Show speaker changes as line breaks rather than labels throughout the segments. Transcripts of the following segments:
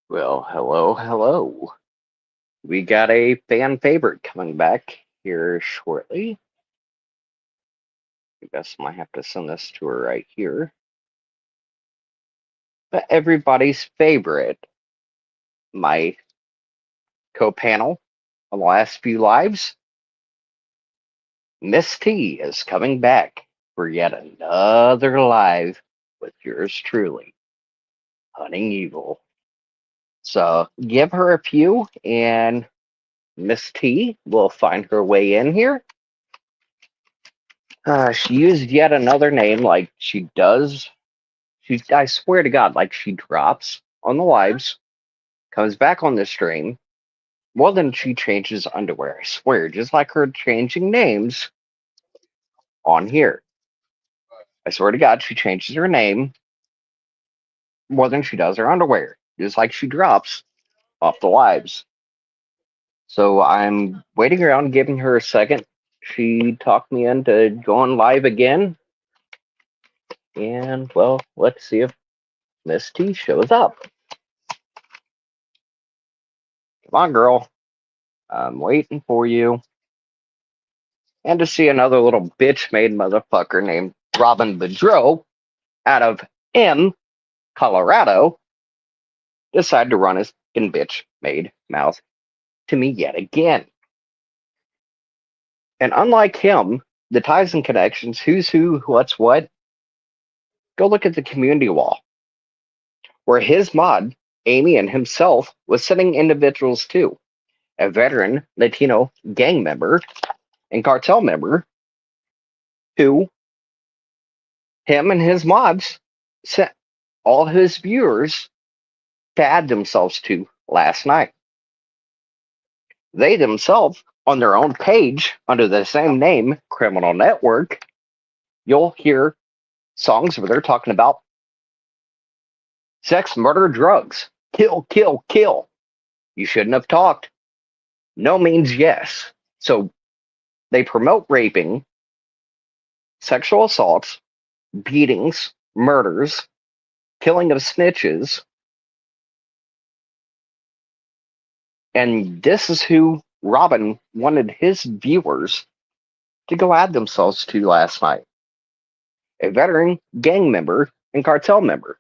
Well, hello. We got a fan favorite coming back here shortly. I guess I might have to send this to her right here. But everybody's favorite, my co-panel on the last few lives, Miss T is coming back for yet another live with yours truly, Hunting Evil. So give her a few and Miss T will find her way in here. She used yet another name like she does. I swear to God, like she drops on the lives, comes back on the stream. Well, then she changes underwear. I swear, just like her changing names on here. I swear to God, she changes her name more than she does her underwear. Just like she drops off the lives. So I'm waiting around, giving her a second. She talked me into going live again. And, well, let's see if Miss T shows up. Come on, girl. I'm waiting for you. And to see another little bitch-made motherfucker named Robin Boudreaux out of Colorado, decide to run his bitch-made mouth to me yet again. And unlike him, the ties and connections, who's who, what's what, go look at the community wall, where his mod, Amy, and himself was sitting individuals too. A veteran Latino gang member and cartel member who him and his mods sent all his viewers to add themselves to last night. They themselves, on their own page, under the same name, Criminal Network, you'll hear songs where they're talking about sex, murder, drugs, kill, kill, kill. You shouldn't have talked. No means yes. So they promote raping, sexual assaults, beatings, murders, killing of snitches. And this is who Robin wanted his viewers to go add themselves to last night. A veteran gang member and cartel member.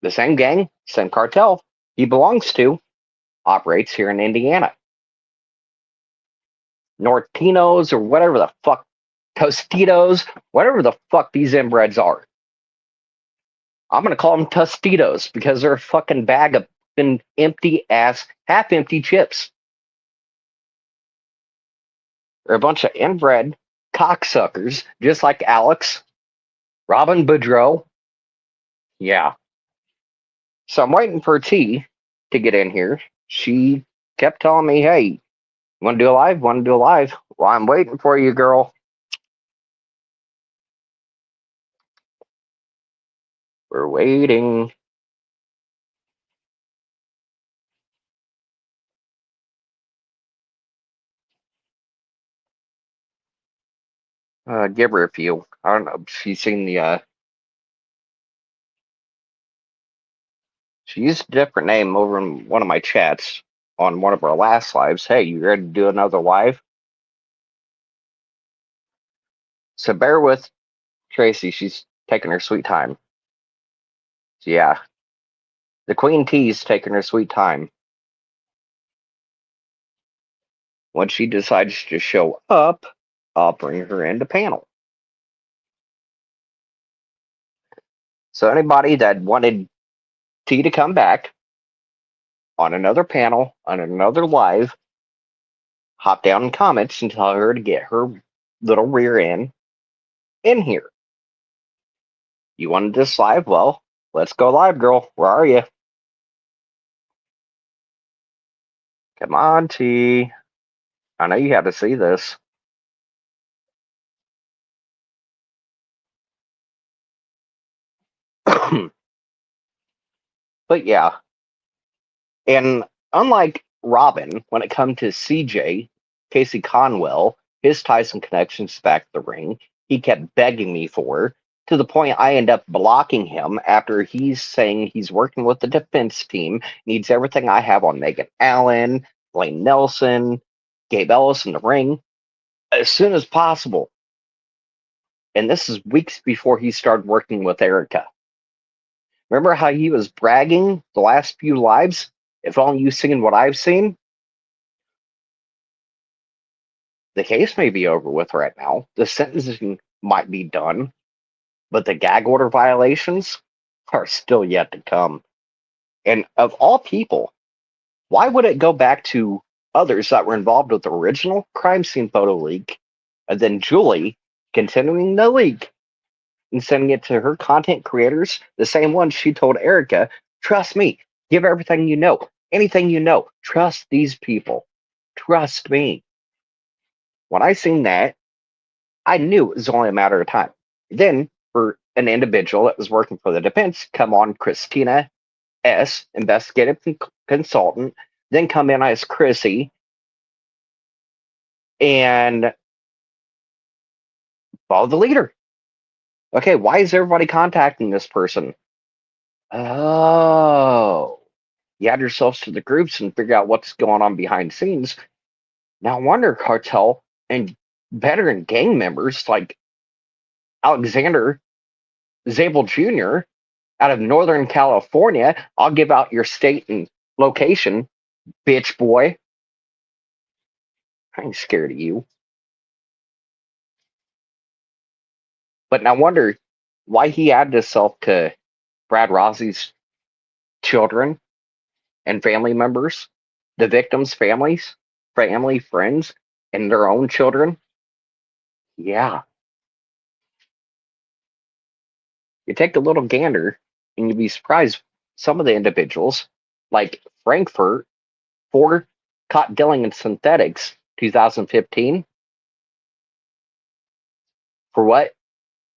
The same gang, same cartel he belongs to, operates here in Indiana. Nortinos or whatever the fuck, Tostitos, whatever the fuck these inbreds are. I'm going to call them Tostitos because they're a fucking bag of empty ass, half empty chips. They're a bunch of inbred cocksuckers, just like Alex, Robin Boudreaux. Yeah. So I'm waiting for T to get in here. She kept telling me, hey, want to do a live? Want to do a live? Well, I'm waiting for you, girl. We're waiting. Give her a few. I don't know. She's seen the, she used a different name over in one of my chats on one of our last lives. Hey, you ready to do another live? So bear with. Tracy, she's taking her sweet time. So yeah, the Queen T's taking her sweet time. When she decides to show up, I'll bring her into panel. So anybody that wanted T to come back on another panel, on another live, hop down in comments and tell her to get her little rear end in here. You wanted this live? Well, let's go live, girl. Where are you? Come on, T. I know you had to see this. But yeah, and unlike Robin, when it comes to CJ, Casey Conwell, his Tyson connections back to the ring, he kept begging me for, to the point I end up blocking him after he's saying he's working with the defense team, needs everything I have on Megan Allen, Blaine Nelson, Gabe Ellis in the ring, as soon as possible. And this is weeks before he started working with Erica. Remember how he was bragging the last few lives? If only you seen what I've seen, the case may be over with right now. The sentencing might be done, but the gag order violations are still yet to come. And of all people, why would it go back to others that were involved with the original crime scene photo leak and then Julie continuing the leak and sending it to her content creators, the same ones she told Erica, trust me, give everything you know, anything you know, trust these people, trust me. When I seen that, I knew it was only a matter of time. Then, for an individual that was working for the defense, come on Christina S., investigative consultant, then come in as Chrissy and follow the leader. Okay, why is everybody contacting this person? Oh, you add yourselves to the groups and figure out what's going on behind the scenes. Now, wonder cartel and veteran gang members like Alexander Zabel Jr. out of Northern California. I'll give out your state and location, bitch boy. I ain't scared of you. But now wonder why he added himself to Brad Rossi's children and family members, the victims' families, family, friends, and their own children. Yeah, you take a little gander and you'd be surprised some of the individuals, like Frankfurt, for caught dealing in synthetics 2015. For what?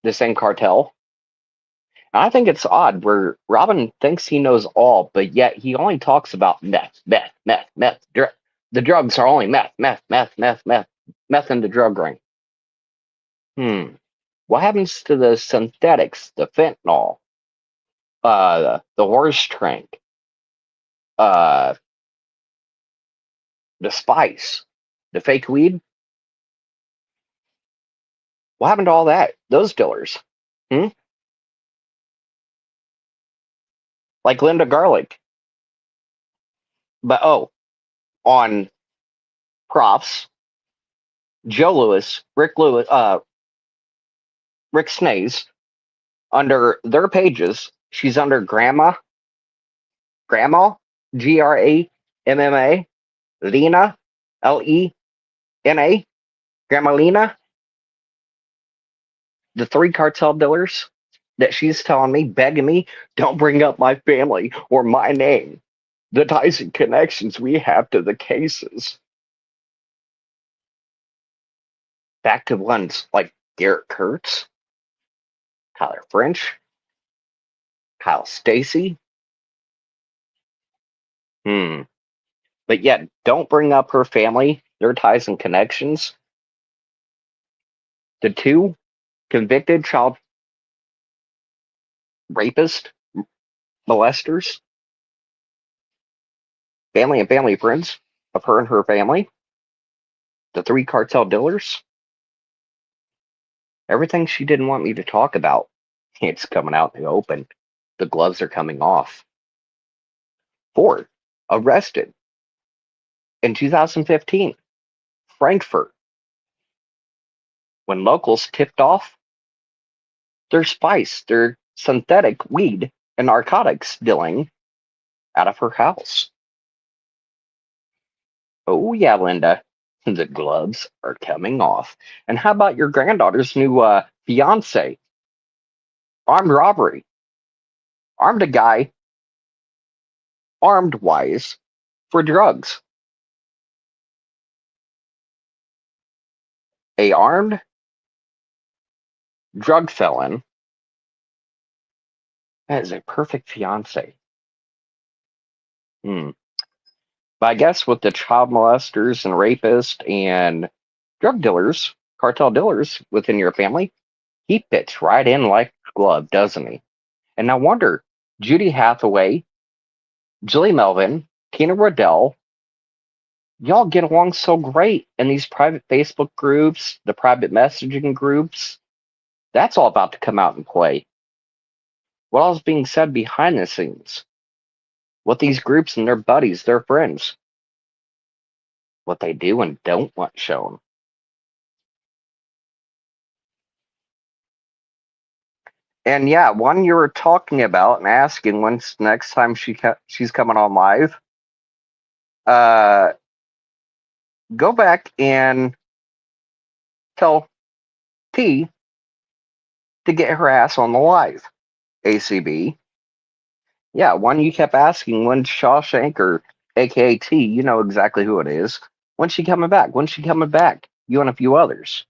The same cartel. And I think it's odd where Robin thinks he knows all, but yet he only talks about meth, meth, meth, meth. The drugs are only meth, meth, meth, meth, meth, meth in the drug ring. What happens to the synthetics, the fentanyl, the horse trank, uh, the spice, the fake weed? What happened to all that? Those dealers? Hmm? Like Linda Garlic. But oh, on profs, Joe Lewis, Rick Snays, under their pages, she's under Grandma, Gramma, Lena, Lena, Grandma Lena, the three cartel dealers that she's telling me, begging me, don't bring up my family or my name. The ties and connections we have to the cases. Back to ones like Garrett Kurtz, Tyler French, Kyle Stacy. Hmm. But yet, don't bring up her family, their ties and connections. The two convicted child rapist, molesters, family and family friends of her and her family, the three cartel dealers. Everything she didn't want me to talk about, it's coming out in the open. The gloves are coming off. 4. Arrested in 2015, Frankfurt, when locals tipped off their spice, their synthetic weed and narcotics dealing out of her house. Oh, yeah, Linda, the gloves are coming off. And how about your granddaughter's new fiance? Armed robbery. Armed a guy, armed wise, for drugs. A armed drug felon. That is a perfect fiance. Hmm. But I guess with the child molesters and rapists and drug dealers, cartel dealers within your family, he fits right in like a glove, doesn't he? And no wonder Judy Hathaway, Julie Melvin, Tina Riddell, y'all get along so great in these private Facebook groups, the private messaging groups. That's all about to come out and play. What all is being said behind the scenes? What these groups and their buddies, their friends, what they do and don't want shown. And yeah, one you were talking about and asking when's next time she's coming on live. Uh, Go back and tell T to get her ass on the live. ACB. Yeah, one you kept asking when Shawshank or AKA T, you know exactly who it is. When's she coming back? When's she coming back? You and a few others.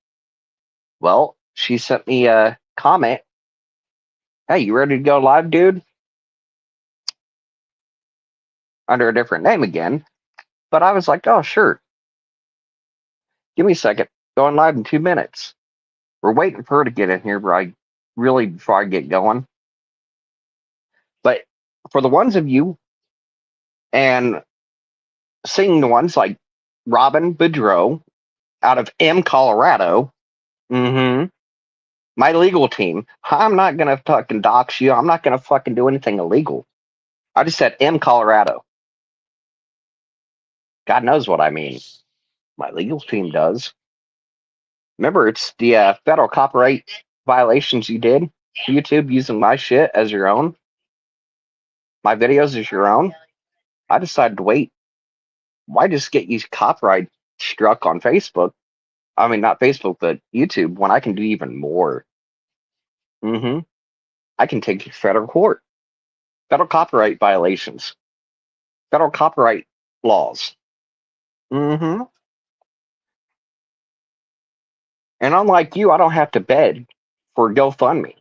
Well, she sent me a comment. Hey, you ready to go live, dude? Under a different name again. But I was like, oh, sure. Give me a second. Going live in 2 minutes. We're waiting for her to get in here before I get going. But for the ones of you and seeing the ones like Robin Boudreaux out of M, Colorado, my legal team, I'm not going to fucking dox you. I'm not going to fucking do anything illegal. I just said M, Colorado. God knows what I mean. My legal team does. Remember, it's the federal copyright violations you did. YouTube using my shit as your own. My videos as your own. I decided to wait. Why just get you copyright struck on Facebook? I mean, not Facebook, but YouTube, when I can do even more. hmm I can take you to federal court. Federal copyright violations. Federal copyright laws. hmm And unlike you, I don't have to beg for GoFundMe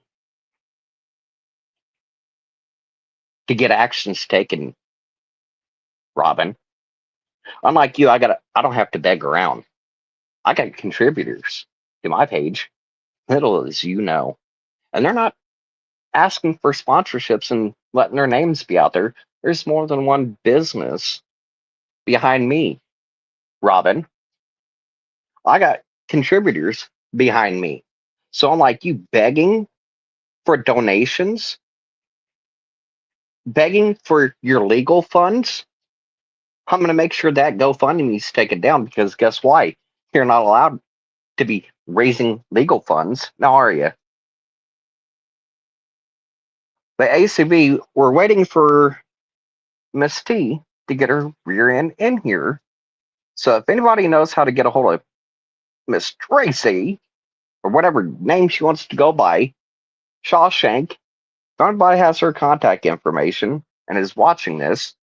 to get actions taken, Robin. Unlike you, I don't have to beg around. I got contributors to my page, little as you know. And they're not asking for sponsorships and letting their names be out there. There's more than one business behind me, Robin. I got contributors behind me. So unlike you begging for donations, begging for your legal funds, I'm going to make sure that GoFundMe is taken down because guess why? You're not allowed to be raising legal funds. Now, are you? The ACB, we're waiting for Miss T to get her rear end in here. So if anybody knows how to get a hold of Miss Tracy, or whatever name she wants to go by, Shawshank, if anybody has her contact information and is watching this,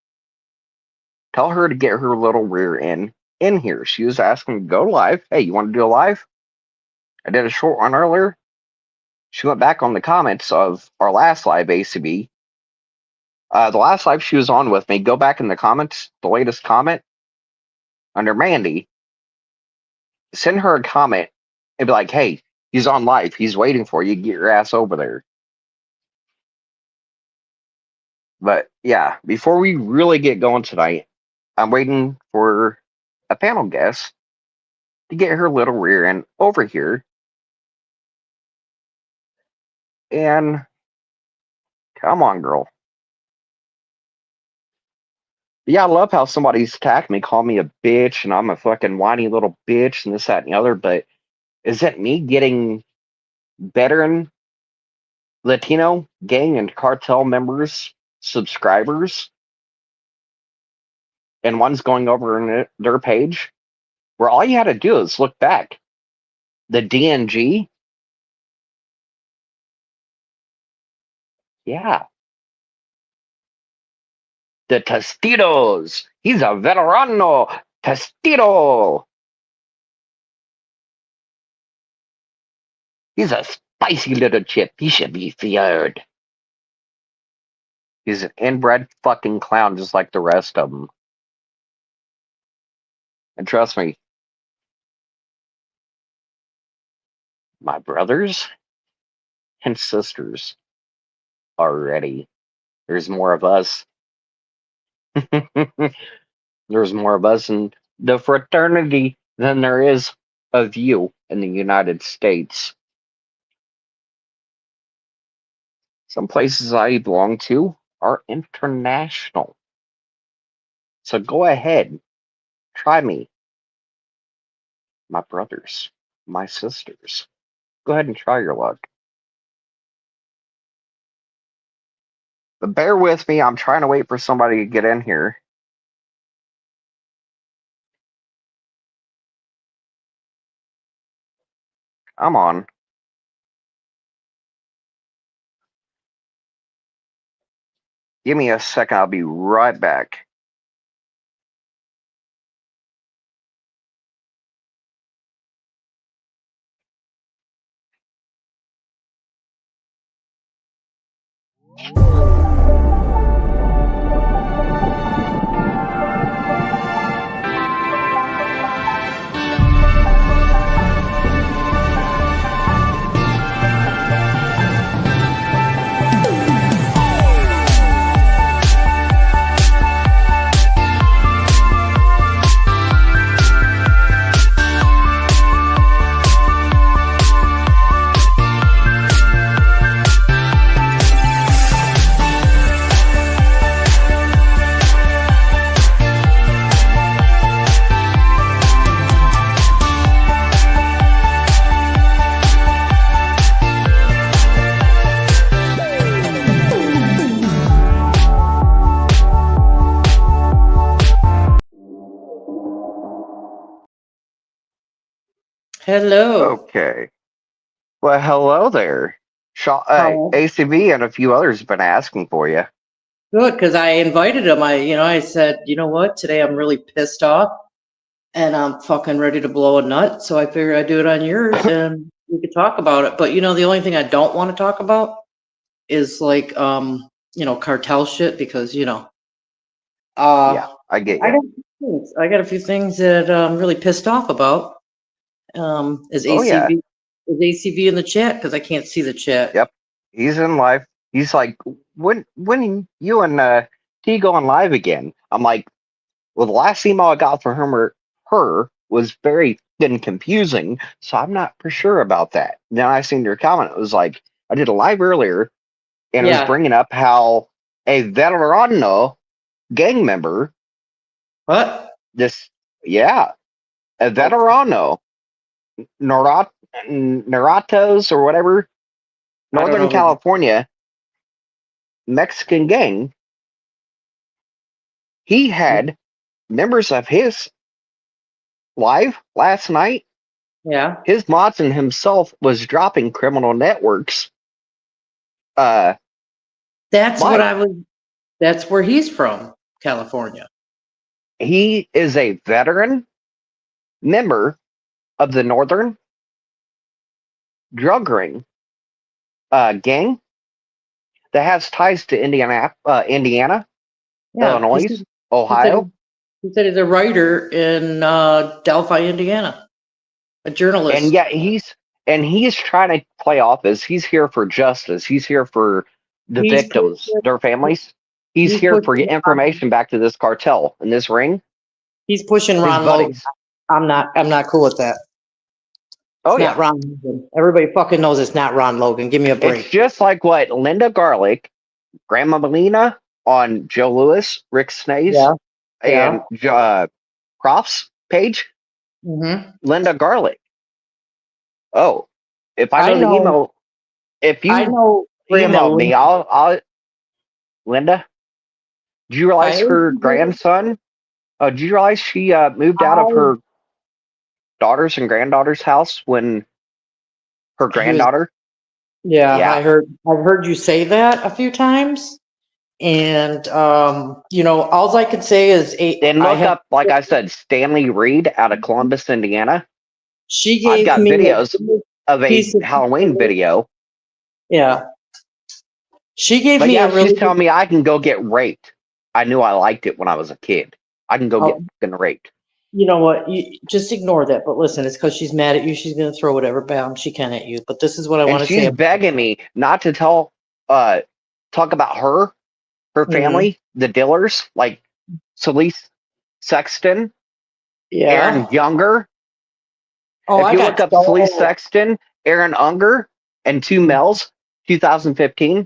tell her to get her little rear end in here. She was asking to go live. Hey, you want to do a live? I did a short one earlier. She went back on the comments of our last live ACB. The last live she was on with me, go back in the comments, the latest comment under Mandy, send her a comment and be like, hey, he's on live. He's waiting for you. Get your ass over there. But yeah, before we really get going tonight, I'm waiting for a panel guest to get her little rear end over here And come on, girl. Yeah, I love how somebody's attacked me, called me a bitch, and I'm a fucking whiny little bitch, and this, that, and the other. But is it me getting veteran Latino gang and cartel members, subscribers, and one's going over in their page where all you had to do is look back? The DNG, yeah. The Tostitos, he's a veterano Tostito. He's a spicy little chip. He should be feared. He's an inbred fucking clown just like the rest of them. And trust me, my brothers and sisters are ready. There's more of us. There's more of us in the fraternity than there is of you in the United States. Some places I belong to are international. So go ahead, try me, my brothers, my sisters. Go ahead and try your luck. But bear with me, I'm trying to wait for somebody to get in here. Come on. Give me a second, I'll be right back.
Hello.
Okay. Well, hello there.
How
ACV and a few others have been asking for you.
good? Because I invited him. I said, you know what? Today I'm really pissed off, and I'm fucking ready to blow a nut. So I figured I'd do it on yours, and we could talk about it. But the only thing I don't want to talk about is like, cartel shit because
Yeah, I get
I
you.
got I got a few things that I'm really pissed off about. Is
Oh, yeah.
ACV in the chat? Because I can't see the chat.
Yep. He's in live. He's like, when you and T go on live again? I'm like, well, the last email I got from him or her was very thin confusing, so I'm not for sure about that. Then I seen your comment. It was like, I did a live earlier, and it was
Yeah.
bringing up how a veterano gang member,
What?
this, yeah, a
Oh,
veterano, Norat, Naratos or whatever,
I don't
Northern
know who.
California Mexican gang, he had members of his live last night.
Yeah.
His mods and himself was dropping criminal networks. Uh,
That's what
live.
I was. That's where he's from, California.
He is a veteran member of the Northern Drug Ring gang that has ties to Indiana,
Yeah,
Illinois,
he said
Ohio,
he said he's a writer in Delphi, Indiana, a
and
journalist.
yet he's trying to play off as he's here for justice. He's here for the
He's
victims,
pushing.
their families. He's
He's
here for
pushing.
information back to this cartel and this ring.
He's pushing
His
Ron Logan.
buddies.
I'm not. I'm not cool with that.
Oh
It's not
yeah.
Ron Logan. Everybody fucking knows it's not Ron Logan. Give me a
It's
break.
just like what Linda Garlic, Grandma Melina on Joe Lewis, Rick Snays,
Yeah.
and
Yeah.
Prof's page.
Mm-hmm.
Linda Garlic. Oh, if I
I
know the
know.
email, if
I
you
know Grandma
emailed me,
Lynn.
I'll. Linda, do you realize
I
her grandson? Do you realize she moved out of
I
her daughters and granddaughters' house when her
he was
granddaughter?
yeah,
Yeah.
I've heard you say that a few times. And all I could say is
And
I
look
have
up, like I said, Stanley Reed out of Columbus, Indiana.
she
I've
gave
got
me a
videos
good
of a
piece of
Halloween video.
yeah. She gave
But
me
yeah,
a
she's
really good
telling me I can go get raped. I knew I liked it when I was a kid. I can go get
oh,
fucking raped.
you know what? You just ignore that. But listen, it's because she's mad at you. She's gonna throw whatever bomb she can at you. But this is what I
And
want to say.
she's begging me not to talk about her
Mhm.
family, the Dillers, like Celeste Sexton, Aaron
Yeah.
Younger.
Oh,
If
I
you look
got
up Celeste
so
Sexton, Aaron Unger, and two males, 2015,
yeah.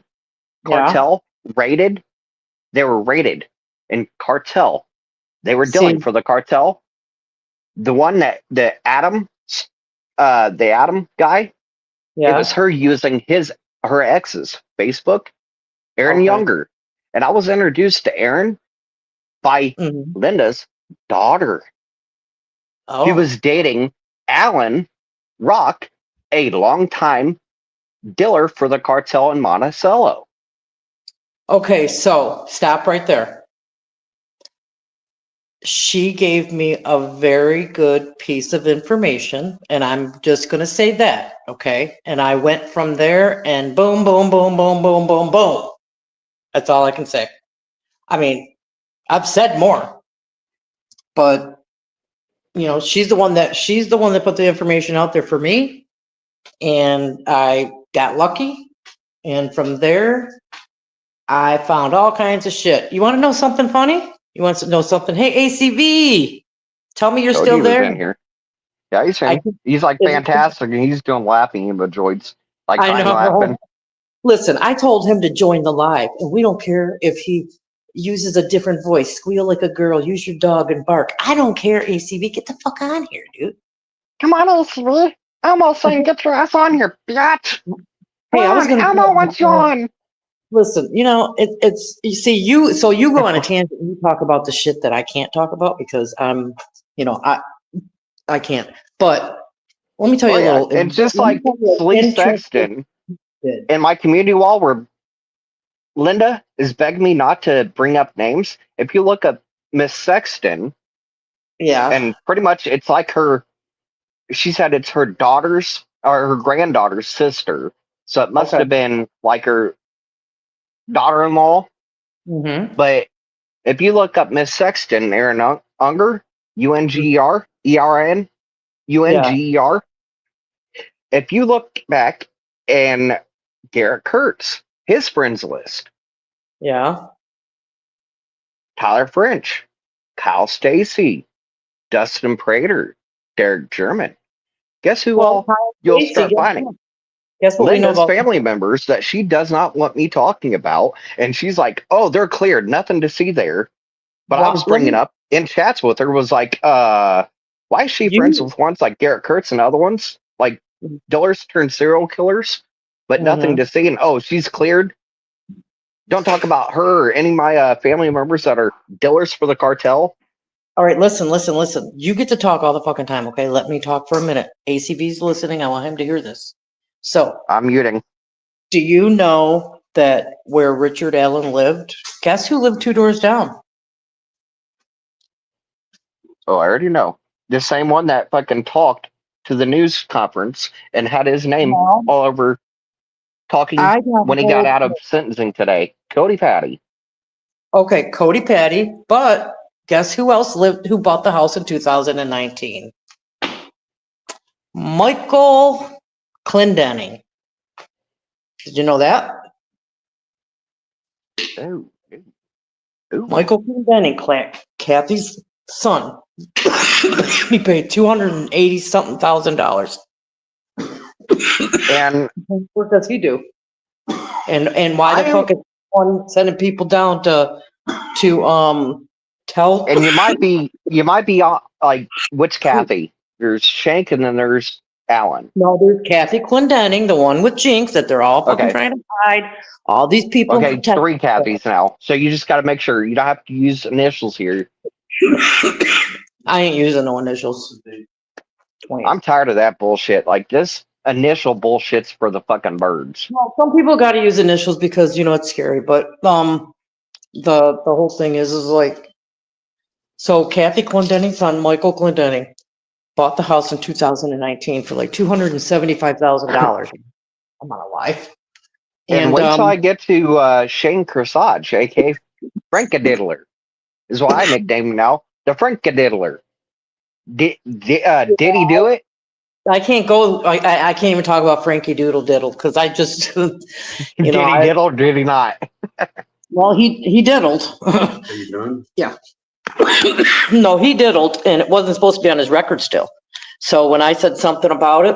Cartel, rated. They were rated in Cartel. They were dealing
See,
for the Cartel. The one that the Adam guy, it was
yeah.
her using her ex's Facebook, Aaron
Okay.
Younger. And I was introduced to Aaron by
Hmm.
Linda's daughter. She
Oh.
was dating Alan Rock, a longtime dealer for the cartel in Monticello.
Okay. So stop right there. She gave me a very good piece of information, and I'm just going to say that, okay? And I went from there and boom, boom, boom, boom, boom, boom, boom. That's all I can say. I mean, I've said more, but she's the one that put the information out there for me, and I got lucky. And from there, I found all kinds of shit. You want to know something funny? You want to know something? Hey, ACV, tell me you're
Told you
still
he was
there.
in here. Yeah, he's
I
in. He's like
is it,
fantastic, and he's doing laughing emojis. Like
I
I'm
know.
laughing.
Listen, I told him to join the live, and we don't care if he uses a different voice, squeal like a girl, use your dog and bark. I don't care, ACV. Get the fuck on here, dude.
Come on, Elsie. Elmo saying, get your ass on here, bitch. Come
Hey, I was
on,
gonna
Elmo wants you on.
listen. It's you see so you go on a tangent and you talk about the shit that I can't talk about because I can't. But let me tell
Oh
you a
yeah,
little.
it's just
Let me
like
tell you an
Celeste
interesting
Sexton
bit.
in my community wall where Linda is begging me not to bring up names. If you look up Miss Sexton,
Yeah.
and pretty much it's like she said it's her daughter's or her granddaughter's sister. So it must
Okay.
have been like her daughter-in-law.
Mm-hmm.
But if you look up Miss Sexton, Aaron Unger, Unger, ERN,
Yeah.
Unger, if you look back and Garrett Kurtz, his friends list,
Yeah.
Tyler French, Kyle Stacy, Dustin Prater, Derek German. Guess who
Well,
all
Kyle
you'll
Stacy,
start finding?
guess what we know
Linda's
about?
family members that she does not want me talking about. And she's like, oh, they're cleared. Nothing to see there. But I was
Let
bringing
me.
up in chats with her was like, why is she friends
You.
with ones like Garrett Kurtz and other ones like dealers turned serial killers, but nothing
Mm-hmm.
to see? And oh, she's cleared. Don't talk about her or any of my family members that are dealers for the cartel.
All right, listen. You get to talk all the fucking time, okay? Let me talk for a minute. ACV's listening. I want him to hear this. So,
I'm muting.
do you know that where Richard Allen lived? Guess who lived 2 doors down?
Oh, I already know. The same one that fucking talked to the news conference and had his name
No.
all over talking
I got
when he got
hold.
out of sentencing today. Cody Patty.
Okay, Cody Patty, but guess who else lived? Who bought the house in 2019? Michael Clendenning. Did you know that?
Oh, ooh.
Michael Clendenning, Kathy's son. He paid $280 something thousand.
And
What does he do? And why the fuck is one sending people down to tell?
and you might be like, which Kathy? There's Shank and then there's Alan.
No, there's Kathy Clendenning, the one with Jinx that they're all fucking
Okay.
trying to hide. All these people
Okay,
protect.
3 Kathys now. So you just got to make sure you don't have to use initials here.
I ain't using no initials. 20.
I'm tired of that bullshit. Like, this initial bullshit's for the fucking birds.
Well, some people got to use initials because it's scary. But the whole thing is like, so Kathy Clendenning's son, Michael Clendenning, bought the house in 2019 for like $275,000. I'm not alive.
And wait till I get to Shane Corsage, aka Frankadiddler, is what I nicknamed him now. The Frankadiddler. Did he do it?
I can't go. I can't even talk about Frankie Doodle Diddle because I just,
Did he diddle or did he not?
Well, he diddled.
Are you done?
Yeah. No, he diddled, and it wasn't supposed to be on his record still. So when I said something about it,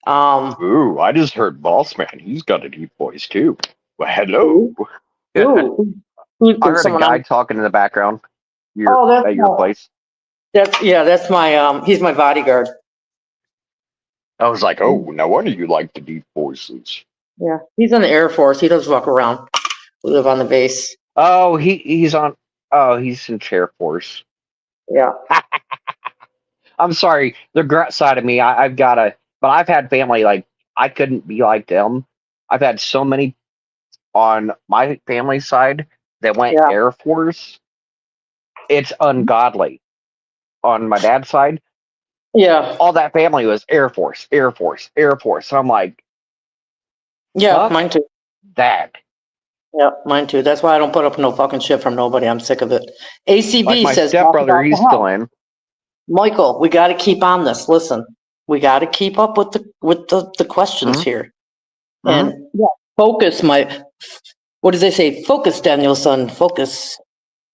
Ooh, I just heard Boss Man. He's got a deep voice too. Well, hello.
ooh,
I heard a guy talking in the background.
That's
At your place.
That's my he's my bodyguard.
I was like, oh, no wonder you like the deep voices.
Yeah, he's in the Air Force. He does walk around. We live on the base.
Oh, he's in Chair Force.
Yeah.
I'm sorry, the grunt side of me, I've got to, but I've had family, like, I couldn't be like them. I've had so many on my family side that went Air Force. It's ungodly. On my dad's side, all that family was Air Force, Air Force, Air Force. And I'm like,
yeah, mine too.
That.
Yeah, mine too. That's why I don't put up no fucking shit from nobody. I'm sick of it. ACB
like my
says,
stepbrother, he's still in.
Michael, we got to keep on this. Listen, we got to keep up with the questions here. And focus, what does they say? Focus, Danielson, focus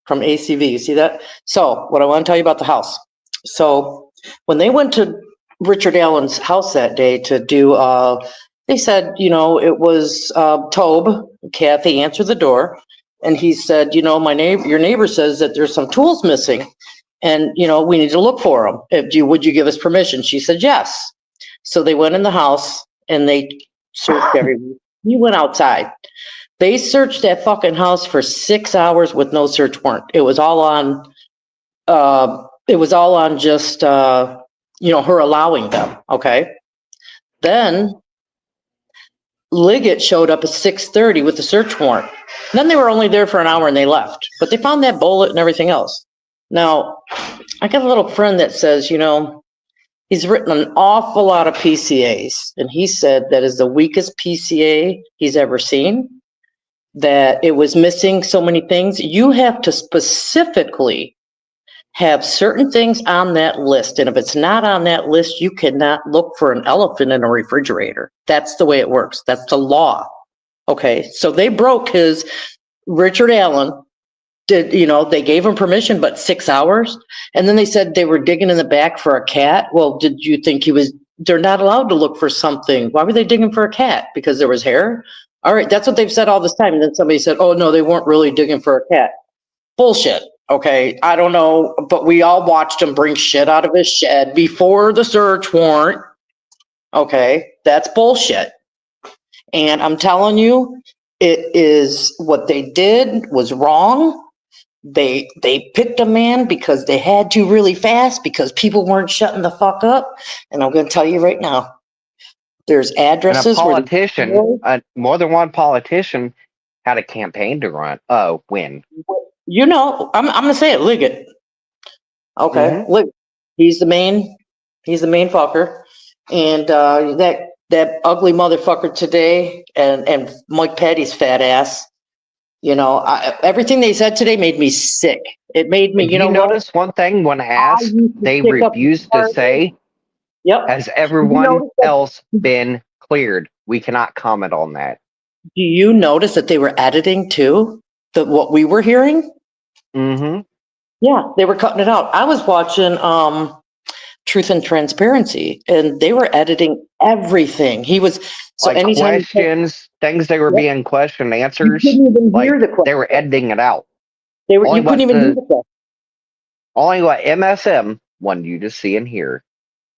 from ACV. You see that? So what I want to tell you about the house. So when they went to Richard Allen's house that day to do, they said, it was Tobe. Kathy answered the door, and he said, your neighbor says that there's some tools missing, and we need to look for them. Would you give us permission? She said yes. So they went in the house and they searched everywhere. He went outside. They searched that fucking house for 6 hours with no search warrant. It was all on. Just her allowing them. Okay. Then Liggett showed up at 6:30 with the search warrant. Then they were only there for an hour and they left. But they found that bullet and everything else. Now, I got a little friend that says, he's written an awful lot of PCAs. And he said that is the weakest PCA he's ever seen. That it was missing so many things. You have to specifically have certain things on that list. And if it's not on that list, you cannot look for an elephant in a refrigerator. That's the way it works. That's the law. Okay. So they broke Richard Allen did, they gave him permission, but 6 hours. And then they said they were digging in the back for a cat. Well, did you think they're not allowed to look for something. Why were they digging for a cat? Because there was hair? All right. That's what they've said all this time. And then somebody said, oh no, they weren't really digging for a cat. Bullshit. Okay, I don't know, but we all watched him bring shit out of his shed before the search warrant. Okay, that's bullshit. And I'm telling you, it is what they did was wrong. They picked a man because they had to really fast because people weren't shutting the fuck up. And I'm going to tell you right now, there's addresses.
And a politician, more than one politician, had a campaign to win.
I'm going to say it, Liggett. Okay, Liggett. He's the main fucker. And that ugly motherfucker today and Mike Petty's fat ass, everything they said today made me sick. It made me,
you notice one thing when asked, they refused to say, has everyone else been cleared? We cannot comment on that.
Do you notice that they were editing too? What we were hearing?
Mm-hmm.
Yeah, they were cutting it out. I was watching Truth and Transparency, and they were editing everything. He was so
Like
anytime he said,
questions, things they were
yep,
being questioned,
you
answers,
couldn't even
like
hear the
they were
question.
editing it out.
You couldn't even hear the question.
Only what MSM wanted you to see and hear.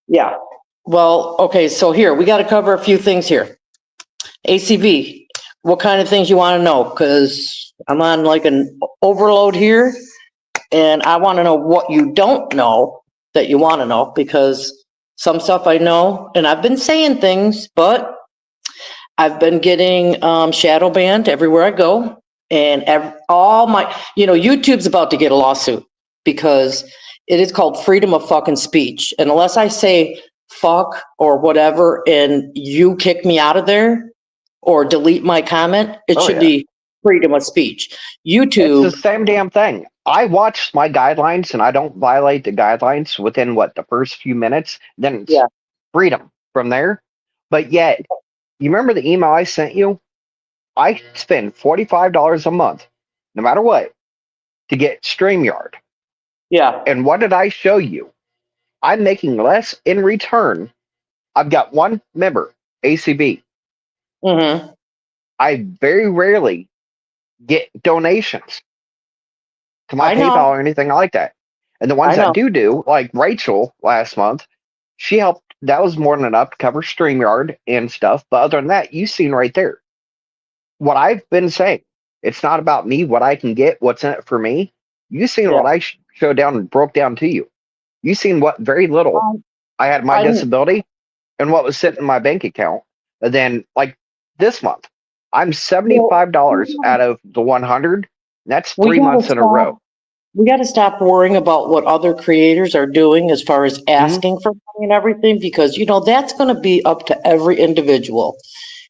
Yeah. Well, okay, so here we got to cover a few things here. ACV, what kind of things you want to know? Because I'm on like an overload here, and I want to know what you don't know that you want to know, because some stuff I know, and I've been saying things, but I've been getting shadow banned everywhere I go, and all my, YouTube's about to get a lawsuit because it is called freedom of fucking speech, and unless I say fuck or whatever, and you kick me out of there or delete my comment, it
Oh
should
yeah,
be freedom of speech.
it's the
YouTube,
same damn thing. I watch my guidelines and I don't violate the guidelines within the first few minutes. Then it's
yeah,
freedom from there. But yet, you remember the email I sent you? I spend $45 a month, no matter what, to get StreamYard.
yeah,
And what did I show you? I'm making less in return. I've got one member, ACB.
mm-hmm.
I very rarely get donations to my
I
PayPal
know,
or anything like that. And the ones
I
that
know.
do, like Rachel last month, she helped. That was more than enough to cover StreamYard and stuff. But other than that, you've seen right there what I've been saying. It's not about me, what I can get, what's in it for me. You've seen
Yeah,
what I showed down and broke down to you. You've seen what very little
um,
I had my
I
disability and what was sitting in my bank account. And then, like this month, I'm
well,
$75 out of the 100. That's
we
3 months
gotta
in a row.
stop. We gotta stop worrying about what other creators are doing as far as
Hmm.
asking for money and everything, because that's going to be up to every individual.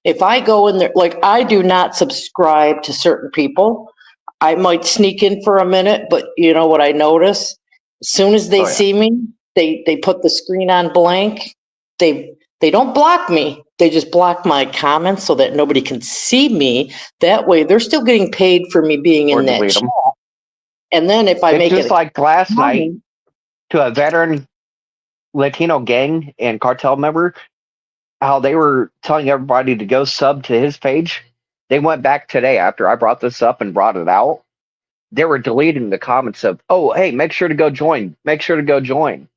If I go in there, like I do not subscribe to certain people. I might sneak in for a minute, but you know what I notice? As soon as they
Oh yeah.
see me, they put the screen on blank. They don't block me. They just block my comments so that nobody can see me. That way they're still getting paid for me being
Or
in that
delete
chat.
them.
And then if I
It's
make
just
it
like last night
money,
to a veteran Latino gang and cartel member, how they were telling everybody to go sub to his page. They went back today after I brought this up and brought it out. They were deleting the comments of, oh, hey, make sure to go join. Make sure to go join.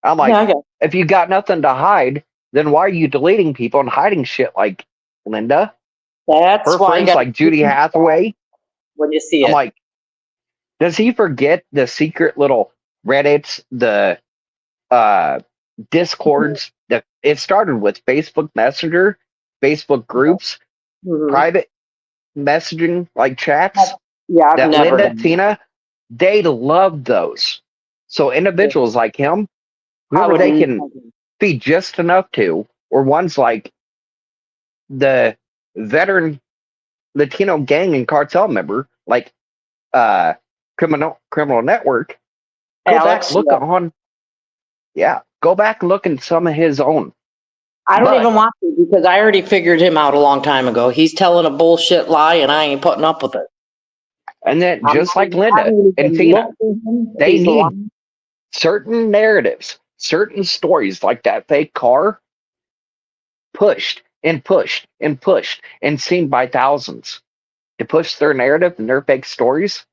I'm
yeah,
like,
I got
if you got nothing to hide, then why are you deleting people and hiding shit like Linda,
that's
her
why you
friends
got
like Judy Hathaway?
when you see
I'm
it.
like, does he forget the secret little Reddits, the uh, Discords? That it started with Facebook Messenger, Facebook groups,
Mhm.
private messaging like chats
Yeah, I've
that
never
Linda,
done
Tina, they love those. So
that.
individuals like him,
I
whoever
would
they can
never.
feed just enough to, or ones like the veteran Latino gang and cartel member, like uh criminal network, go back
Alex,
look
yeah.
on, yeah, go back and look in some of his own.
I don't
But
even want to, because I already figured him out a long time ago. He's telling a bullshit lie and I ain't putting up with it.
and then
I'm
just
not
like
even, I
Linda
don't
and
even
Tina,
look for him if
they
he's
need
lying.
certain narratives, certain stories like that fake car pushed and pushed and pushed and seen by thousands to push their narrative and their fake stories.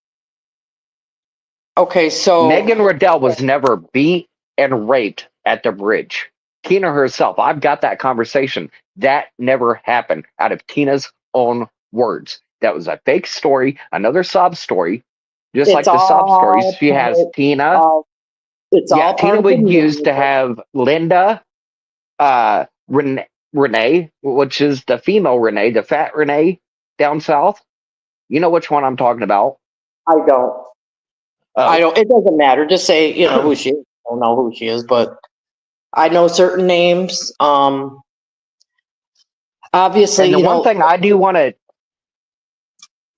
Okay, so
Megan Riddell was never beat and raped at the bridge. Tina herself, I've got that conversation. That never happened out of Tina's own words. That was a fake story, another sob story. Just
it's
like the sob stories,
all
she has
part
Tina.
of it's
Yeah,
all part
Tina
of the
would use to
narrative.
have Linda, Renee, which is the female Renee, the fat Renee down south. You know which one I'm talking about.
I don't. I
Oh,
don't. It doesn't matter. Just say who she is. I don't know who she is, but I know certain names. Obviously,
and the one thing I do want to,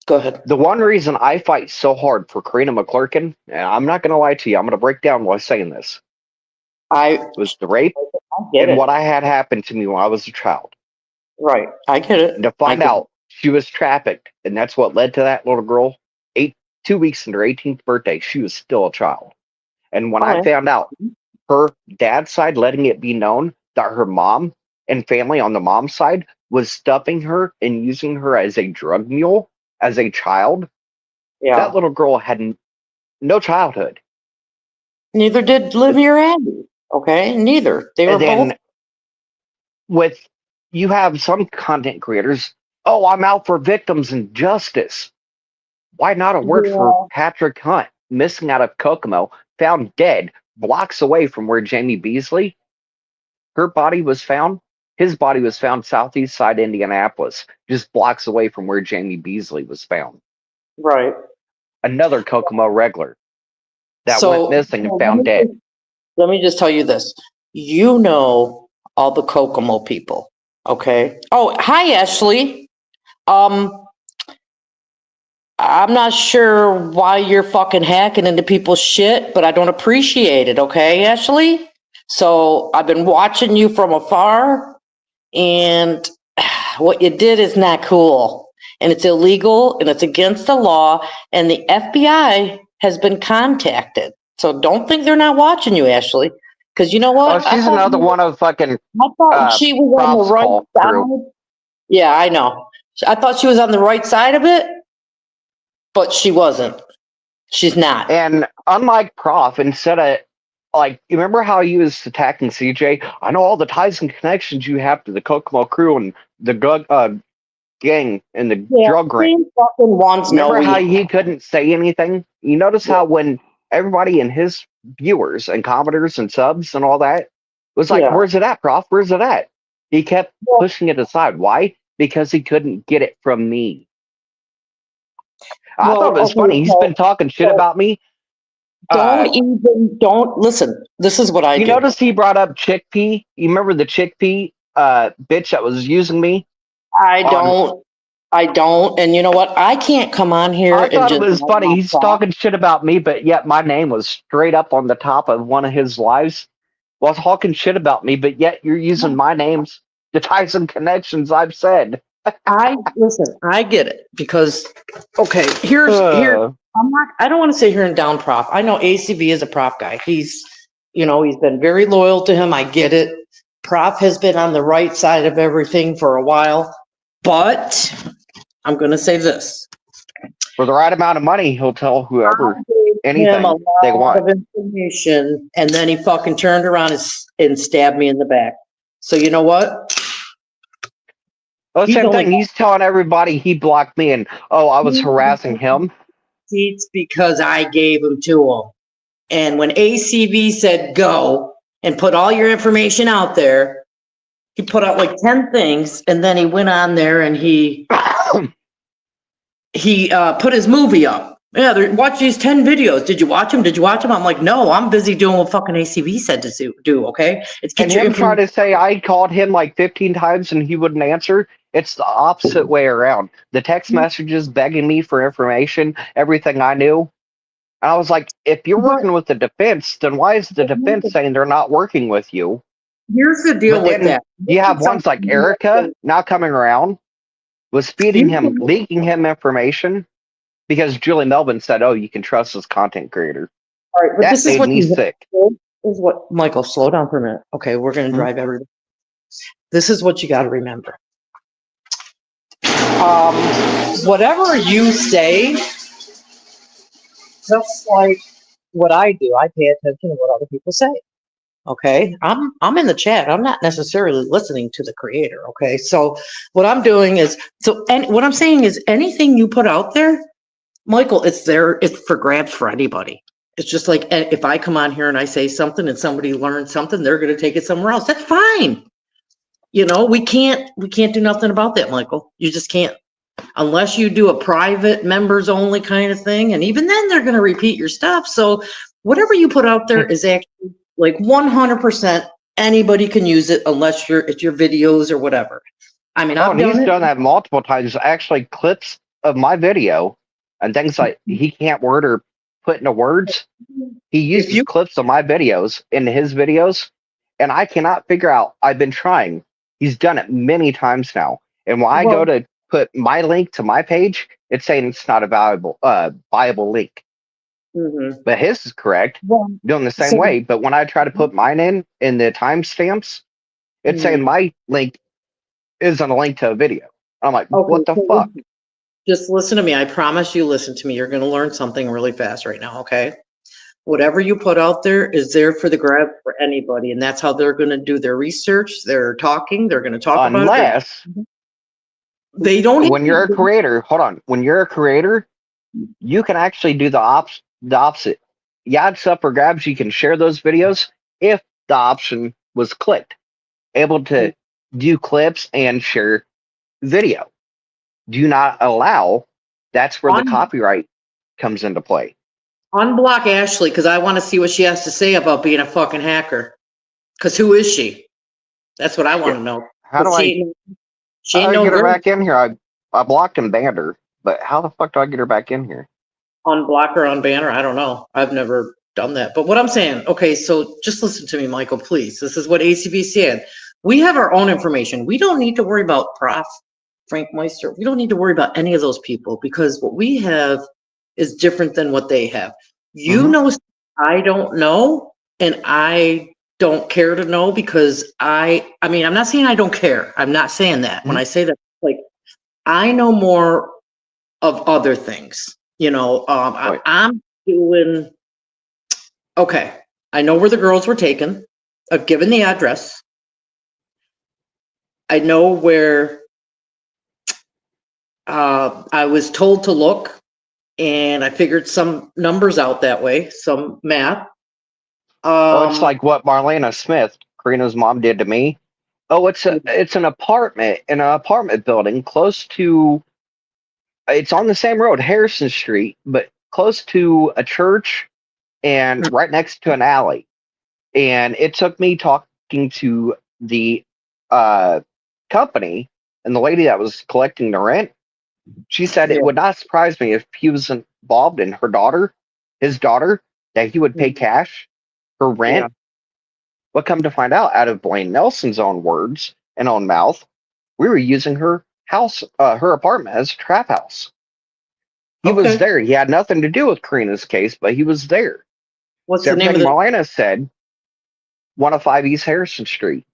go ahead.
the one reason I fight so hard for Karina McClurkin, and I'm not going to lie to you, I'm going to break down while saying this,
I
was the rape
I get
and
it.
what I had happen to me when I was a child.
Right. I get it.
And to
I
find
get it.
out she was trafficked, and that's what led to that little girl, 2 weeks into her 18th birthday, she was still a child. And when
All
I
right.
found out her dad's side letting it be known that her mom and family on the mom's side was stuffing her and using her as a drug mule as a child. That
Yeah.
little girl had no childhood.
Neither did Livia or Abby. Okay, neither. They were
And
both.
then with you have some content creators, oh, I'm out for victims and justice. Why not a word for
Yeah.
Patrick Hunt, missing out of Kokomo, found dead blocks away from where Jamie Beasley, her body was found? His body was found southeast side Indianapolis, just blocks away from where Jamie Beasley was found.
Right.
Another Kokomo regular that went
So
missing and found dead.
let me just tell you this. You know all the Kokomo people, okay? Oh, hi, Ashley. Um, I'm not sure why you're fucking hacking into people's shit, but I don't appreciate it, okay, Ashley? So I've been watching you from afar, and what you did is not cool. And it's illegal, and it's against the law, and the FBI has been contacted. So don't think they're not watching you, Ashley. Because you know
Oh,
what?
she's another one of fucking
I thought she was on the
props
right
call crew.
side. Yeah, I know. I thought she was on the right side of it, but she wasn't. She's not.
And unlike Prof, instead of like, you remember how he was attacking CJ? I know all the ties and connections you have to the Kokomo crew and the drug gang and the
Yeah,
drug ring.
she fucking wants
Remember
no
how
ear.
he couldn't say anything? You notice how when everybody and his viewers and commenters and subs and all that was like,
Yeah.
where's it at, Prof? Where's it at? He kept
Well,
pushing it aside. Why? Because he couldn't get it from me. I thought it was funny.
okay,
He's been talking shit
so
about me.
don't listen. This is what I
You
do.
notice he brought up chickpea? You remember the chickpea bitch that was using me
I
on.
don't. I don't. And you know what? I can't come on here
I
and
thought it
just
was funny. He's
talk.
talking shit about me, but yet my name was straight up on the top of one of his lives. While talking shit about me, but yet you're using my names to tie some connections I've said.
I listen. I get it because okay. Here.
Uh,
I'm not. I don't want to sit here and down Prof. I know ACV is a Prof guy. He's been very loyal to him. I get it. Prof has been on the right side of everything for a while, but I'm going to say this.
for the right amount of money, he'll tell
I
whoever
gave him a
anything they
lot
want.
of information, and then he fucking turned around and stabbed me in the back. So you know what?
Oh,
He's
same
only
thing.
got
He's telling everybody he blocked me and, oh, I was harassing him.
seats because I gave them to him. And when ACV said go and put all your information out there, he put out like 10 things, and then he went on there and he put his movie up. Yeah, watch these 10 videos. Did you watch them? Did you watch them? I'm like, no, I'm busy doing what fucking ACV said to do, okay? It's
And
get your
him trying
information.
to say I called him like 15 times and he wouldn't answer. It's the opposite way around. The text messages begging me for information, everything I knew. And I was like, if you're
But
working with the defense, then why is the defense saying they're not working with you?
here's the deal
But
with
then
that.
you have ones like Erica now coming around, was feeding him, leaking him information because Julie Melvin said, oh, you can trust this content creator.
All right, but
That
this is
made
what
me sick.
is what Michael, slow down for a minute. Okay, we're gonna drive everybody. This is what you gotta remember. Um, whatever you say, just like what I do, I pay attention to what other people say. Okay, I'm in the chat. I'm not necessarily listening to the creator. Okay, so what I'm doing is and what I'm saying is anything you put out there, Michael, it's there. It's for grabs for anybody. It's just like if I come on here and I say something and somebody learns something, they're going to take it somewhere else. That's fine. We can't do nothing about that, Michael. You just can't. Unless you do a private members only kind of thing. And even then they're going to repeat your stuff. So whatever you put out there is actually like 100% anybody can use it unless it's your videos or whatever. I mean,
Oh,
I've
and he's
done it.
done that multiple times. Actually, clips of my video and things like he can't word or put into words. He
If
uses
you
clips of my videos in his videos, and I cannot figure out. I've been trying. He's done it many times now. And when I go
well,
to put my link to my page, it's saying it's not a viable link.
Mm-hmm.
but his is correct,
Well,
doing the same
so,
way. But when I try to put mine in the timestamps, it's saying
mhm.
my link isn't a link to a video. I'm like,
Okay,
what the
so
fuck?
just listen to me. I promise you, listen to me. You're going to learn something really fast right now, okay? Whatever you put out there is there for the grab for anybody, and that's how they're going to do their research. They're talking. They're going to talk about it.
Unless
They don't have
when you're a
to.
creator, hold on, when you're a creator, you can actually do the opposite. Yeah, it's up for grabs. You can share those videos if the option was clicked. Able to do clips and share video. Do not allow. That's where the
Un-
copyright comes into play.
Unblock Ashley because I want to see what she has to say about being a fucking hacker. Because who is she? That's what I want
Yeah.
to know.
How do
Because
I
she ain't no
get her
good.
back in here? I blocked and banned her, but how the fuck do I get her back in here?
Unblock her on banner. I don't know. I've never done that. But what I'm saying, okay, so just listen to me, Michael, please. This is what ACB said. We have our own information. We don't need to worry about Prof. Frank Meister. We don't need to worry about any of those people because what we have is different than what they have. You
Mm-hmm.
know, I don't know, and I don't care to know because I mean, I'm not saying I don't care. I'm not saying that. When
Mm-hmm.
I say that, like, I know more of other things. You know,
Right.
I'm doing okay. I know where the girls were taken. I've given the address. I know where I was told to look, and I figured some numbers out that way, some math.
Oh, it's
Um,
like what Marlena Smith, Karina's mom, did to me. Oh, it's an apartment in an apartment building close to. It's on the same road, Harrison Street, but close to a church and right next to an alley. And it took me talking to the uh, company and the lady that was collecting the rent. She said it
yeah,
would not surprise me if he was involved in his daughter, that he would pay cash for
yeah.
rent. But come to find out, out of Blaine Nelson's own words and own mouth, we were using her house, her apartment as a trap house. He was
Okay.
there. He had nothing to do with Karina's case, but he was there.
What's
So
the name of
everything
the?
Marlena said, 105 East Harrison Street.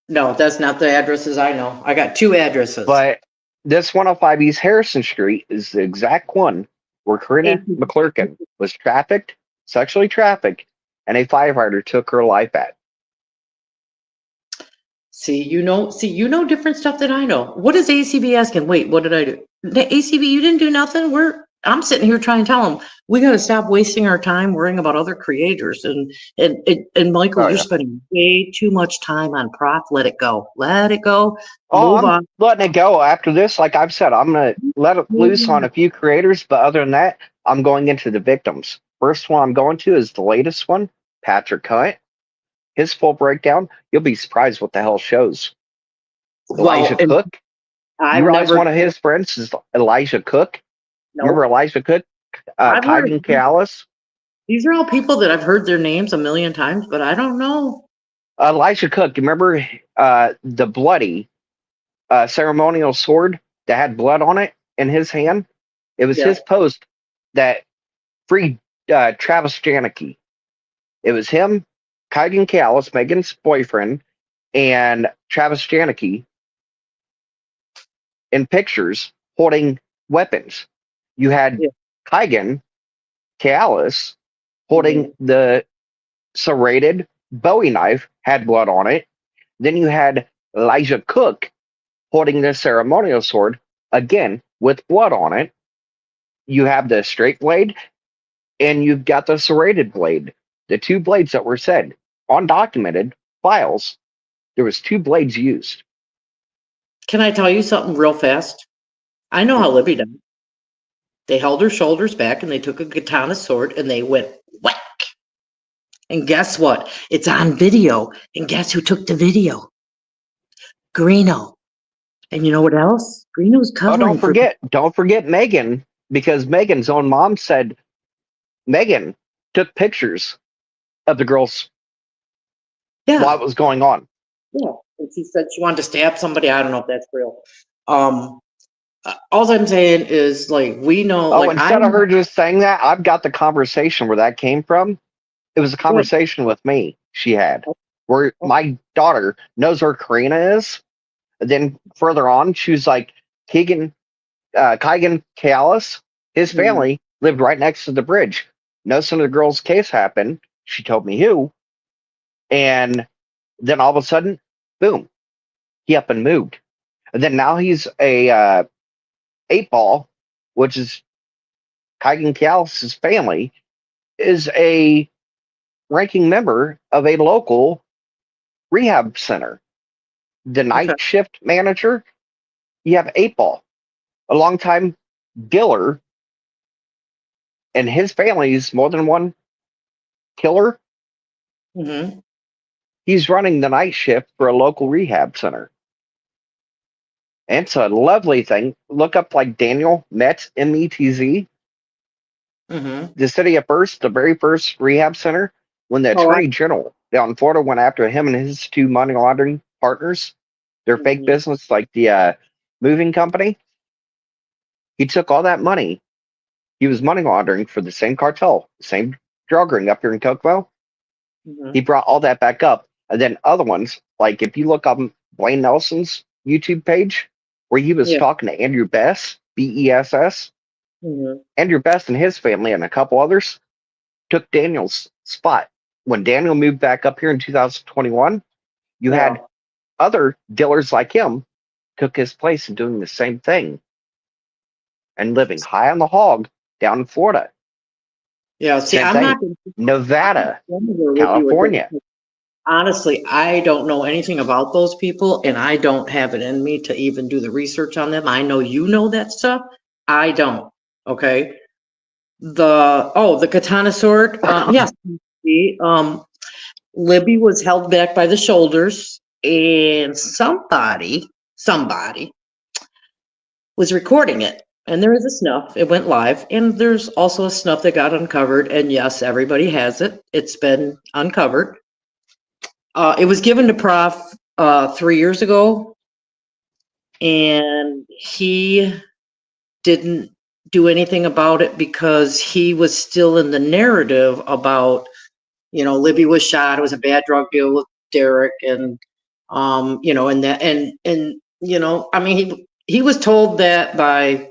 No, that's not the addresses I know. I got two addresses.
But this 105 East Harrison Street is the exact one where Karina McClurkin was trafficked, sexually trafficked, and a firefighter took her life at.
See, you know different stuff than I know. What is ACB asking? Wait, what did I do? The ACB, you didn't do nothing. I'm sitting here trying to tell them we got to stop wasting our time worrying about other creators. And Michael,
Oh,
you're
yeah.
spending way too much time on Prof. Let it go. Let it go.
Oh,
Move
I'm
on.
letting it go after this. Like I've said, I'm going to let it
Move
loose on
on.
a few creators, but other than that, I'm going into the victims. First one I'm going to is the latest one, Patrick Hunt. His full breakdown, you'll be surprised what the hell shows.
Well,
Elijah
and
Cook. You
I've
realize
never
one of his friends is Elijah Cook? Remember
no.
Elijah Cook?
I've heard
Kygan Callis?
these are all people that I've heard their names a million times, but I don't know.
Elijah Cook, you remember the bloody ceremonial sword that had blood on it in his hand? It was
Yeah.
his post that freed Travis Janicki. It was him, Kygan Callis, Megan's boyfriend, and Travis Janicki in pictures holding weapons. You had
Yeah.
Kygan Callis holding
Mhm.
the serrated Bowie knife, had blood on it. Then you had Elijah Cook holding the ceremonial sword, again with blood on it. You have the straight blade and you've got the serrated blade. The two blades that were said on documented files, there was two blades used.
Can I tell you something real fast? I know how Libby done. They held her shoulders back and they took a katana sword and they went whack. And guess what? It's on video. And guess who took the video? Greeno. And you know what else? Greeno's
Oh,
covering for.
don't forget Megan, because Megan's own mom said Megan took pictures of the girls while
Yeah.
it was going on.
Yeah. And she said she wanted to stab somebody. I don't know if that's real. Um, all I'm saying is, like, we know,
Oh,
like,
instead of her just saying that, I've got the conversation where that came from. It was a conversation with me she had, where my daughter knows where Karina is. And then further on, she was like, Keigan Kalis, his
Mhm.
family lived right next to the bridge. No sooner the girl's case happened, she told me who, and then all of a sudden, boom, he up and moved. And then now he's a eight ball, which is Keigan Kalis's family, is a ranking member of a local rehab center. The
Okay.
night shift manager, you have eight ball, a longtime dealer, and his family's more than one killer.
Hmm.
He's running the night shift for a local rehab center. And it's a lovely thing. Look up like Daniel Metz, METZ,
Hmm.
the city of first, the very first rehab center, when the
Oh,
attorney general down in Florida went after him and his two money laundering partners, their fake
mhm.
business, like the moving company. He took all that money he was money laundering for the same cartel, the same drug ring up here in Kokomo. He
Mhm.
brought all that back up. And then other ones, like if you look up Blaine Nelson's YouTube page, where he was
Yeah.
talking to Andrew Bess, Bess,
Mhm.
Andrew Bess and his family and a couple others took Daniel's spot. When Daniel moved back up here in 2021, you
Yeah.
had other dealers like him took his place and doing the same thing and living high on the hog down in Florida.
Yeah. See,
Same
I'm
thing.
not going to
Nevada,
with you with
California.
this. Honestly, I don't know anything about those people, and I don't have it in me to even do the research on them. I know you know that stuff. I don't. Okay. The katana sword. Yes. The, Libby was held back by the shoulders, and somebody was recording it. And there is a snuff. It went live, and there's also a snuff that got uncovered. And yes, everybody has it. It's been uncovered. It was given to Prof 3 years ago, and he didn't do anything about it because he was still in the narrative about, Libby was shot. It was a bad drug deal with Derek, and and that, and I mean, he was told that by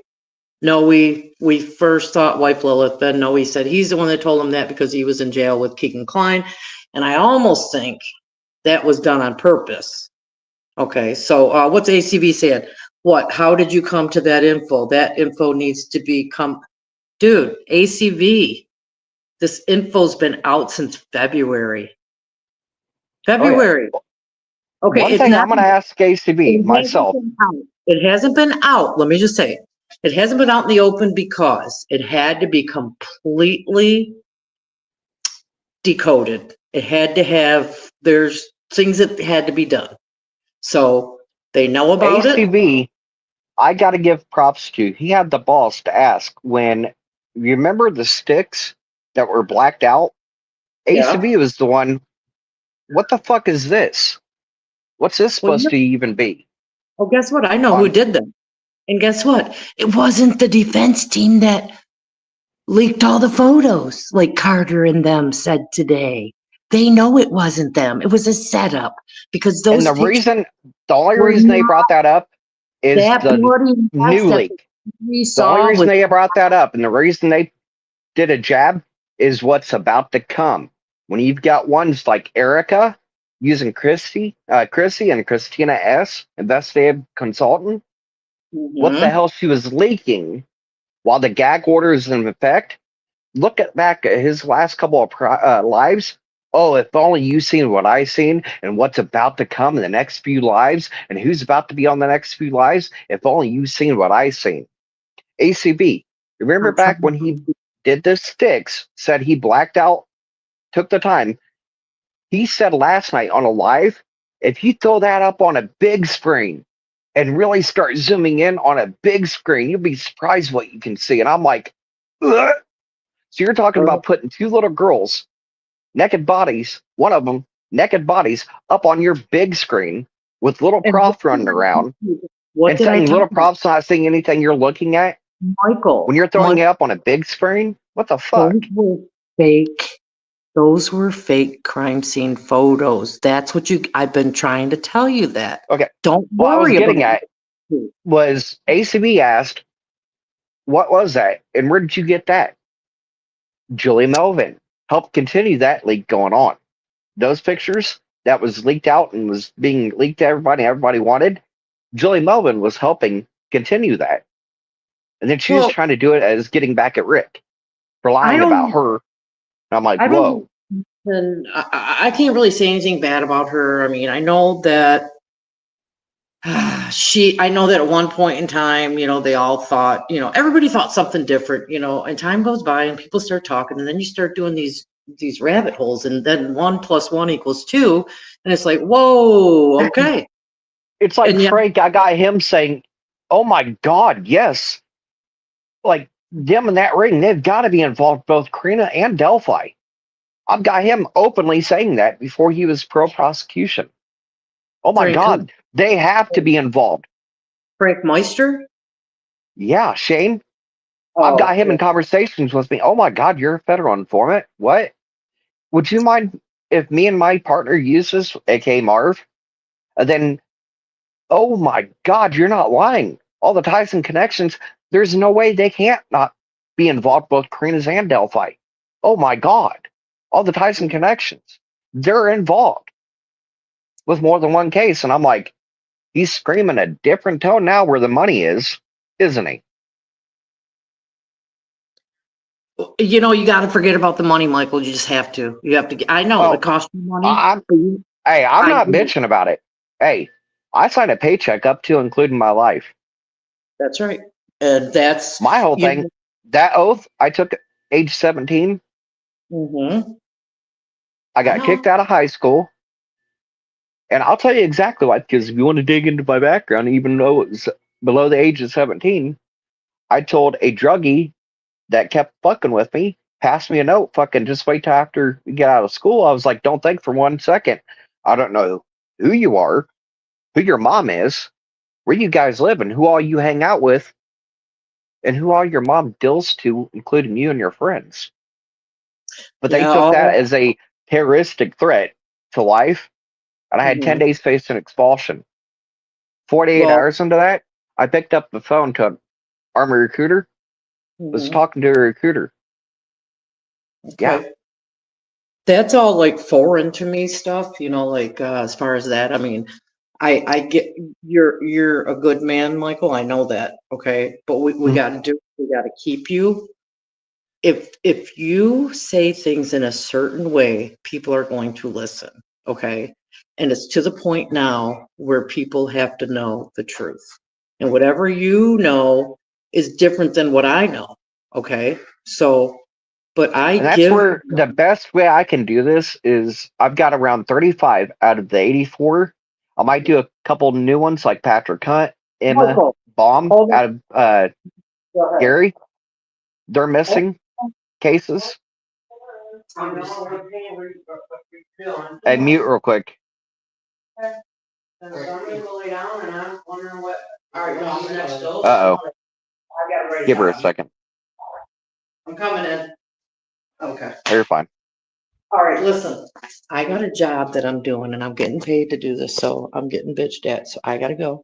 Noe. We first thought wife Lilith. Then Noe said he's the one that told him that because he was in jail with Keegan Klein, and I almost think that was done on purpose. Okay, so what's ACV saying? What? How did you come to that info? That info needs to become, dude. ACV. This info's been out since February.
Oh yeah.
February. Okay,
One
it's
thing
not.
I'm going to ask ACB
It hasn't
myself.
been out. It hasn't been out. Let me just say it. It hasn't been out in the open because it had to be completely decoded. It had to have. There's things that had to be done. So they know about it.
ACB, I got to give props to. He had the balls to ask when you remember the sticks that were blacked out.
Yeah.
ACB was the one. What the fuck is this? What's this
Well,
supposed to even be?
guess what? I know who
On
did that. And guess what? It wasn't the defense team that leaked all the photos, like Carter and them said today. They know it wasn't them. It was a setup because
and
those pictures
the only
were
reason they
not
brought that up is
that
the
bloody mess
new
that
leak.
we
The only
saw
reason
with.
they brought that up and the reason they did a jab is what's about to come. When you've got ones like Erica using Chrissy and Christina S, investigative consultant, what the
Mhm.
hell she was leaking while the gag order is in effect. Look at back at his last couple of lives. Oh, if only you seen what I seen and what's about to come in the next few lives and who's about to be on the next few lives. If only you seen what I seen. ACB, remember
I'm
back when
trying
he
to.
did the sticks, said he blacked out, took the time. He said last night on a live, if you throw that up on a big screen and really start zooming in on a big screen, you'll be surprised what you can see. And I'm like, ugh. So you're talking about putting two little girls, naked bodies, one of them naked bodies, up on your big screen with little
And
Prof running around.
What
And
did I
saying
tell
little
you?
props, not seeing anything you're looking at when
Michael,
you're throwing it up on a big screen. What the
those
fuck?
were fake. Those were fake crime scene photos. That's what I've been trying to tell you that.
Okay.
Don't
What I was
worry about
getting at
it.
was ACB asked, what was that? And where did you get that? Julie Melvin helped continue that leak going on. Those pictures that was leaked out and was being leaked to everybody wanted, Julie Melvin was helping continue that. And then she was
Well,
trying to do it as getting back at Rick for
I
lying about
don't,
her. And I'm like,
I don't,
whoa.
and I can't really say anything bad about her. I mean, I know that I know that at one point in time, they all thought, everybody thought something different, and time goes by and people start talking, and then you start doing these rabbit holes, and then 1+1 = 2, and it's like, whoa, okay.
It's like
And yeah,
Frank, I got him saying, oh my God, yes. Like them in that ring, they've got to be involved, both Karina and Delphi. I've got him openly saying that before he was pro prosecution. Oh my
Frank,
God, they have to be involved.
Frank Meister.
Yeah, Shane, I've got
Oh,
him
yeah.
in conversations with me. Oh my God, you're a federal informant. What? Would you mind if me and my partner use this, aka Marv? And then, oh my God, you're not lying. All the ties and connections, there's no way they can't not be involved, both Karina's and Delphi. Oh my God, all the ties and connections, they're involved with more than one case. And I'm like, he's screaming a different tone now where the money is, isn't he?
You got to forget about the money, Michael. You just have to. You have to. I know it
Oh,
costs you money.
I'm,
But
hey, I'm
I
not
get it.
bitching about it. Hey, I signed a paycheck up to including my life.
That's right. And that's,
My whole
you
thing, that oath I took at age 17,
know,
I
I
got
know.
kicked out of high school. And I'll tell you exactly why, because if you want to dig into my background, even though it was below the age of 17, I told a druggie that kept fucking with me, pass me a note, fucking just wait till after we get out of school. I was like, don't think for 1 second. I don't know who you are, who your mom is, where you guys live, and who all you hang out with, and who all your mom deals to, including you and your friends. But they
Yeah.
took that as a terroristic threat to life, and I had 10
Mhm.
days facing expulsion. 48
Well,
hours into that, I picked up the phone to an Army recruiter, was
mhm.
talking to a recruiter. Yeah.
Okay. That's all like foreign to me stuff, like as far as that. I mean, I get you're a good man, Michael. I know that. Okay. But we
Mm.
we got to keep you. If you say things in a certain way, people are going to listen. Okay. And it's to the point now where people have to know the truth. And whatever you know is different than what I know. Okay. So, but I
And that's
give,
where the best way I can do this is I've got around 35 out of the 84. I might do a couple new ones like Patrick Hunt, Emma
Michael,
Baum
hold on.
out of
Go ahead.
Gary. They're missing cases.
I'm just feeling.
And mute real quick.
I'm gonna lay down and I'm wondering what. All right, no, I'm next dose.
Uh oh.
I got ready
Give her a
down.
second.
I'm coming in. Okay.
You're fine.
All right, listen. I got a job that I'm doing and I'm getting paid to do this, so I'm getting bitched at, so I gotta go.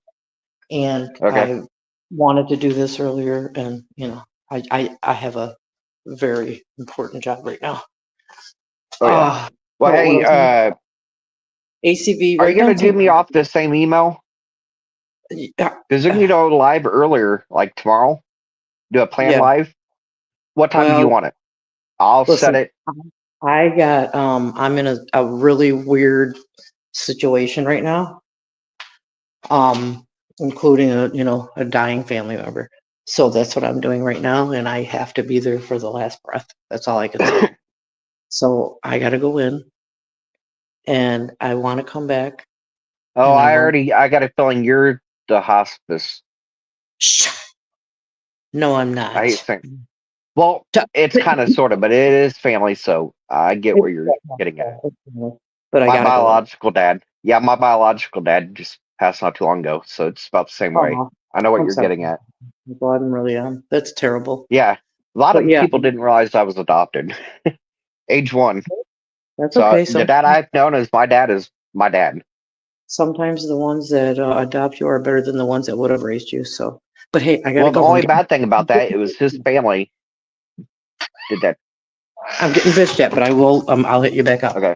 And
Okay.
I wanted to do this earlier and I have a very important job right now.
Oh, yeah. Well,
So what
hey,
else? ACV,
are you
right
going to
down
do
to
me off the same email? Because we can go live earlier, like tomorrow, do a plan
yeah.
live. What time do you
Well,
want it? I'll set
listen,
it.
I'm in a really weird situation right now, including a dying family member. So that's what I'm doing right now, and I have to be there for the last breath. That's all I can say. So I got to go in, and I want to come back,
Oh,
and I want.
I got a feeling you're the hospice.
Shh. No, I'm
I hate
not.
saying, well,
T-
it's kind of sort of, but it is family, so I get where you're getting at.
But I
My
gotta go.
biological dad, yeah, my biological dad just passed not too long ago, so it's about the same way.
Oh,
I know what
I'm
you're
sorry.
getting at.
Well, I'm really That's terrible.
Yeah, a lot
But
of
yeah,
people didn't realize I was adopted. Age 1.
that's
So
okay.
the dad I've known as my dad is my dad.
Sometimes the ones that adopt you are better than the ones that would have raised you. So, but hey, I gotta
Well, the
go.
only bad thing about that, it was his family did that.
I'm getting bitched at, but I will. I'll hit you back up.
Okay,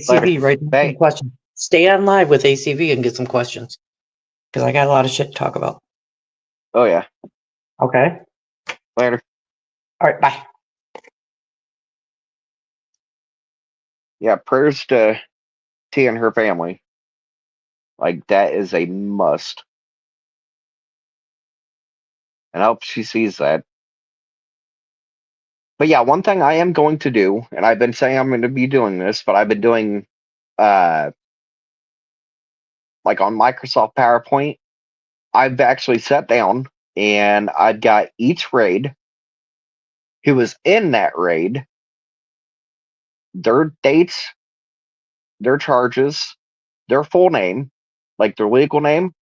later.
ACV, right? Some
Bye.
questions. Stay on live with ACV and get some questions because I got a lot of shit to talk about.
Oh yeah,
Okay.
later.
All right. Bye.
Yeah, prayers to T and her family. Like that is a must, and I hope she sees that. But yeah, one thing I am going to do, and I've been saying I'm going to be doing this, but I've been doing uh like on Microsoft PowerPoint, I've actually sat down and I've got each raid, who was in that raid, their dates, their charges, their full name, like their legal name.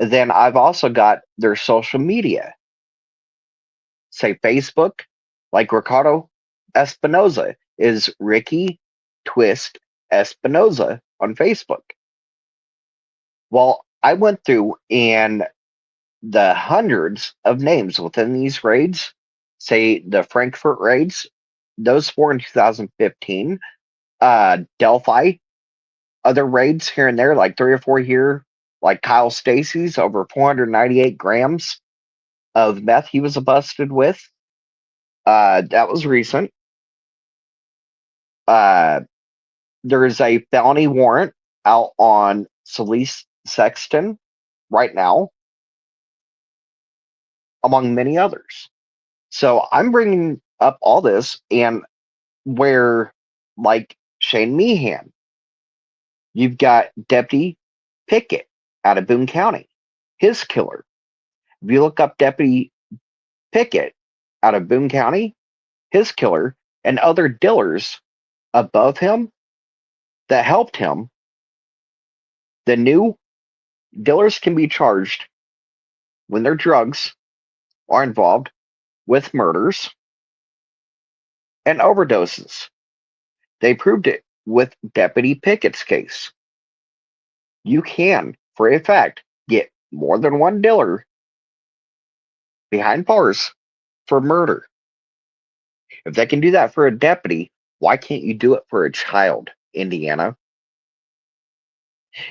And then I've also got their social media, say Facebook, like Ricardo Espinoza is Ricky Twist Espinoza on Facebook. Well, I went through and the hundreds of names within these raids, say the Frankfurt raids, those 4 in 2015, Delphi, other raids here and there, like 3 or 4 here, like Kyle Stacy's over 498 grams of meth he was busted with. That was recent. Uh, there is a felony warrant out on Celeste Sexton right now, among many others. So I'm bringing up all this, and where, like Shane Meehan, you've got Deputy Pickett out of Boone County, his killer. If you look up Deputy Pickett out of Boone County, his killer, and other dealers above him that helped him, the new dealers can be charged when their drugs are involved with murders and overdoses. They proved it with Deputy Pickett's case. You can, for a fact, get more than one dealer behind bars for murder. If they can do that for a deputy, why can't you do it for a child, Indiana?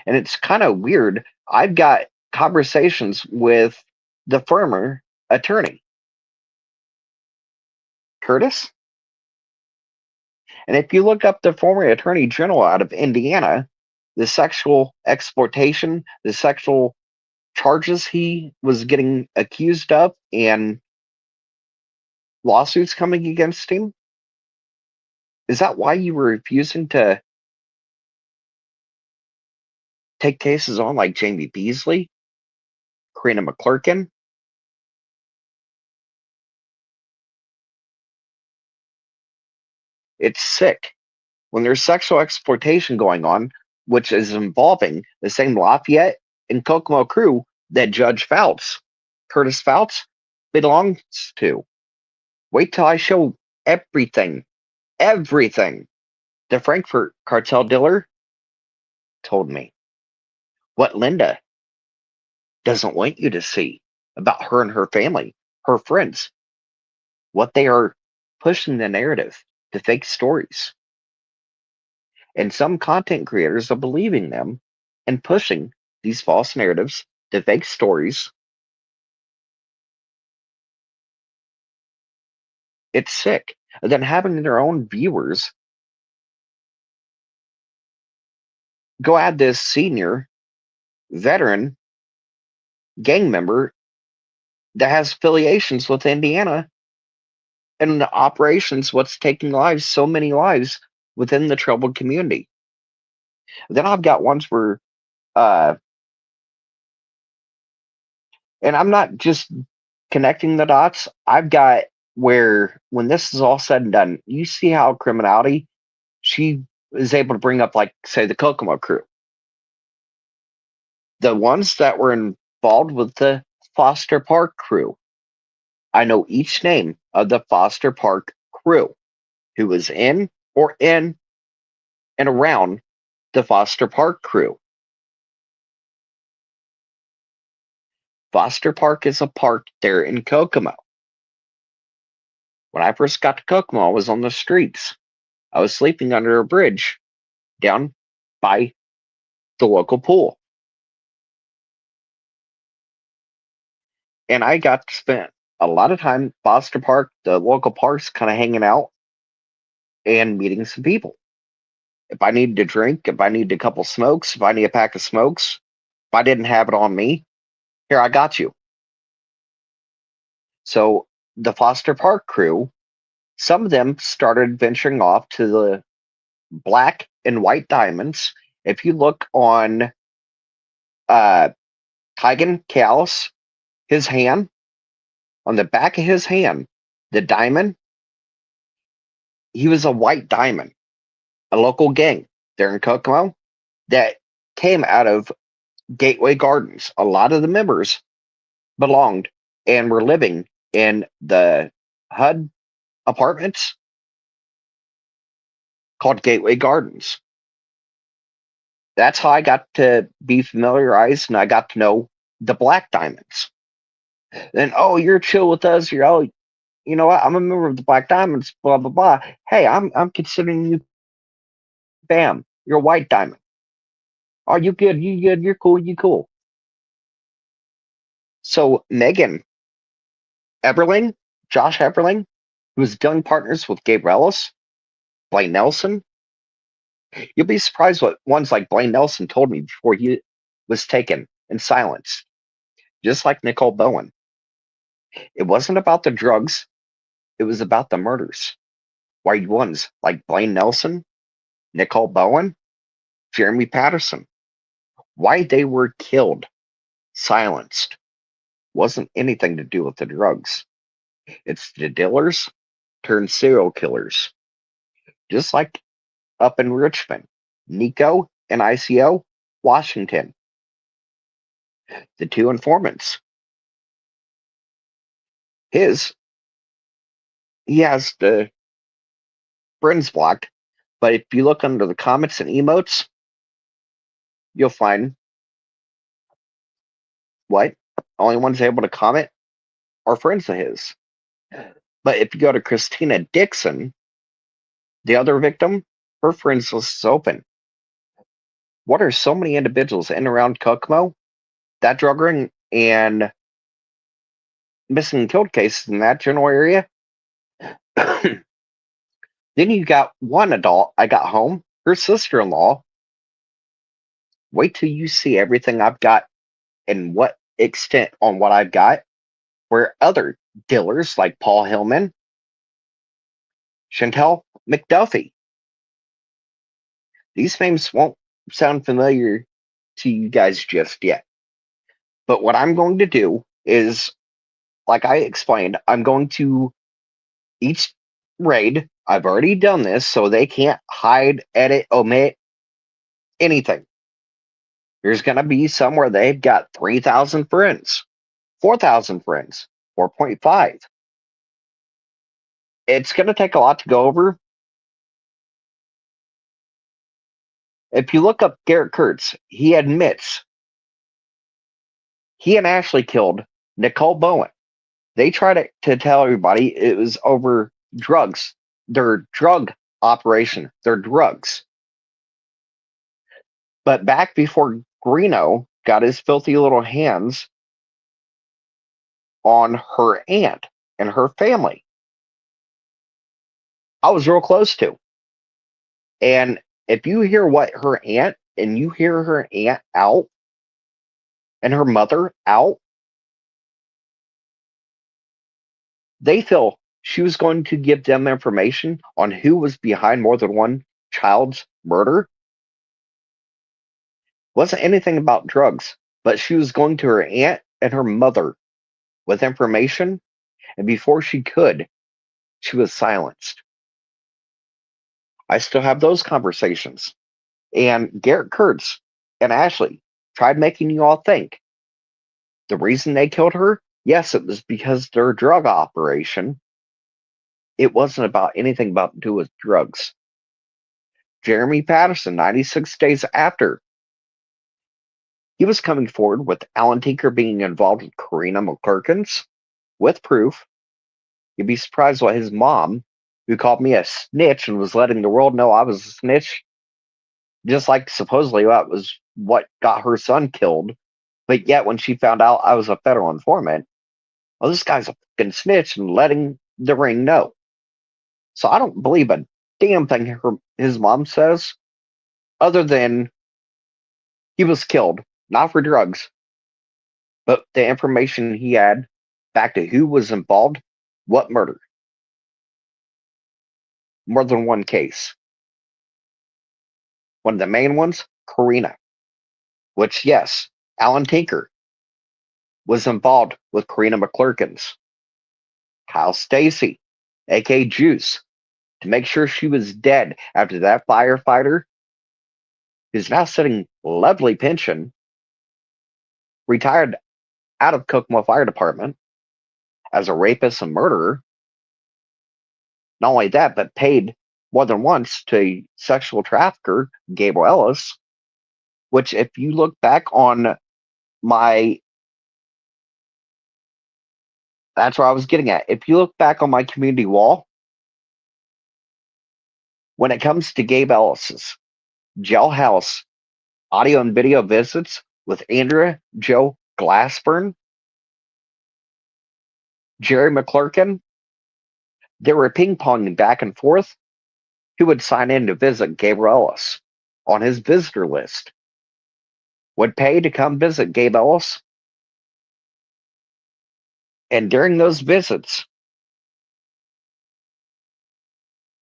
And it's kind of weird. I've got conversations with the former attorney, Curtis. And if you look up the former attorney general out of Indiana, the sexual exploitation, the sexual charges he was getting accused of, and lawsuits coming against him, is that why you were refusing to take cases on like Jamie Beasley, Karina McClurkin? It's sick. When there's sexual exploitation going on, which is involving the same Lafayette and Kokomo crew that Judge Fouts, Curtis Fouts, belongs to. Wait till I show everything, everything. The Frankfurt cartel dealer told me what Linda doesn't want you to see about her and her family, her friends, what they are pushing the narrative to fake stories. And some content creators are believing them and pushing these false narratives to fake stories. It's sick. And then having their own viewers go at this senior veteran gang member that has affiliations with Indiana and the operations, what's taking lives, so many lives within the troubled community. Then I've got ones where, uh, and I'm not just connecting the dots. I've got where when this is all said and done, you see how criminality, she is able to bring up, like, say, the Kokomo crew. The ones that were involved with the Foster Park crew. I know each name of the Foster Park crew who was in and around the Foster Park crew. Foster Park is a park there in Kokomo. When I first got to Kokomo, I was on the streets. I was sleeping under a bridge down by the local pool. And I got to spend a lot of time Foster Park, the local parks, kind of hanging out and meeting some people. If I needed a drink, if I needed a couple smokes, if I need a pack of smokes, if I didn't have it on me, here, I got you. So the Foster Park crew, some of them started venturing off to the black and white diamonds. If you look on uh Tygan Callis, his hand, on the back of his hand, the diamond, he was a white diamond, a local gang there in Kokomo that came out of Gateway Gardens. A lot of the members belonged and were living in the HUD apartments called Gateway Gardens. That's how I got to be familiarized and I got to know the black diamonds. Then, oh, you're chill with us. You're, oh, you know what? I'm a member of the Black Diamonds, blah, blah, blah. Hey, I'm considering you, bam, you're a white diamond. Oh, you good? You good? You're cool. You cool. So Megan Eberling, Josh Eberling, who was dealing partners with Gabe Ellis, Blaine Nelson. You'll be surprised what ones like Blaine Nelson told me before he was taken and silenced, just like Nicole Bowen. It wasn't about the drugs, it was about the murders. White ones like Blaine Nelson, Nicole Bowen, Jeremy Patterson, why they were killed, silenced, wasn't anything to do with the drugs. It's the dealers turned serial killers. Just like up in Richmond, Nico and ICO, Washington, the two informants. His, he has the friends blocked, but if you look under the comments and emotes, you'll find what? Only ones able to comment are friends of his. But if you go to Christina Dixon, the other victim, her friends list is open. What are so many individuals in and around Kokomo? That drug ring and missing and killed cases in that general area. Then you got one adult. I got home, her sister in law. Wait till you see everything I've got and what extent on what I've got. Where other dealers like Paul Hillman, Chantel McDuffie, these names won't sound familiar to you guys just yet. But what I'm going to do is, like I explained, I'm going to each raid. I've already done this, so they can't hide, edit, omit anything. There's going to be somewhere they've got 3,000 friends, 4,000 friends, 4.5. It's going to take a lot to go over. If you look up Garrett Kurtz, he admits he and Ashley killed Nicole Bowen. They tried to tell everybody it was over drugs, their drug operation, their drugs. But back before Greeno got his filthy little hands on her aunt and her family, I was real close to. And if you hear what her aunt and you hear her aunt out and her mother out, they feel she was going to give them information on who was behind more than one child's murder. Wasn't anything about drugs, but she was going to her aunt and her mother with information, and before she could, she was silenced. I still have those conversations. And Garrett Kurtz and Ashley tried making you all think the reason they killed her, yes, it was because their drug operation. It wasn't about anything about to do with drugs. Jeremy Patterson, 96 days after, he was coming forward with Alan Tinker being involved with Karina McClurkins with proof. You'd be surprised what his mom, who called me a snitch and was letting the world know I was a snitch, just like supposedly that was what got her son killed. But yet, when she found out I was a federal informant, well, this guy's a fucking snitch and letting the ring know. So I don't believe a damn thing his mom says, other than he was killed, not for drugs, but the information he had back to who was involved, what murder. More than one case. One of the main ones, Karina, which, yes, Alan Tinker was involved with Karina McClurkins. Kyle Stacy, aka Juice, to make sure she was dead after that firefighter, who's now sitting lovely pension, retired out of Kokomo Fire Department as a rapist and murderer. Not only that, but paid more than once to a sexual trafficker, Gabriel Ellis, which, if you look back on my, that's where I was getting at. If you look back on my community wall, when it comes to Gabe Ellis's jailhouse audio and video visits with Andrea Joe Glassburn, Jerry McClurkin, they were ping ponging back and forth who would sign in to visit Gabriel Ellis on his visitor list, would pay to come visit Gabe Ellis. And during those visits,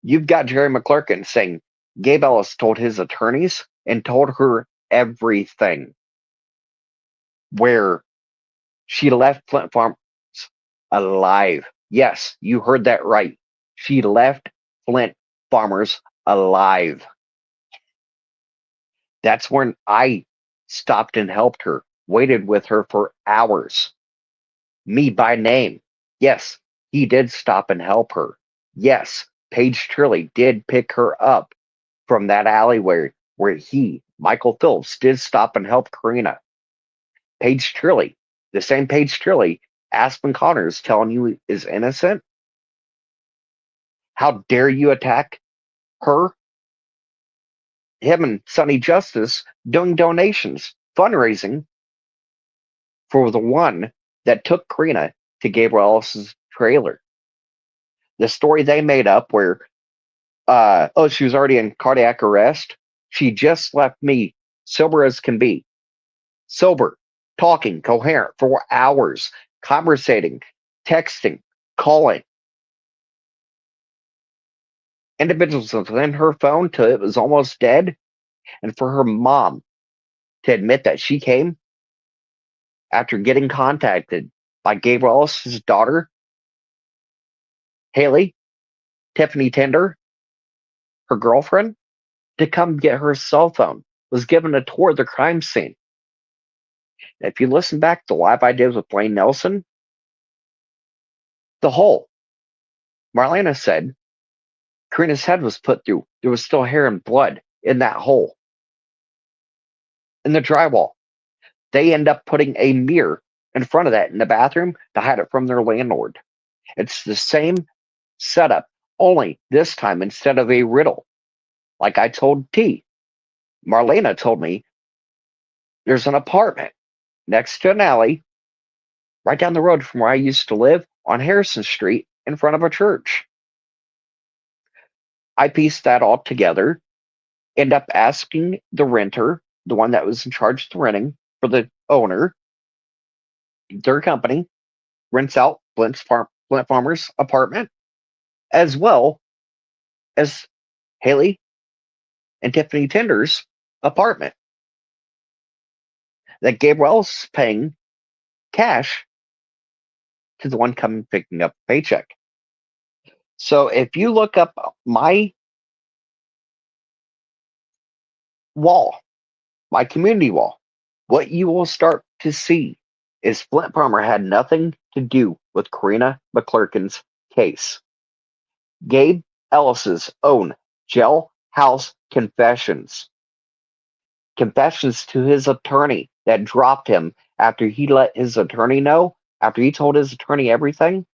you've got Jerry McClurkin saying Gabe Ellis told his attorneys and told her everything, where she left Flint Farms alive. Yes, you heard that right. She left Flint Farmers alive. That's when I stopped and helped her, waited with her for hours. Me by name. Yes, he did stop and help her. Yes, Paige Turley did pick her up from that alleyway where he, Michael Phillips, did stop and help Karina. Paige Turley, the same Paige Turley Aspen Connors telling you is innocent. How dare you attack her? Him and Sonny Justice doing donations, fundraising for the one that took Karina to Gabriel Ellis's trailer. The story they made up where, she was already in cardiac arrest. She just left me sober as can be. Sober, talking, coherent for hours, conversating, texting, calling. Individuals within her phone till it was almost dead. And for her mom to admit that she came after getting contacted by Gabriel Ellis' daughter, Haley, Tiffany Tender, her girlfriend, to come get her cell phone, was given a tour of the crime scene. And if you listen back to the live I did with Blaine Nelson, the hole, Marlena said Karina's head was put through. There was still hair and blood in that hole. In the drywall, they end up putting a mirror in front of that in the bathroom to hide it from their landlord. It's the same setup, only this time instead of a riddle. Like I told T, Marlena told me there's an apartment next to an alley right down the road from where I used to live on Harrison Street in front of a church. I pieced that all together, end up asking the renter, the one that was in charge of the renting for the owner, their company, rents out Flint Farmer's apartment, as well as Haley and Tiffany Tender's apartment that Gabriel is paying cash to the one coming picking up a paycheck. So if you look up my wall, my community wall, What you will start to see is Flint Palmer had nothing to do with Karina McClurkin's case. Gabe Ellis's own jailhouse confessions. Confessions to his attorney that dropped him after he let his attorney know, after he told his attorney everything.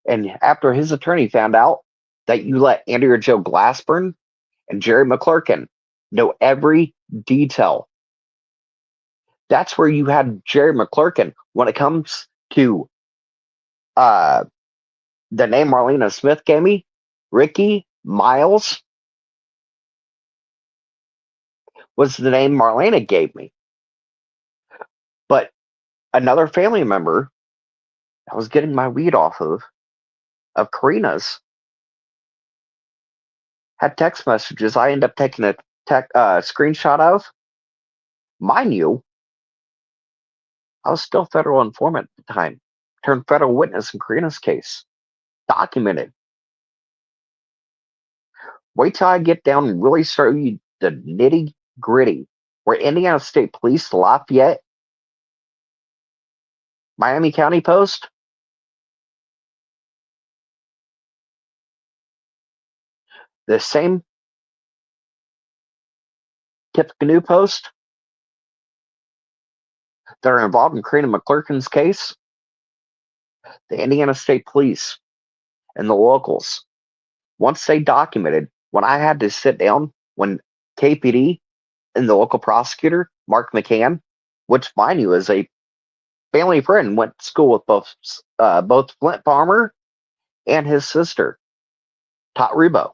And after his attorney found out that you let Andrea Joe Glassburn and Jerry McClurkin know every detail. That's where you had Jerry McClurkin when it comes to the name Marlena Smith gave me, Ricky Miles was the name Marlena gave me. But another family member I was getting my weed off of Karina's, had text messages I ended up taking a screenshot of. Mind you, I was still federal informant at the time, turned federal witness in Karina's case. Documented. Wait till I get down and really show you the nitty gritty where Indiana State Police, Lafayette, Miami County Post, the same Tippecanoe Post that are involved in Karina McClurkin's case, the Indiana State Police and the locals, once they documented, when I had to sit down, when KPD and the local prosecutor, Mark McCann, which mind you is a family friend, went to school with both Flint Palmer and his sister, Tot Rebo,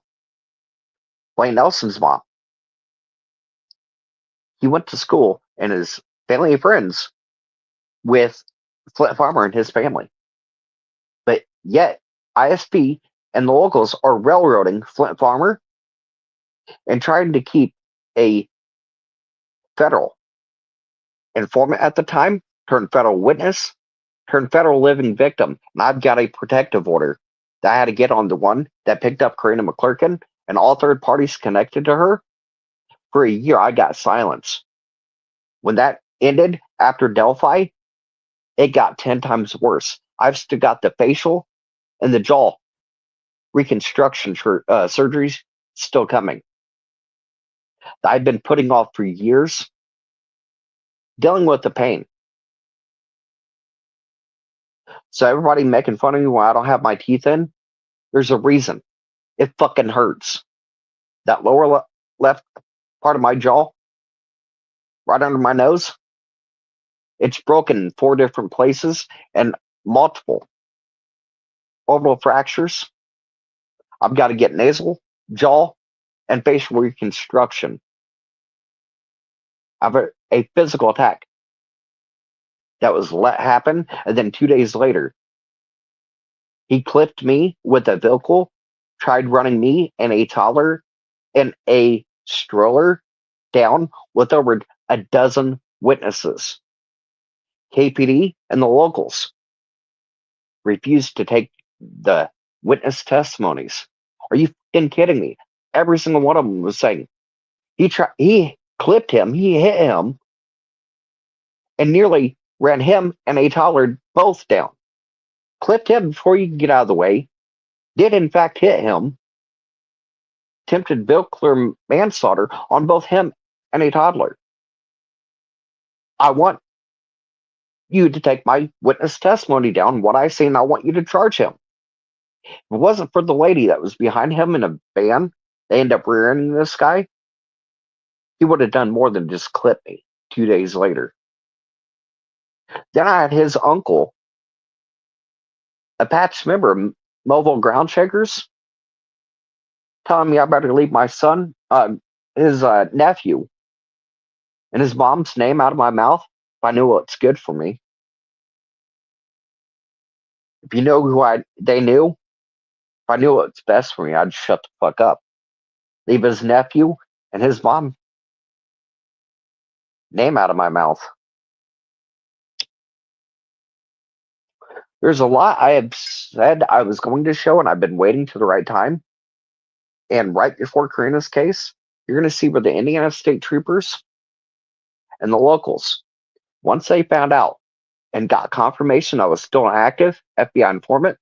Wayne Nelson's mom. He went to school and his family and friends with Flint Palmer and his family. But yet, ISP and the locals are railroading Flint Palmer and trying to keep a federal informant at the time, turned federal witness, turned federal living victim. And I've got a protective order that I had to get on the one that picked up Karina McClurkin and all third parties connected to her. For a year, I got silence. When that ended after Delphi, it got 10 times worse. I've still got the facial and the jaw reconstruction surgeries still coming. I've been putting off for years, dealing with the pain. So everybody making fun of me when I don't have my teeth in, there's a reason. It fucking hurts. That lower left part of my jaw, right under my nose, it's broken in 4 different places and multiple orbital fractures. I've got to get nasal, jaw, and facial reconstruction. I have a physical attack that was let happen, and then 2 days later, he clipped me with a vehicle, tried running me and a toddler and a stroller down with over a dozen witnesses. KPD and the locals refused to take the witness testimonies. Are you fucking kidding me? Every single one of them was saying he clipped him, he hit him, and nearly ran him and a toddler both down. Clipped him before you could get out of the way. Did in fact hit him. Attempted vehicular manslaughter on both him and a toddler. I want you to take my witness testimony down, what I say, and I want you to charge him. If it wasn't for the lady that was behind him in a van, they end up rear-ending this guy, he would have done more than just clip me 2 days later. Then I had his uncle, a patch member of Mobile Ground Shakers, telling me I better leave my son, his nephew, and his mom's name out of my mouth if I knew what's good for me. If you know who they knew, if I knew what's best for me, I'd shut the fuck up. Leave his nephew and his mom name out of my mouth. There's a lot I have said I was going to show, and I've been waiting to the right time. And right before Karina's case, you're going to see where the Indiana State Troopers And the locals, once they found out and got confirmation I was still an active FBI informant,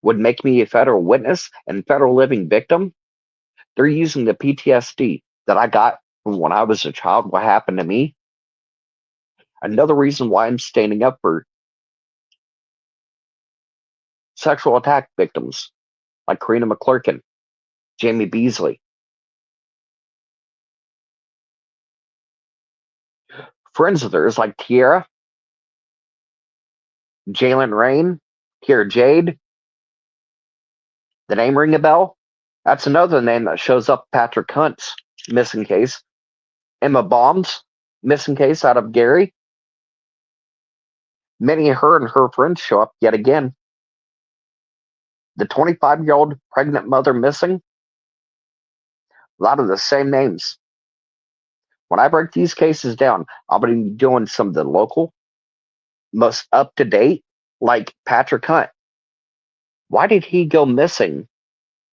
would make me a federal witness and federal living victim. They're using the PTSD that I got from when I was a child, what happened to me. Another reason why I'm standing up for sexual attack victims like Karina McClurkin, Jamie Beasley. Friends of theirs like Tiara, Jalen Rain, Kiera Jade. The name ring a bell? That's another name that shows up Patrick Hunt's missing case. Emma Baum's missing case out of Gary. Many of her and her friends show up yet again. The 25-year-old pregnant mother missing. A lot of the same names. When I break these cases down, I'll be doing some of the local, most up to date, like Patrick Hunt. Why did he go missing?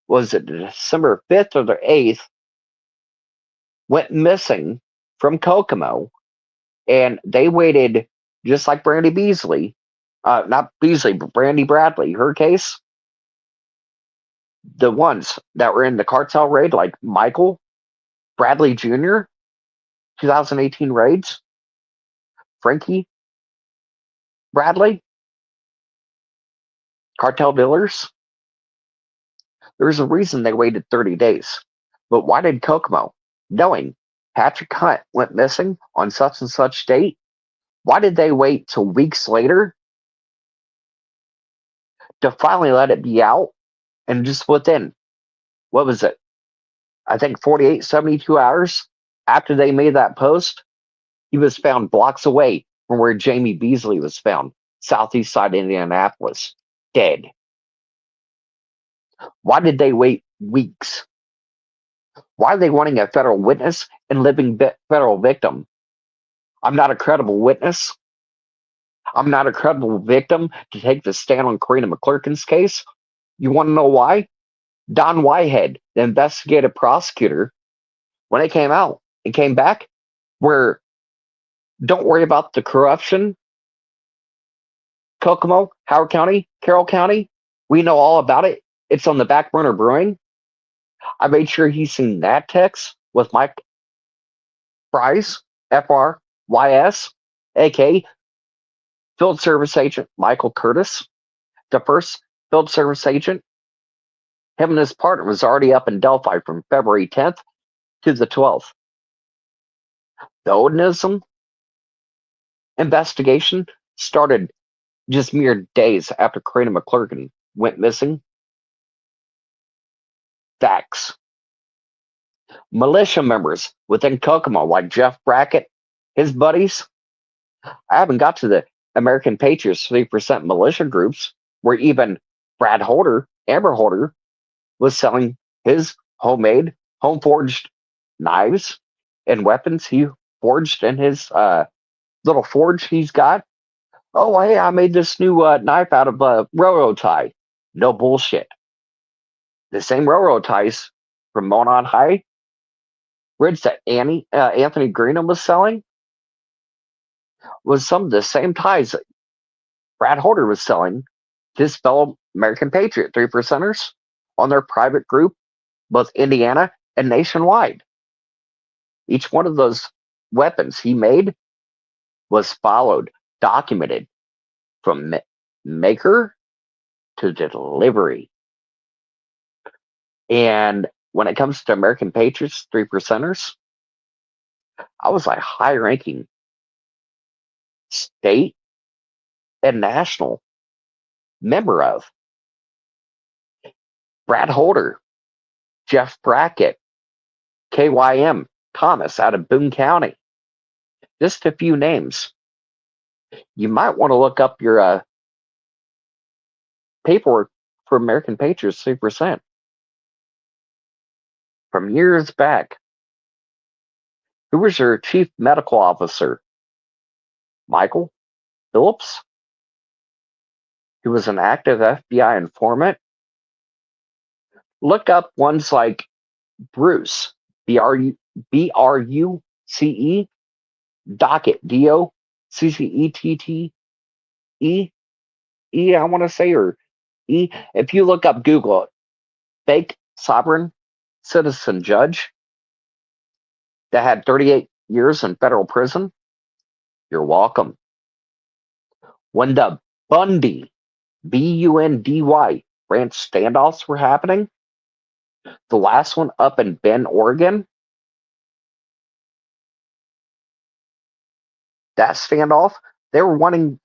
Was it December 5th or the 8th? Went missing from Kokomo, and they waited just like Brandy Beasley, not Beasley, but Brandy Bradley, her case. The ones that were in the cartel raid, like Michael Bradley Jr., 2018 raids, Frankie Bradley, cartel dealers. There's a reason they waited 30 days. But why did Kokomo, knowing Patrick Hunt went missing on such and such date, why did they wait till weeks later to finally let it be out? And just within, what was it? I think 48, 72 hours after they made that post, he was found blocks away from where Jamie Beasley was found, southeast side Indianapolis, dead. Why did they wait weeks? Why are they wanting a federal witness and living federal victim? I'm not a credible witness. I'm not a credible victim to take the stand on Karina McClurkin's case. You want to know why? Don Whitehead, the investigative prosecutor, when it came out and came back, where don't worry about the corruption, Kokomo, Howard County, Carroll County, we know all about it. It's on the back burner brewing. I made sure he's seen that text with Mike Frys, FRYS, aka Field Service Agent Michael Curtis, the first Field Service Agent. Him and his partner was already up in Delphi from February 10th to the 12th. The Odinism investigation started just mere days after Karina McClurkin went missing. Facts. Militia members within Kokomo, like Jeff Brackett, his buddies. I haven't got to the American Patriots 3% militia groups, where even Brad Holder, Amber Holder, was selling his homemade, home forged knives and weapons he forged in his little forge he's got. Oh, hey, I made this new knife out of railroad tie. No bullshit. The same railroad ties from Monon High Ridge that Anthony Greenham was selling was some of the same ties that Brad Holder was selling to his fellow American Patriot 3%ers on their private group, both Indiana and nationwide. Each one of those weapons he made was followed, documented from maker to delivery. And when it comes to American Patriots 3%ers, I was a high ranking state and national member of. Brad Holder, Jeff Brackett, KYM Thomas out of Boone County. Just a few names. You might want to look up your paperwork for American Patriots 3% from years back. Who was your chief medical officer? Michael Phillips, who was an active FBI informant. Look up ones like Bruce, B-R-U-C-E, Docket, Doccette, I want to say, or E. If you look up Google it, fake sovereign citizen judge that had 38 years in federal prison, you're welcome. When the Bundy, Bundy, ranch standoffs were happening, the last one up in Bend, Oregon, that standoff, they were wanting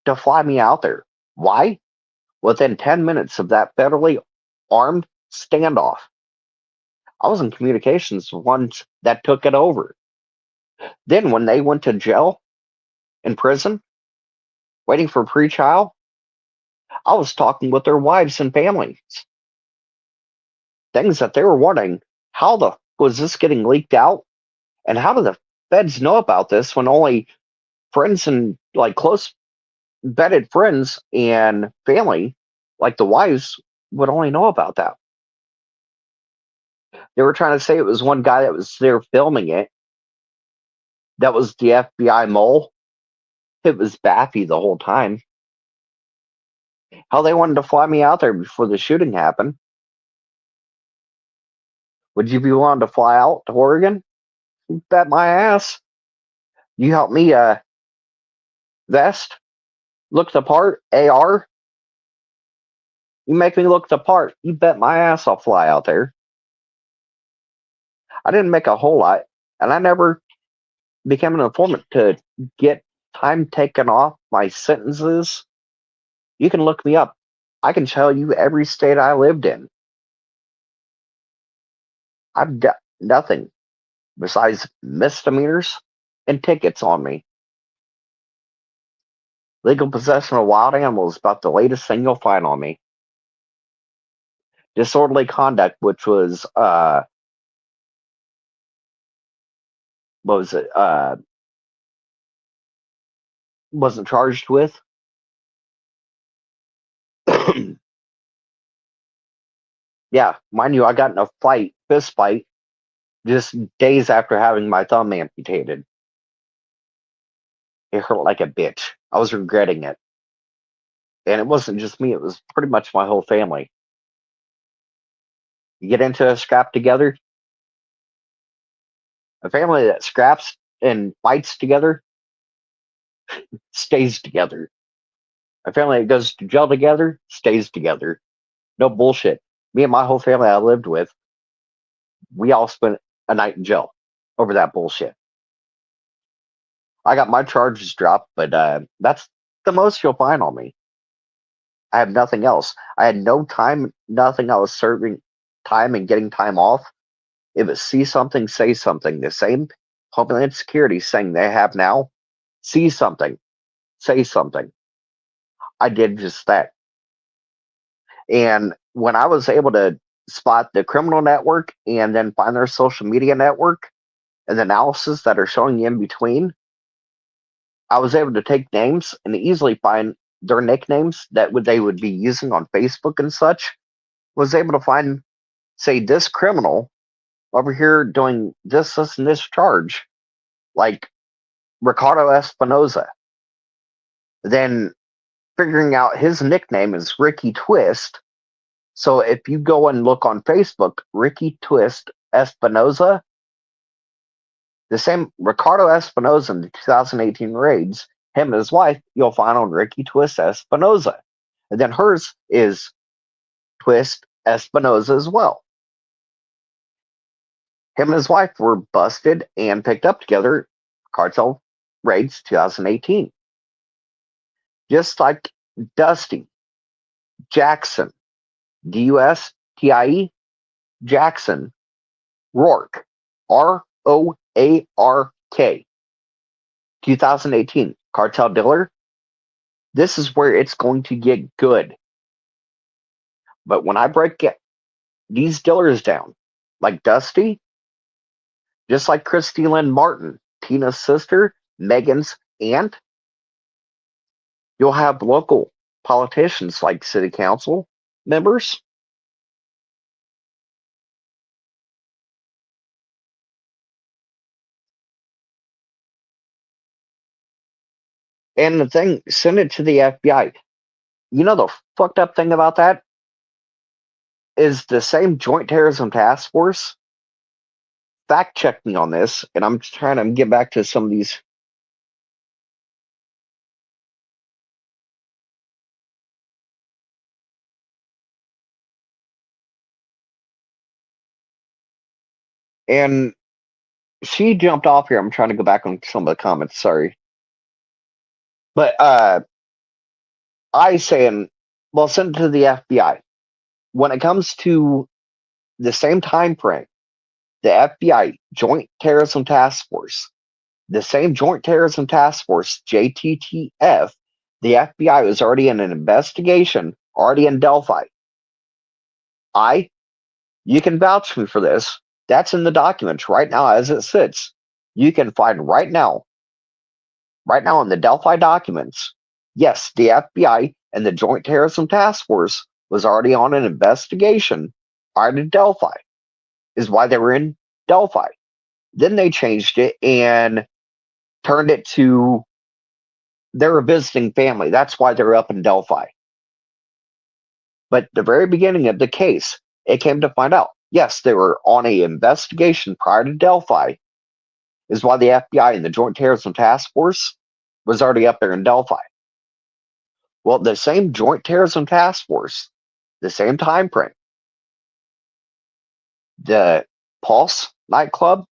to fly me out there. Why? Within 10 minutes of that federally armed standoff, I was in communications with ones that took it over. Then, when they went to jail in prison, waiting for pre-trial, I was talking with their wives and families. Things that they were wondering, how the was this getting leaked out? And how do the feds know about this when only friends and like close vetted friends and family, like the wives, would only know about that? They were trying to say it was one guy that was there filming it. That was the FBI mole. It was Baffy the whole time. How they wanted to fly me out there before the shooting happened. Would you be willing to fly out to Oregon? You bet my ass. You help me vest, look the part, AR. You make me look the part. You bet my ass I'll fly out there. I didn't make a whole lot, and I never became an informant to get time taken off my sentences. You can look me up. I can tell you every state I lived in. I've got nothing besides misdemeanors and tickets on me. Legal possession of wild animals is about the latest thing you'll find on me. Disorderly conduct, which was what was it? Wasn't charged with. Yeah, mind you, I got in a fist fight, just days after having my thumb amputated. It hurt like a bitch. I was regretting it. And it wasn't just me, it was pretty much my whole family. You get into a scrap together, a family that scraps and fights together stays together. A family that goes to jail together stays together. No bullshit. Me and my whole family I lived with, we all spent a night in jail over that bullshit. I got my charges dropped, but that's the most you'll find on me. I have nothing else. I had no time, nothing. I was serving time and getting time off. If it see something, say something. The same Homeland Security saying they have now. See something, say something. I did just that. And when I was able to spot the criminal network and then find their social media network and the analysis that are showing in between, I was able to take names and easily find their nicknames that they would be using on Facebook and such. Was able to find, say, this criminal over here doing this, and this charge, like Ricardo Espinoza. Then figuring out his nickname is Ricky Twist. So if you go and look on Facebook, Ricky Twist Espinoza, the same Ricardo Espinoza in the 2018 raids, him and his wife, you'll find on Ricky Twist Espinoza. And then hers is Twist Espinoza as well. Him and his wife were busted and picked up together, cartel raids 2018. Just like Dusty Jackson, Dustie Jackson Rourke, Roark, 2018 cartel dealer. This is where it's going to get good. But when I break these dealers down, like Dusty, just like Christy Lynn Martin, Tina's sister, Megan's aunt, you'll have local politicians like city council members, And the thing, send it to the FBI. You know the fucked up thing about that is the same Joint Terrorism Task Force fact checked me on this, and I'm trying to get back to some of these. And she jumped off here. I'm trying to go back on some of the comments. Sorry, but I saying, well, send it to the FBI. When it comes to the same time frame, the FBI Joint Terrorism Task Force, the same Joint Terrorism Task Force (JTTF), the FBI was already in an investigation, already in Delphi. You can vouch for me for this. That's in the documents right now as it sits. You can find right now in the Delphi documents, yes, the FBI and the Joint Terrorism Task Force was already on an investigation prior to Delphi, is why they were in Delphi. Then they changed it and turned it to they're a visiting family. That's why they're up in Delphi. But the very beginning of the case, it came to find out, yes, they were on a investigation prior to Delphi, is why the FBI and the Joint Terrorism Task Force was already up there in Delphi. Well, the same Joint Terrorism Task Force, the same time frame, the Pulse nightclub,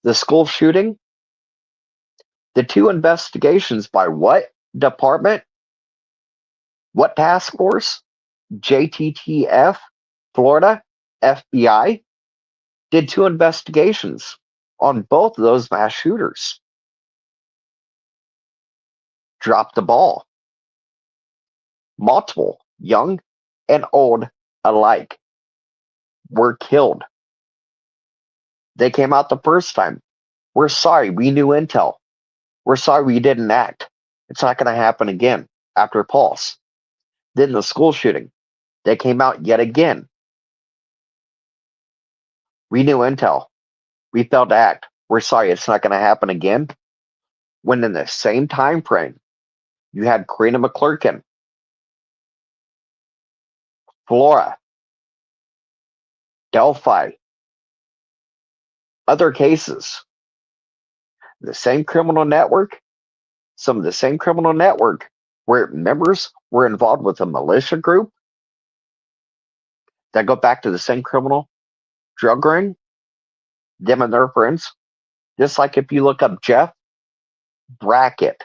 the school shooting, the two investigations by what department, what task force, JTTF, Florida, FBI, did two investigations on both of those mass shooters. Dropped the ball. Multiple, young and old alike, were killed. They came out the first time. We're sorry, we knew intel. We're sorry we didn't act. It's not going to happen again after Pulse. Then the school shooting. They came out yet again. We knew intel. We failed to act. We're sorry, it's not going to happen again. When in the same time frame, you had Karina McClurkin, Flora, Delphi, other cases. The same criminal network, some of the same criminal network where members were involved with a militia group that go back to the same criminal drug ring, them and their friends. Just like if you look up Jeff Brackett,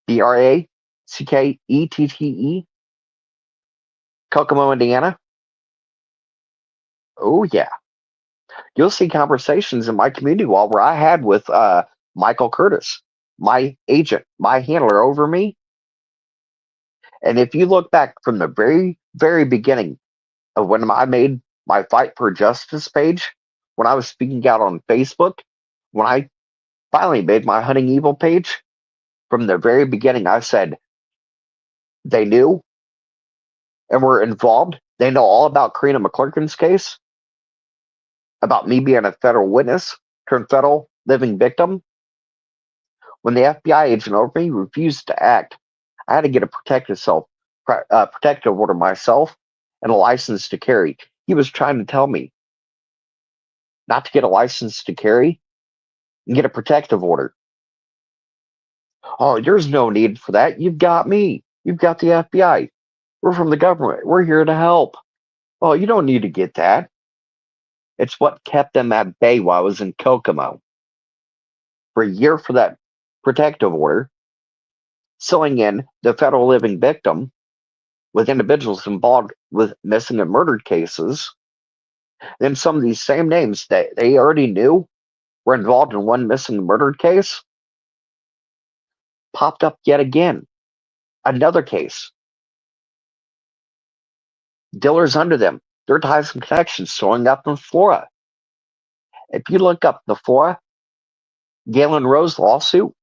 Brackette, Kokomo, Indiana. Oh, yeah. You'll see conversations in my community wall where I had with Michael Curtis, my agent, my handler over me. And if you look back from the very, very beginning of when I made my Fight for Justice page, when I was speaking out on Facebook, when I finally made my Hunting Evil page, from the very beginning, I said they knew and were involved. They know all about Karina McClurkin's case, about me being a federal witness turned federal living victim. When the FBI agent over me refused to act, I had to get a protective order myself and a license to carry. He was trying to tell me not to get a license to carry and get a protective order. Oh, there's no need for that. You've got me. You've got the FBI. We're from the government. We're here to help. Oh, you don't need to get that. It's what kept them at bay while I was in Kokomo. For a year for that protective order, selling in the federal living victim with individuals involved with missing and murdered cases. Then some of these same names that they already knew were involved in one missing and murdered case popped up yet again. Another case. Dealers under them, their ties and connections showing up in Florida. If you look up the Flora Galen Rose lawsuit,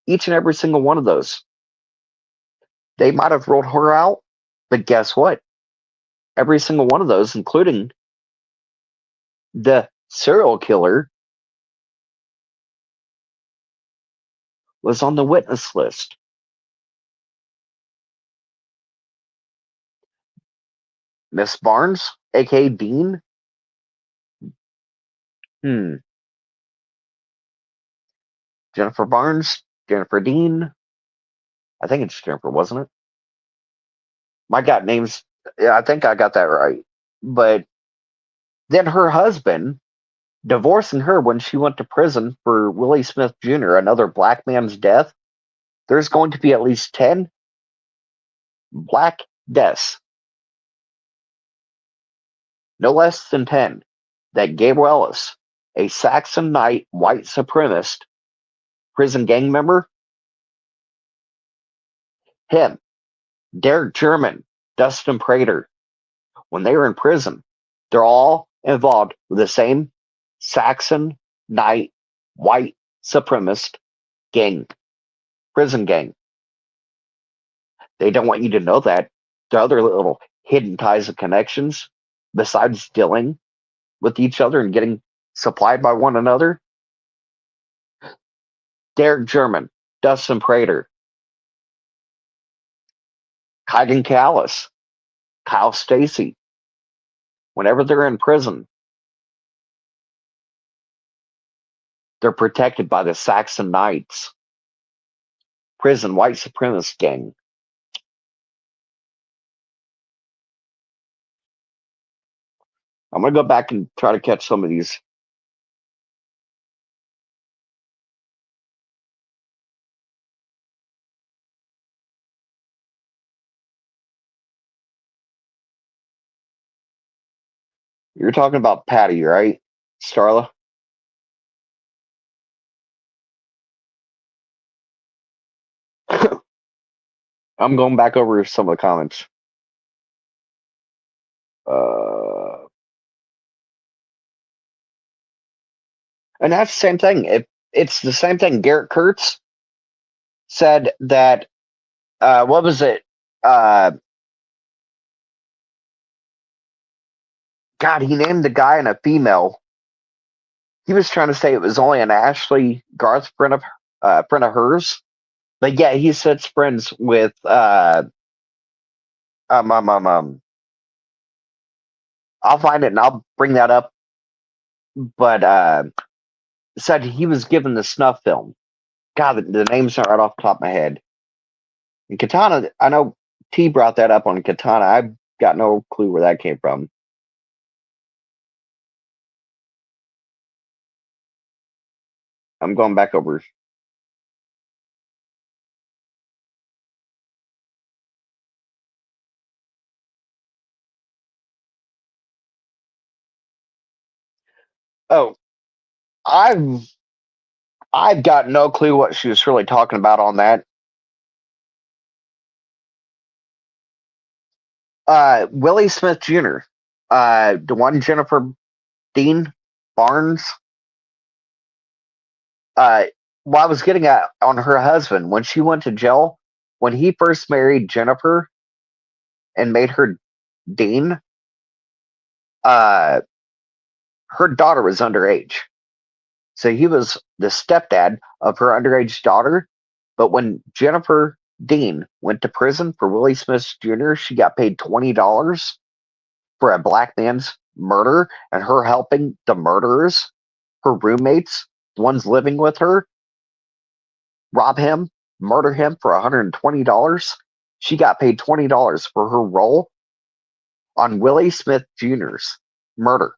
each and every single one of those, they might have ruled her out, but guess what? Every single one of those, including the serial killer, was on the witness list. Miss Barnes, aka Dean. Jennifer Barnes, Jennifer Dean. I think it's Jennifer, wasn't it? My God, names. Yeah, I think I got that right. But then her husband divorcing her when she went to prison for Willie Smith Jr., another black man's death. There's going to be at least 10 black deaths, no less than 10, that Gabriel Ellis, a Saxon Knight white supremacist prison gang member, him, Derek German, Dustin Prater, when they were in prison, they're all involved with the same Saxon Knight white supremacist gang, prison gang. They don't want you to know that. The other little hidden ties and connections, besides dealing with each other and getting supplied by one another. Derek German, Dustin Prater, Kygan Callis, Kyle Stacy. Whenever they're in prison, they're protected by the Saxon Knights, prison white supremacist gang. I'm going to go back and try to catch some of these. You're talking about Patty, right, Starla? I'm going back over some of the comments. And that's the same thing. It's the same thing. Garrett Kurtz said that, what was it? God, he named the guy and a female. He was trying to say it was only an Ashley Garth friend of hers. But yeah, he said friends with um, um, um, um, I'll find it and I'll bring that up. But said he was given the snuff film. God, the name's not right off the top of my head. And Katana, I know T brought that up on Katana. I've got no clue where that came from. I'm going back over. Oh, I've I've got no clue what she was really talking about on that. Willie Smith Jr., the one Jennifer Dean Barnes. Well, I was getting at on her husband when she went to jail when he first married Jennifer and made her Dean. Uh, her daughter was underage, so he was the stepdad of her underage daughter. But when Jennifer Dean went to prison for Willie Smith Jr., she got paid $20 for a black man's murder and her helping the murderers, her roommates, the ones living with her, rob him, murder him for $120. She got paid $20 for her role on Willie Smith Jr.'s murder.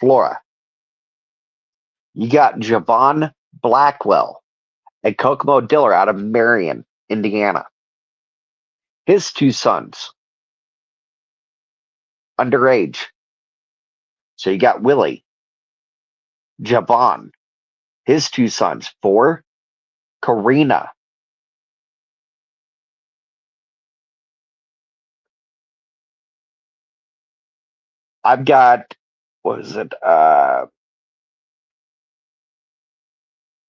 Flora. You got Javon Blackwell, a Kokomo dealer out of Marion, Indiana. His two sons, underage. So you got Willie, Javon, his two sons, 4, Karina. I've got, what is it?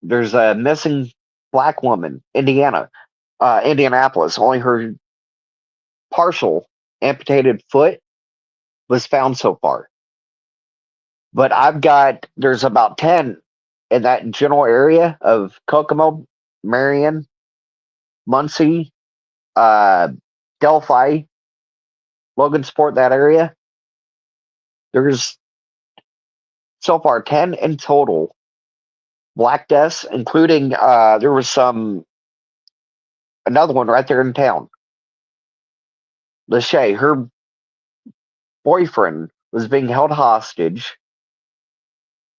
There's a missing black woman, Indianapolis. Only her partial amputated foot was found so far. But there's about 10 in that general area of Kokomo. Marion, Muncie, uh, Delphi, Logansport, that area. There's so far 10 in total black deaths, including there was another one right there in town. Lachey, her boyfriend was being held hostage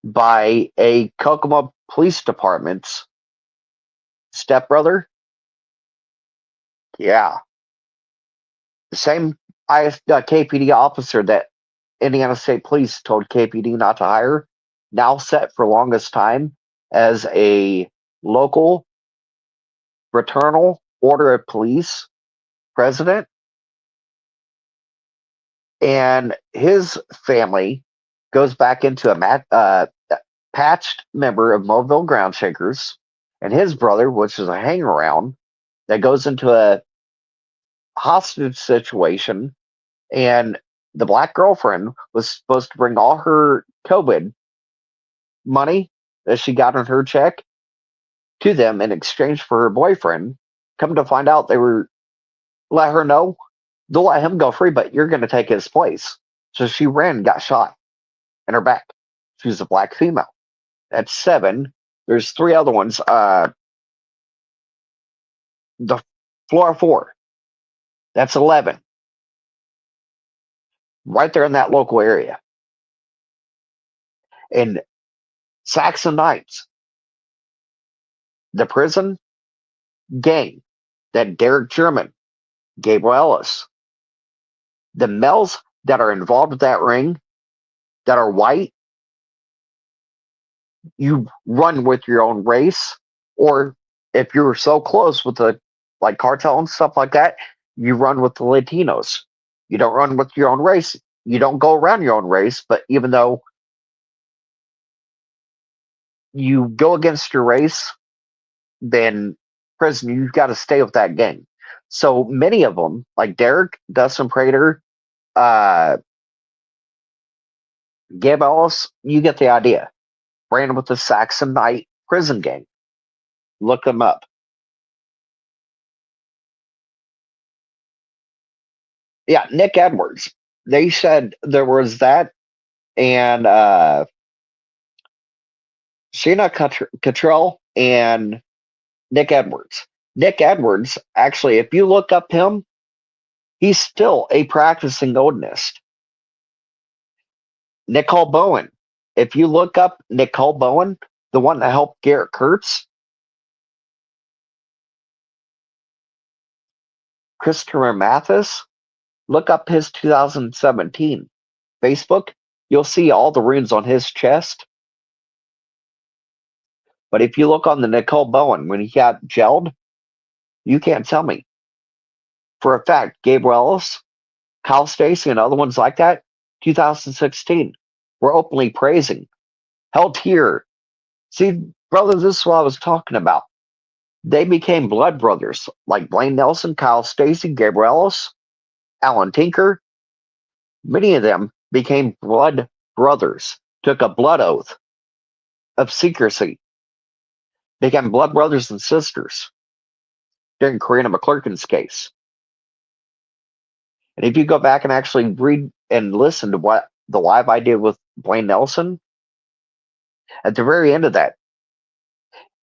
by a Kokomo Police Department's stepbrother. Yeah, the same KPD officer that Indiana State Police told KPD not to hire, now set for longest time as a local fraternal order of police president. And his family goes back into a patched member of Mobile Groundshakers, and his brother, which is a hangaround, that goes into a hostage situation. And the black girlfriend was supposed to bring all her COVID money that she got on her check to them in exchange for her boyfriend. Come to find out, they were let her know they'll let him go free, but you're going to take his place. So she ran and got shot in her back. She's a black female. That's 7. There's 3 other ones. The floor 4. That's 11. Right there in that local area. And Saxon Knights, the prison gang that Derek Sherman, Gabriel Ellis, the males that are involved with that ring that are white, you run with your own race, or if you're so close with the like cartel and stuff like that, you run with the Latinos. You don't run with your own race. You don't go around your own race, but even though you go against your race, then prison, you've got to stay with that gang. So many of them, like Derek, Dustin Prater, uh, Gabe Ellis, you get the idea. Ran with the Saxon Knight prison gang. Look them up. Yeah, Nick Edwards. They said there was that and Sheena Cottrell and Nick Edwards. Nick Edwards, actually, if you look up him, he's still a practicing Odinist. Nicole Bowen. If you look up Nicole Bowen, the one that helped Garrett Kurtz, Christopher Mathis, look up his 2017 Facebook. You'll see all the runes on his chest. But if you look on the Nicole Bowen, when he got gelled, you can't tell me. For a fact, Gabriel Ellis, Kyle Stacy, and other ones like that, 2016, were openly praising. Held here. See, brother, this is what I was talking about. They became blood brothers, like Blaine Nelson, Kyle Stacy, Gabriel Ellis, Alan Tinker. Many of them became blood brothers, took a blood oath of secrecy, became blood brothers and sisters during Karina McClurkin's case. And if you go back and actually read and listen to what the live I did with Blaine Nelson, at the very end of that,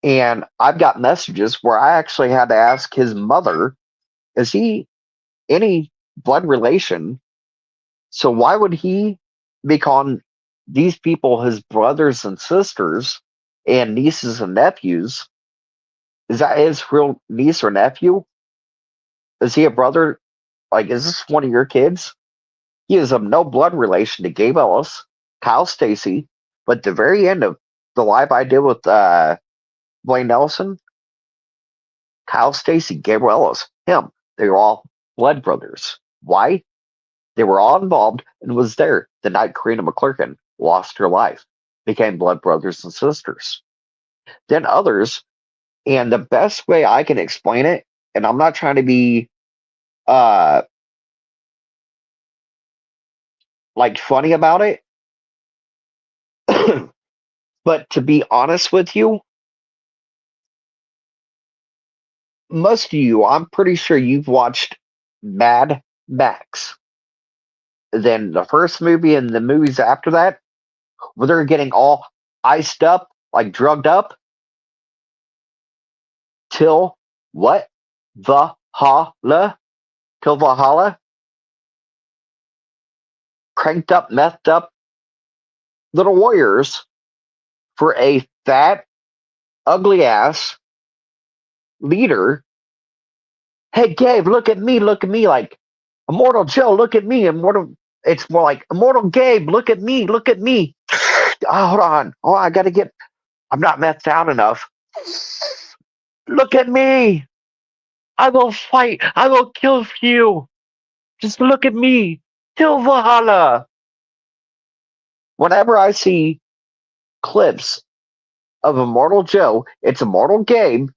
and I've got messages where I actually had to ask his mother, is he any blood relation? So why would he be calling these people his brothers and sisters and nieces and nephews? Is that his real niece or nephew? Is he a brother? Like, is this one of your kids? He is of no blood relation to Gabe Ellis, Kyle Stacy, but at the very end of the live I did with Blaine Nelson, Kyle Stacy, Gabriel Ellis, him, they were all blood brothers. Why? They were all involved and was there the night Karina McClurkin lost her life, became blood brothers and sisters. Then others, and the best way I can explain it, and I'm not trying to be uh like funny about it, but to be honest with you, most of you, I'm pretty sure you've watched Mad Max. Then the first movie and the movies after that, where they're getting all iced up, like drugged up, till what? Valhalla? Till Valhalla? Cranked up, methed up little warriors for a fat, ugly ass leader. Hey, Gabe, look at me, like Immortal Joe, look at me, Immortal. It's more like Immortal Gabe, look at me. Oh, hold on. Oh, I gotta get. I'm not methed out enough. Look at me. I will fight. I will kill you. Just look at me. Till Valhalla. Whenever I see clips of Immortal Joe, it's Immortal Gabe,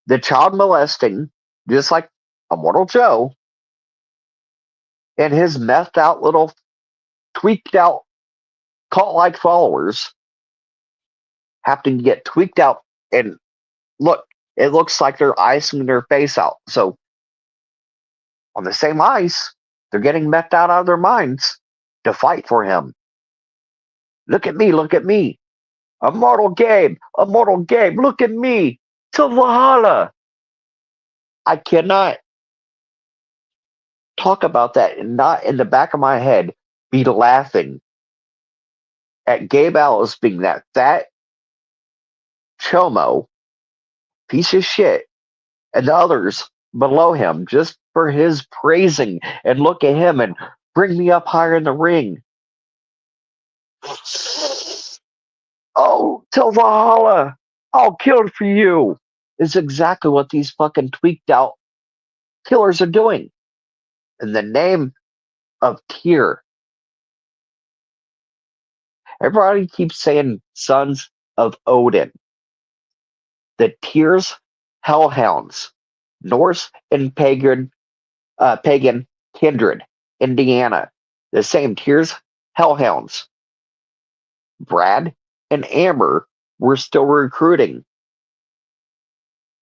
the child molesting, just like Immortal Joe, and his methed out little tweaked out cult like followers having to get tweaked out. And look, it looks like they're icing their face out. So on the same ice, they're getting methed out of their minds to fight for him. Look at me, look at me. Immortal Gabe, look at me. To Valhalla. I cannot talk about that and not in the back of my head be laughing at Gabe Ellis being that fat chomo piece of shit and the others below him just for his praising and look at him and bring me up higher in the ring. Oh, till Valhalla, I'll kill for you. Is exactly what these fucking tweaked out killers are doing. In the name of Tyr. Everybody keeps saying sons of Odin. The Tyr's hellhounds, Norse and pagan kindred, Indiana. The same Tyr's hellhounds. Brad and Amber were still recruiting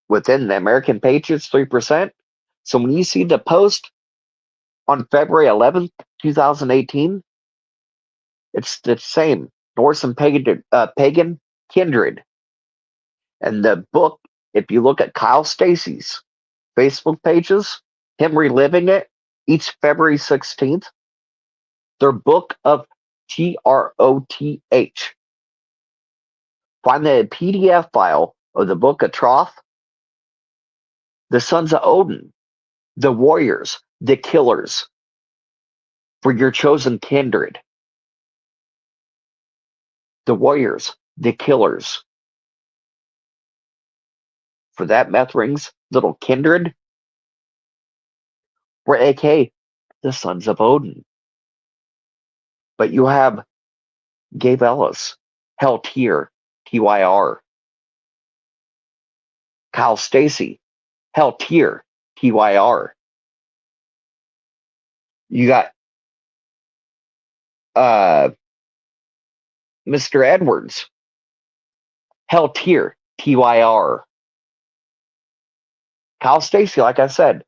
within the American Patriots 3%. So when you see the post on February 11th, 2018, it's the same Norse and pagan kindred. And the book, if you look at Kyle Stacy's Facebook pages, him reliving it each February 16th, their book of Troth. Find the PDF file of the book of Troth, the sons of Odin, the warriors, the killers for your chosen kindred. The warriors, the killers for that meth ring's little kindred were aka the sons of Odin. But you have Gabe Ellis, Hell Tyr, TYR, Kyle Stacy, Hell Tyr, TYR. You got uh, Mr. Edwards, Hell Tyr, TYR. Kyle Stacy, like I said,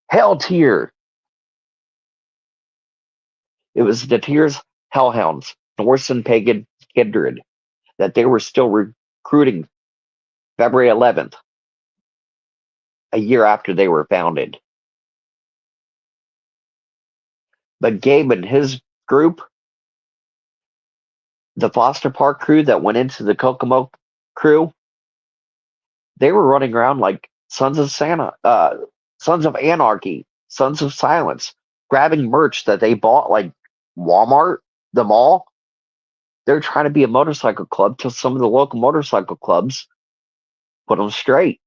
Hell Tyr. It was the Tyr's Hellhounds, Norse and pagan kindred, that they were still recruiting February 11th, a year after they were founded. But Gabe and his group, the Foster Park crew that went into the Kokomo crew, they were running around like Sons of Sons of Anarchy, Sons of Silence, grabbing merch that they bought like Walmart, the mall. They're trying to be a motorcycle club till some of the local motorcycle clubs put them straight.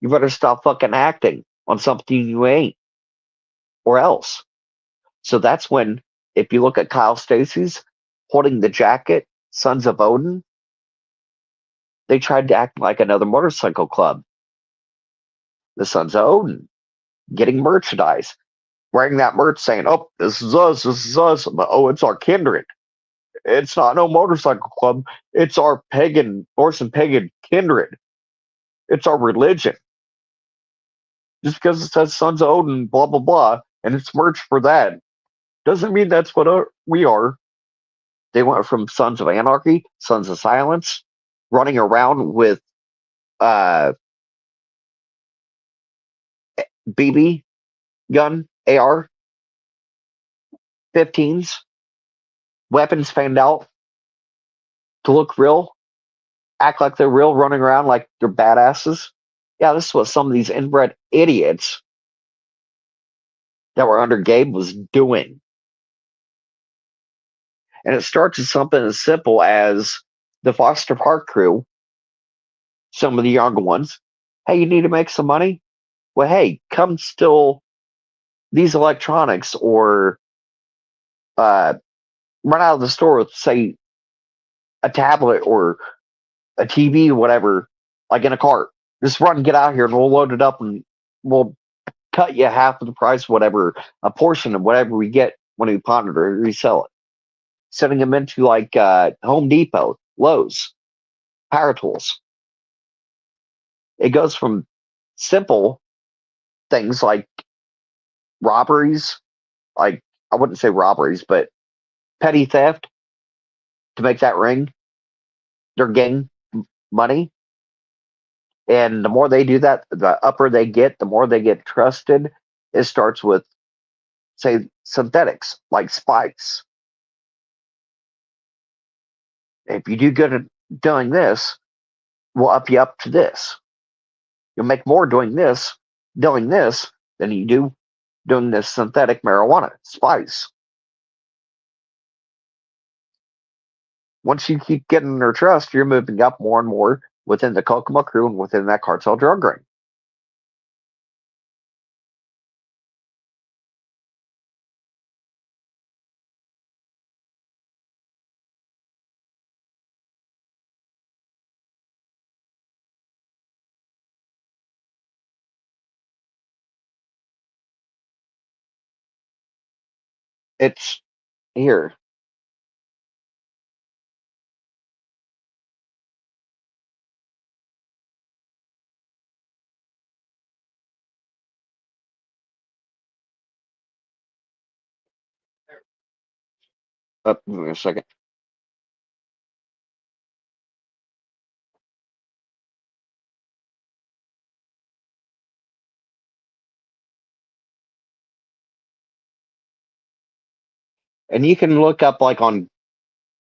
You better stop fucking acting on something you ain't, or else. So that's when, if you look at Kyle Stacy's holding the jacket, Sons of Odin, they tried to act like another motorcycle club. The Sons of Odin, getting merchandise, wearing that merch saying, oh, this is us, but oh, it's our kindred. It's not no motorcycle club. It's our pagan, Norse and pagan kindred. It's our religion. Just because it says Sons of Odin, blah, blah, blah, and it's merch for that, doesn't mean that's what we are. They went from Sons of Anarchy, Sons of Silence, running around with uh, BB gun, AR 15s, weapons fanned out to look real, act like they're real, running around like they're badasses. Yeah, this is what some of these inbred idiots that were under Gabe was doing. And it starts with something as simple as the Foster Park crew, some of the younger ones. Hey, you need to make some money? Well, hey, come steal these electronics or uh, run out of the store with, say, a tablet or a TV, whatever, like in a cart. Just run, get out here, and we'll load it up and we'll cut you half of the price, whatever, a portion of whatever we get when we pawn it or resell it. Sending them into like Home Depot, Lowe's, Power Tools. It goes from simple things like robberies, like I wouldn't say robberies, but petty theft to make that ring. They're getting money. And the more they do that, the upper they get, the more they get trusted. It starts with, say, synthetics like spikes. If you do good at doing this, we'll up you up to this. You'll make more doing this than you do doing this synthetic marijuana spice. Once you keep getting their trust, you're moving up more and more within the Kokomo crew and within that cartel drug ring. It's here. Give me a second. And you can look up like on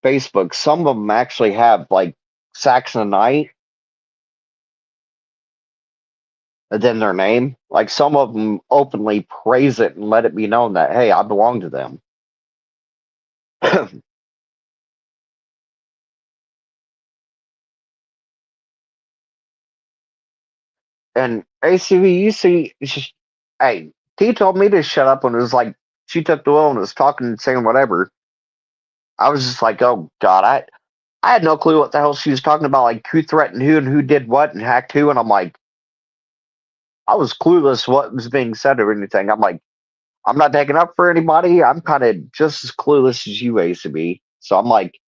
Facebook. Some of them actually have like Saxonite than their name. Like some of them openly praise it and let it be known that hey, I belong to them. And ACV, you see, hey, T told me to shut up when it was like she took the wheel and was talking and saying whatever. I was just like, oh god, I had no clue what the hell she was talking about, like who threatened who and who did what and hacked who, and I'm like, I was clueless what was being said or anything. I'm like, I'm not taking up for anybody. I'm kind of just as clueless as you, ACB. So I'm like,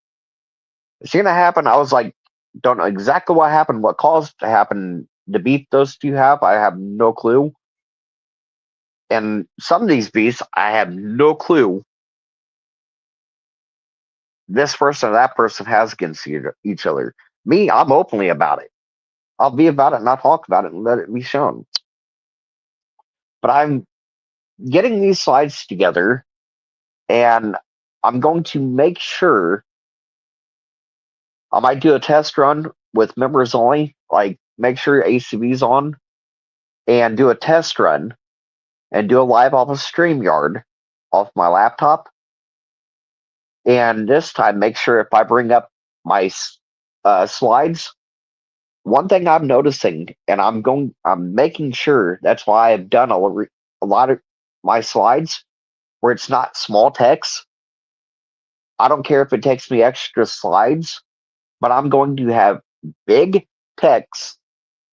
it's gonna happen. I was like, don't know exactly what happened, what caused to happen to beat those two have. I have no clue. And some of these beasts, I have no clue this person or that person has against each other. Me, I'm openly about it. I'll be about it and I'll talk about it and let it be shown. But I'm getting these slides together and I'm going to make sure I might do a test run with members only, like make sure ACV's on and do a test run and do a live off of StreamYard off my laptop. And this time, make sure if I bring up my slides, one thing I'm noticing, and I'm making sure that's why I've done a lot of my slides where it's not small text. I don't care if it takes me extra slides, but I'm going to have big text.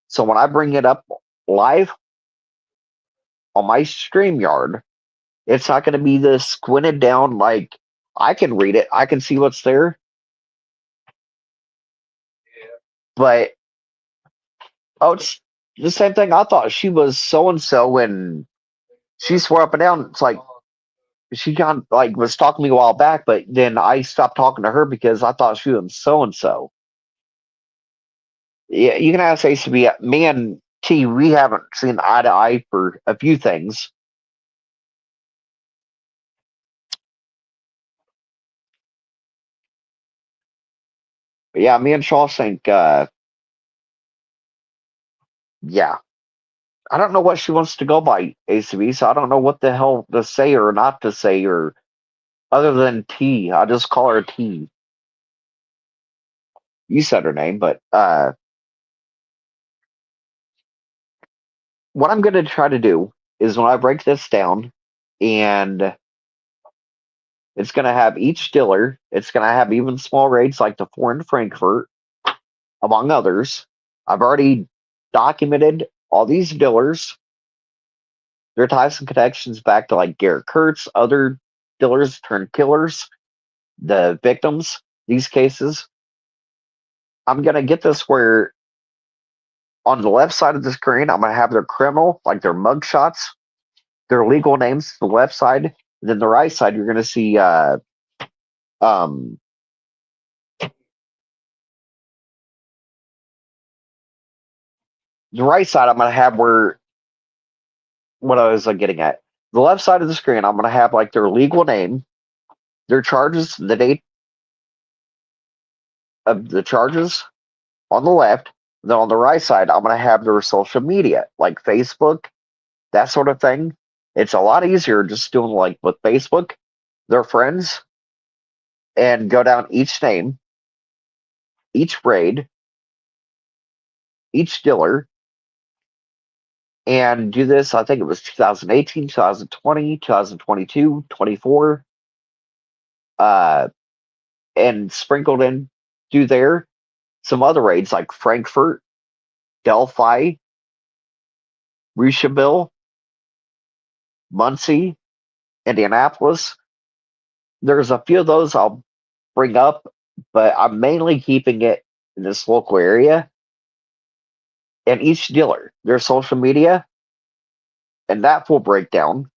So when I bring it up live on my StreamYard, it's not going to be this squinted down like I can read it. I can see what's there. But oh, it's the same thing. I thought she was so and so, and she swore up and down. It's like she got like was talking to me a while back, but then I stopped talking to her because I thought she was so and so. Yeah, you can ask ACB. Me and T, we haven't seen eye to eye for a few things. But yeah, me and Shawshank, yeah. I don't know what she wants to go by, ACB, so I don't know what the hell to say or not to say, or other than T. I'll just call her T. You said her name, but what I'm going to try to do is when I break this down, and it's going to have each dealer, it's going to have even small raids like the four in Frankfurt, among others. I've already documented all these dealers, their ties and connections back to like Garrett Kurtz, other dealers turned killers, the victims, these cases. I'm going to get this where on the left side of the screen, I'm going to have their criminal, like their mug shots, their legal names to the left side. And then the right side, you're going to see um, the right side. I'm going to have where what I was getting at. The left side of the screen, I'm going to have like their legal name, their charges, the date of the charges on the left. Then on the right side, I'm going to have their social media, like Facebook, that sort of thing. It's a lot easier just doing like with Facebook, their friends, and go down each name, each raid, each dealer, and do this. I think it was 2018, 2020, 2022, 24, uh, and sprinkled in through there some other raids like Frankfurt, Delphi, Rishabille, Muncie, Indianapolis. There's a few of those I'll bring up, but I'm mainly keeping it in this local area. And each dealer, their social media, and that full breakdown.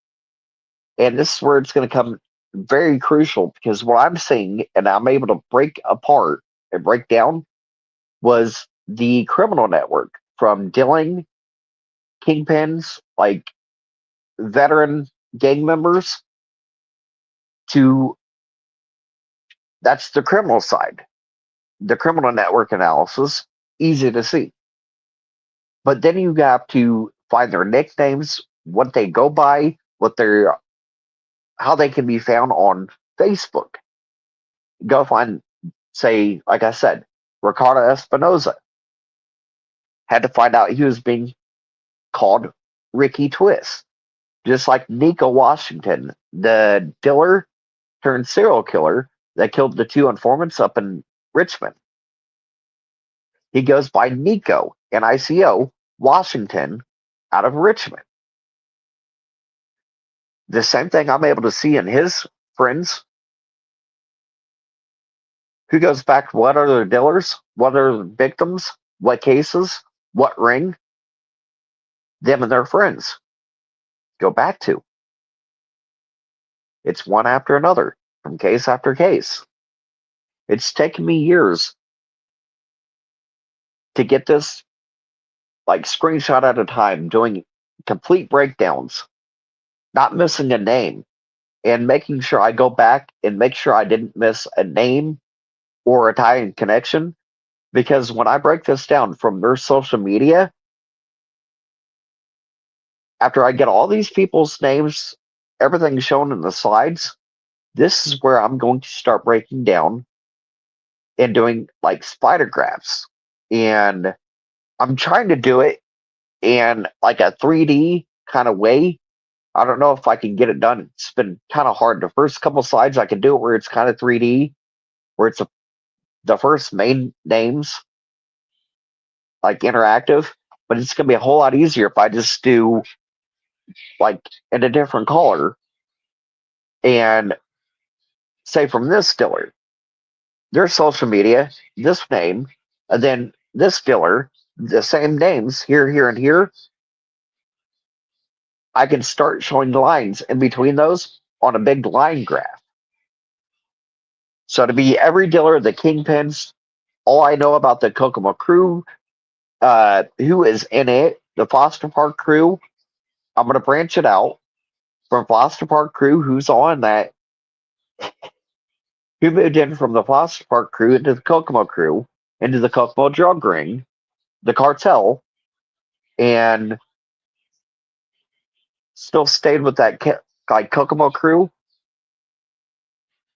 And this is where it's going to come very crucial because what I'm seeing and I'm able to break apart and break down was the criminal network from dealing kingpins like veteran gang members to that's the criminal side. The criminal network analysis, easy to see. But then you have to find their nicknames, what they go by, what their how they can be found on Facebook. Go find, say, like I said, Ricardo Espinoza. Had to find out he was being called Ricky Twist. Just like Nico Washington, the dealer turned serial killer that killed the two informants up in Richmond. He goes by Nico, Nico Washington, out of Richmond. The same thing I'm able to see in his friends. Who goes back to what other dealers, what are the victims, what cases, what ring, them and their friends go back to. It's one after another, from case after case. It's taken me years to get this like screenshot at a time, doing complete breakdowns, not missing a name, and making sure I go back and make sure I didn't miss a name or a tie in connection. Because when I break this down from their social media, after I get all these people's names, everything shown in the slides, this is where I'm going to start breaking down and doing like spider graphs. And I'm trying to do it in like a 3D kind of way. I don't know if I can get it done. It's been kind of hard. The first couple slides I can do it where it's kind of 3D, where the first main names like interactive, but it's gonna be a whole lot easier if I just do like in a different color and say from this dealer, their social media, this name, and then this dealer, the same names here, here, and here, I can start showing lines in between those on a big line graph. So to be every dealer, the kingpins, all I know about the Kokomo crew, who is in it, the Foster Park crew, I'm going to branch it out from Foster Park crew, who's on that, who moved in from the Foster Park crew into the Kokomo crew, into the Kokomo drug ring, the cartel, and still stayed with that like Kokomo crew.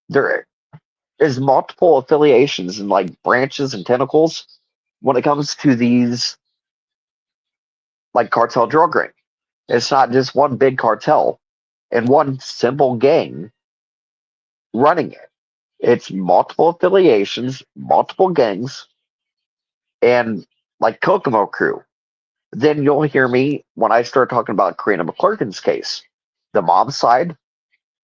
There is multiple affiliations and like branches and tentacles when it comes to these like cartel drug ring. It's not just one big cartel and one simple gang running it. It's multiple affiliations, multiple gangs, and like Kokomo crew. Then you'll hear me when I start talking about Karina McClurkin's case. The mom side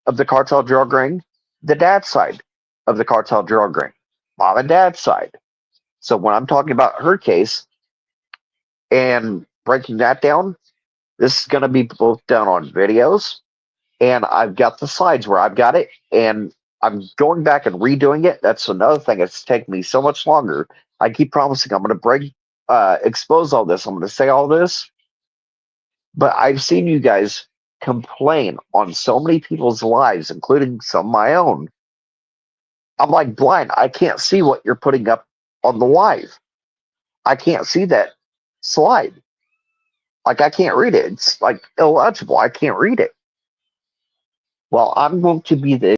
of the cartel drug ring, the dad side of the cartel drug ring, mom and dad side. So when I'm talking about her case and breaking that down, this is going to be both done on videos, and I've got the slides where I've got it, and I'm going back and redoing it. That's another thing. It's taken me so much longer. I keep promising I'm going to expose all this. I'm going to say all this, but I've seen you guys complain on so many people's lives, including some of my own. I'm like blind. I can't see what you're putting up on the live. I can't see that slide. Like I can't read it. It's like illegible. I can't read it. Well, I'm going to be the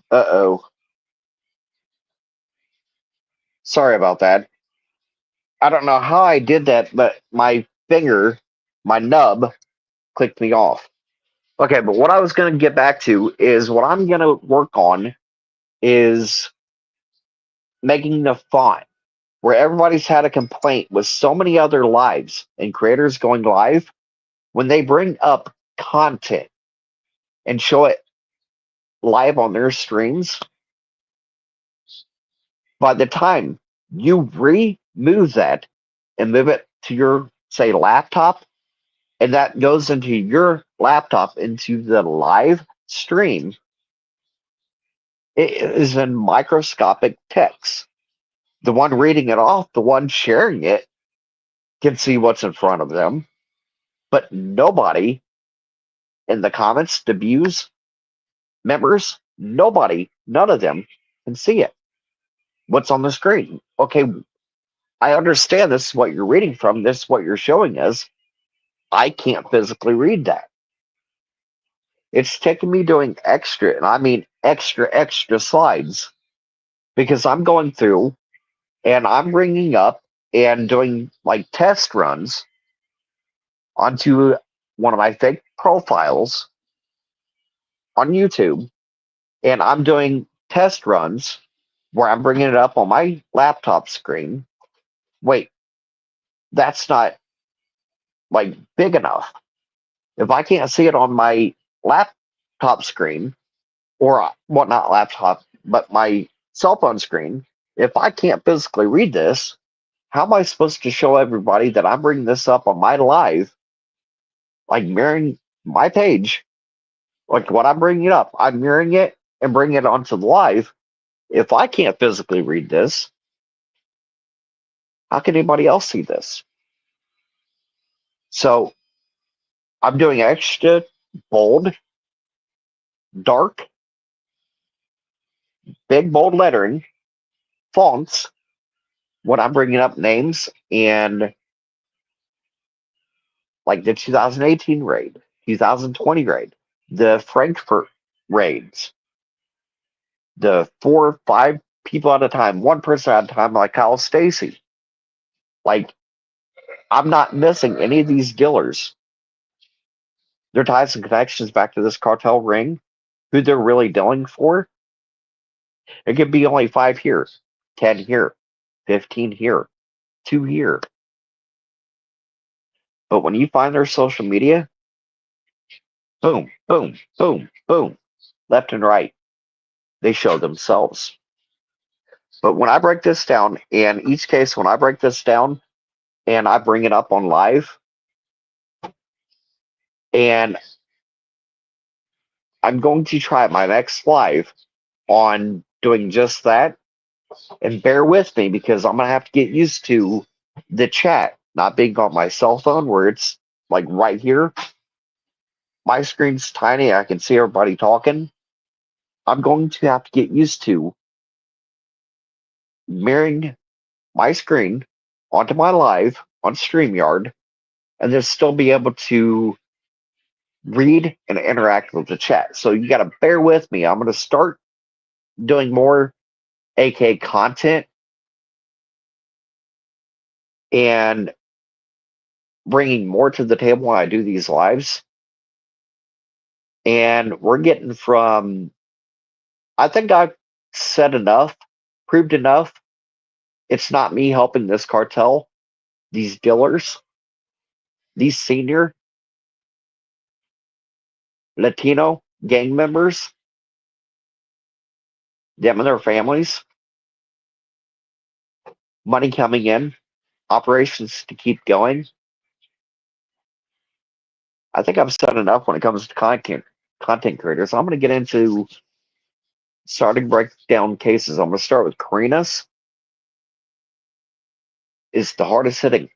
uh-oh. Sorry about that. I don't know how I did that, but my finger, my nub, clicked me off. Okay, but what I was going to get back to is what I'm going to work on is making the font where everybody's had a complaint with so many other lives and creators going live when they bring up content and show it live on their streams. By the time you remove that and move it to your, say, laptop, and that goes into your laptop into the live stream, it is in microscopic text. The one reading it off, the one sharing it, can see what's in front of them, but nobody in the comments, the views, members, nobody, none of them can see it. What's on the screen? Okay, I understand this is what you're reading from, this is what you're showing us. I can't physically read that. It's taken me doing extra, and I mean extra slides, because I'm going through and I'm bringing up and doing like test runs onto one of my fake profiles on YouTube, and I'm doing test runs where I'm bringing it up on my laptop screen. Wait, that's not like big enough. If I can't see it on my laptop screen, or what, not laptop, but my cell phone screen, if I can't physically read this, how am I supposed to show everybody that I'm bringing this up on my live, like mirroring my page, like what I'm bringing up? I'm mirroring it and bringing it onto the live. If I can't physically read this, how can anybody else see this? So I'm doing extra bold, dark, big bold lettering, fonts when I'm bringing up names and like the 2018 raid, 2020 raid, the Frankfurt raids, the 4 or 5 people at a time, one person at a time, like Kyle Stacy. Like, I'm not missing any of these dealers. their ties and connections back to this cartel ring, who they're really dealing for. It could be only 5 here, 10 here, 15 here, 2 here. But when you find their social media, boom, boom, boom, boom, left and right, they show themselves. But when I break this down, in each case, when I break this down and I bring it up on live, and I'm going to try my next live on doing just that, and bear with me because I'm going to have to get used to the chat not being on my cell phone where it's like right here. My screen's tiny. I can see everybody talking. I'm going to have to get used to mirroring my screen onto my live on StreamYard and then still be able to read and interact with the chat. So you got to bear with me. I'm going to start doing more AK content and bringing more to the table when I do these lives. And we're getting from, I think I've said enough, proved enough. It's not me helping this cartel, these dealers, these senior Latino gang members, them and their families, money coming in, operations to keep going. I think I've said enough when it comes to content creators. I'm going to get into starting breakdown cases. I'm going to start with Karina's. Is the hardest hitting.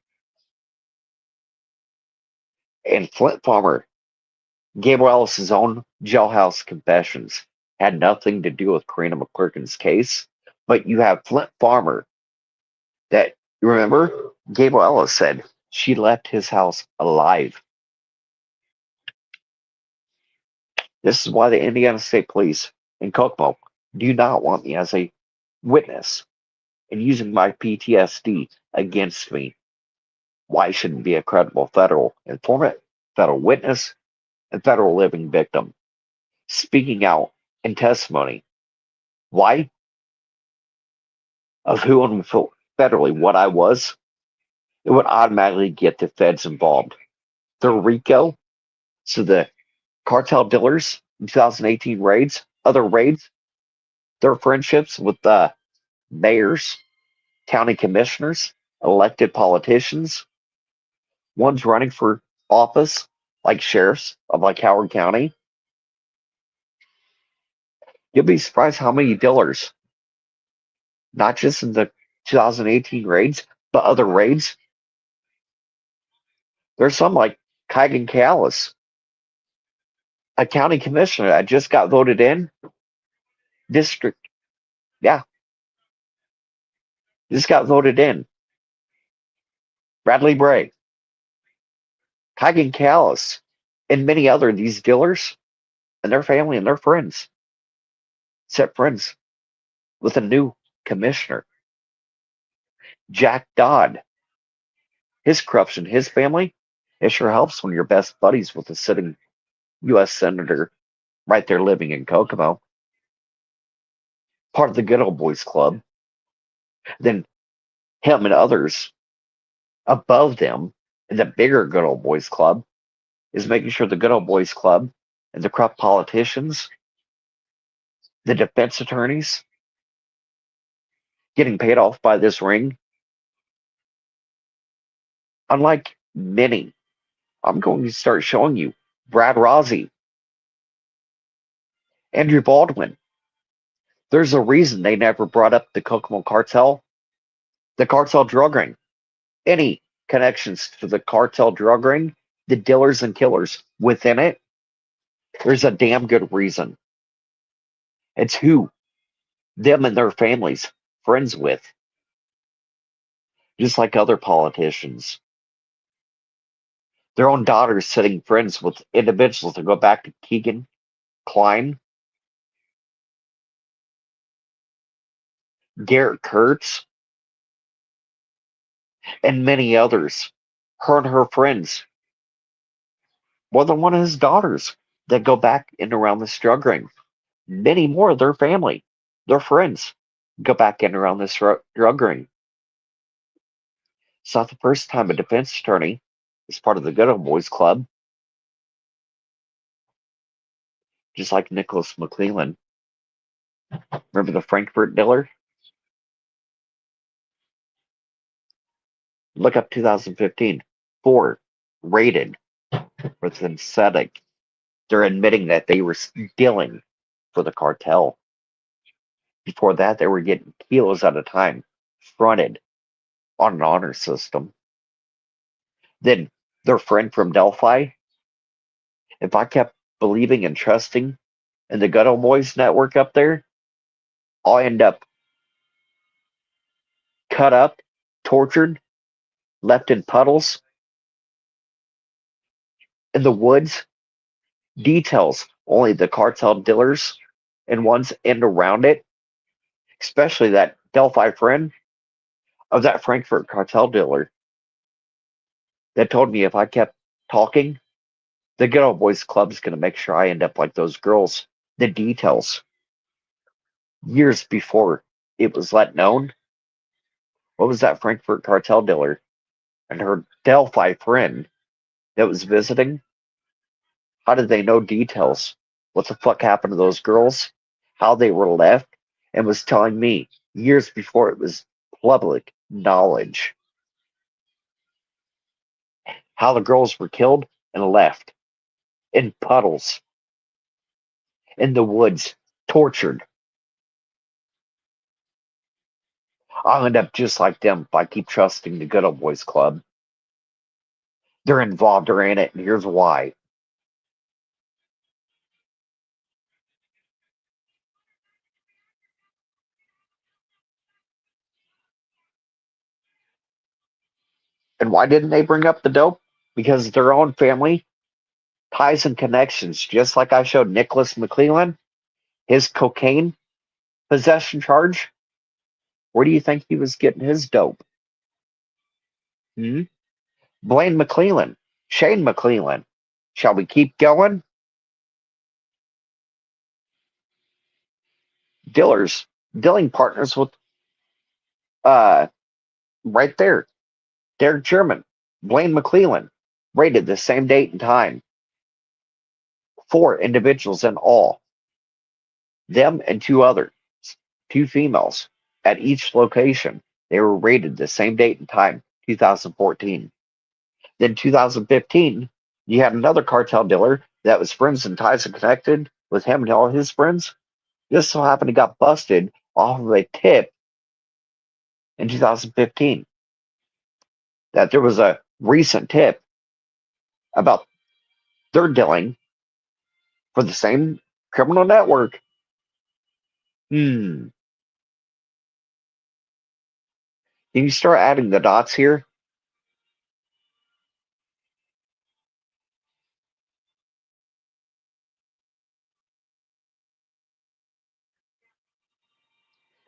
And Flint Farmer, Gabriel Ellis's own jailhouse confessions had nothing to do with Karina McClurkin's case. But you have Flint Farmer that, remember, Gabriel Ellis said she left his house alive. This is why the Indiana State Police in Kokomo do not want me as a witness and using my PTSD against me. Why I shouldn't be a credible federal informant, federal witness, and federal living victim speaking out in testimony. Why? Of who and federally what I was, it would automatically get the feds involved. The RICO, so the cartel dealers in 2018 raids, other raids, their friendships with the mayors, county commissioners, elected politicians, ones running for office, like sheriffs of like Howard County. You'll be surprised how many dealers, not just in the 2018 raids, but other raids. There's some like Kygan Callis, a county commissioner that just got voted in. District, yeah, just got voted in. Bradley Bray, Kygan Callis, and many other these dealers and their family and their friends set friends with a new commissioner. Jack Dodd, his corruption, his family, it sure helps when you're best buddies with a sitting U.S. senator right there living in Kokomo, part of the good old boys club. Then him and others above them in the bigger good old boys club is making sure the good old boys club and the corrupt politicians, the defense attorneys, getting paid off by this ring. Unlike many, I'm going to start showing you Brad Rossi, Andrew Baldwin. There's a reason they never brought up the Kokomo cartel, the cartel drug ring, any connections to the cartel drug ring, the dealers and killers within it. There's a damn good reason. It's who them and their families friends with, just like other politicians. Their own daughters sitting friends with individuals that go back to Keegan Klein, Garrett Kurtz, and many others. Her and her friends more than one of his daughters that go back in around this drug ring. Many more of their family, their friends, go back in around this drug ring. It's not the first time a defense attorney is part of the Good Old Boys Club, just like Nicholas McClellan. Remember the Frankfurt dealer? Look up 2015. 4 raided for synthetic. They're admitting that they were stealing for the cartel. Before that, they were getting kilos at a time, fronted on an honor system. Then their friend from Delphi, if I kept believing and trusting in the Good Old Boys network up there, I'll end up cut up, tortured, left in puddles in the woods. Details only the cartel dealers and ones in around it, especially that Delphi friend of that Frankfurt cartel dealer that told me if I kept talking, the Good Old Boys Club is going to make sure I end up like those girls. The details, years before it was let known, what was that Frankfurt cartel dealer and her Delphi friend that was visiting? How did they know details? What the fuck happened to those girls? How they were left? And was telling me years before it was public knowledge how the girls were killed and left in puddles, in the woods, tortured. I'll end up just like them if I keep trusting the Good Old Boys Club. They're involved, they're in it, and here's why. And why didn't they bring up the dope? Because their own family ties and connections, just like I showed Nicholas McClellan, his cocaine possession charge. Where do you think he was getting his dope? Hmm? Blaine McClellan, Shane McClellan. Shall we keep going? Dealers, dealing partners with uh right there. Derek Sherman, Blaine McClellan, rated the same date and time. 4 individuals in all. Them and 2 others, 2 females, at each location. They were rated the same date and time, 2014. Then 2015, you had another cartel dealer that was friends and ties and connected with him and all his friends. This so happened to got busted off of a tip in 2015 that there was a recent tip about their dealing for the same criminal network. Can you start adding the dots here?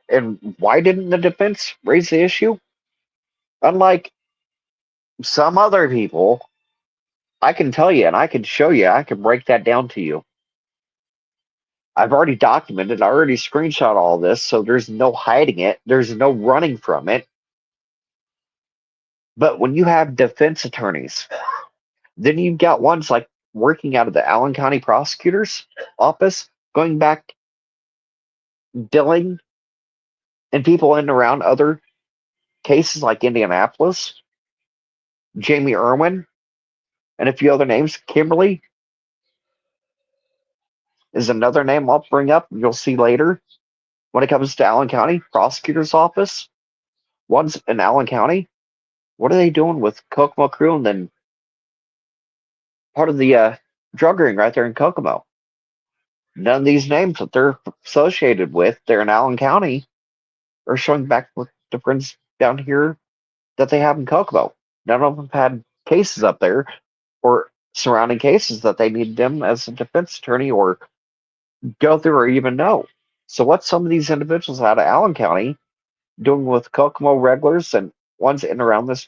And why didn't the defense raise the issue? Unlike some other people, I can tell you and I can show you, I can break that down to you. I've already documented, I already screenshot all this, so there's no hiding it, there's no running from it. But when you have defense attorneys, then you've got ones like working out of the Allen County prosecutor's office, going back, dealing, and people in and around other cases like Indianapolis, Jamie Irwin, and a few other names. Kimberly is another name I'll bring up. You'll see later when it comes to Allen County prosecutor's office. One's in Allen County. What are they doing with Kokomo Crew and then part of the drug ring right there in Kokomo? None of these names that they're associated with, they're in Allen County, are showing back with the friends down here that they have in Kokomo. None of them had cases up there or surrounding cases that they need them as a defense attorney or go through or even know. So what's some of these individuals out of Allen County doing with Kokomo regulars and ones in and around this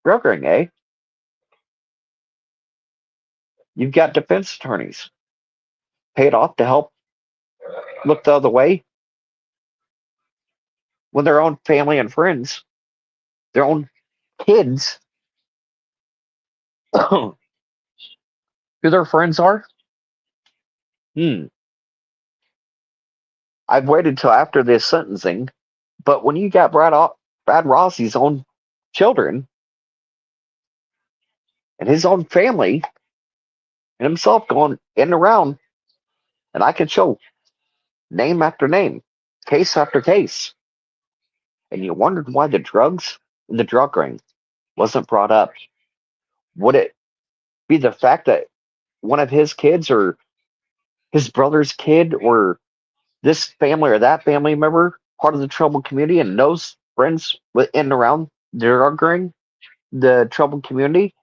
drug ring, eh? You've got defense attorneys paid off to help look the other way when their own family and friends, their own kids, who their friends are. Hmm. I've waited till after this sentencing, but when you got Brad Rossi's own children and his own family and himself going in and around, and I can show name after name, case after case, and you wondered why the drugs in the drug ring wasn't brought up. Would it be the fact that one of his kids or his brother's kid or this family or that family member part of the troubled community and knows friends in and around the drug ring, the troubled community?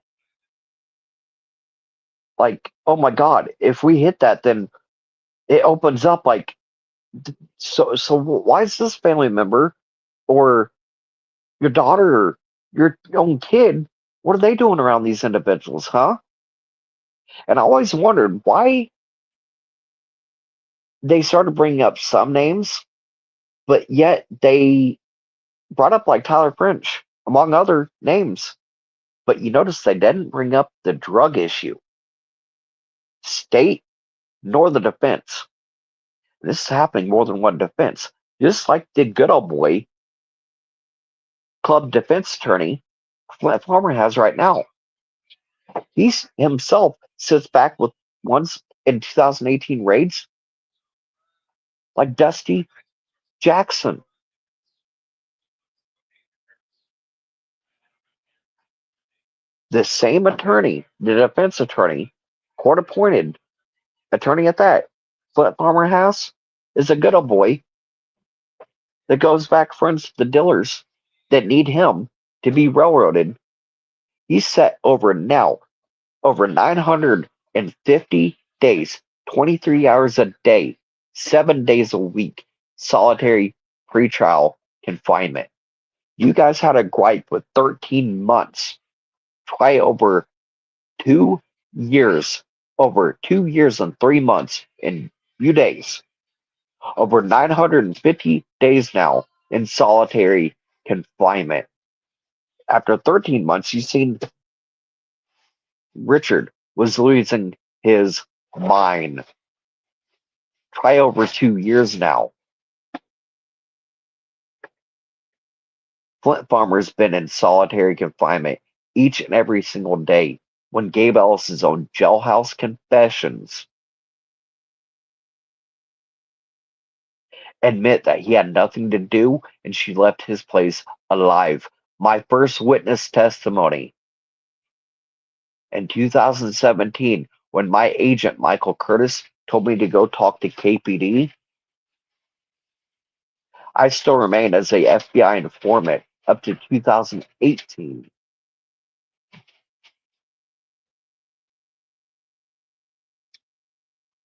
Like, oh my God, if we hit that, then it opens up like, so why is this family member or your daughter or your own kid, what are they doing around these individuals, huh? And I always wondered why they started bringing up some names, but yet they brought up like Tyler French, among other names. But you notice they didn't bring up the drug issue, state nor the defense. This is happening more than one defense, just like the good old boy club defense attorney Flint Farmer has right now. He himself sits back with ones in 2018 raids like Dusty Jackson. The same attorney, the defense attorney, court appointed attorney at that, Flint Farmer has, is a good old boy that goes back friends with the dealers that need him to be railroaded. He's set over 950 days, 23 hours a day, 7 days a week, solitary pretrial confinement. You guys had a gripe with 13 months. Try two years, over 2 years and 3 months in few days, over 950 days now in solitary confinement. After 13 months, you've seen Richard was losing his mind. Try over 2 years now. Flint Farmer's been in solitary confinement each and every single day. When Gabe Ellis's own jailhouse confessions admit that he had nothing to do and she left his place alive. My first witness testimony in 2017, when my agent Michael Curtis told me to go talk to KPD, I still remained as a FBI informant up to 2018.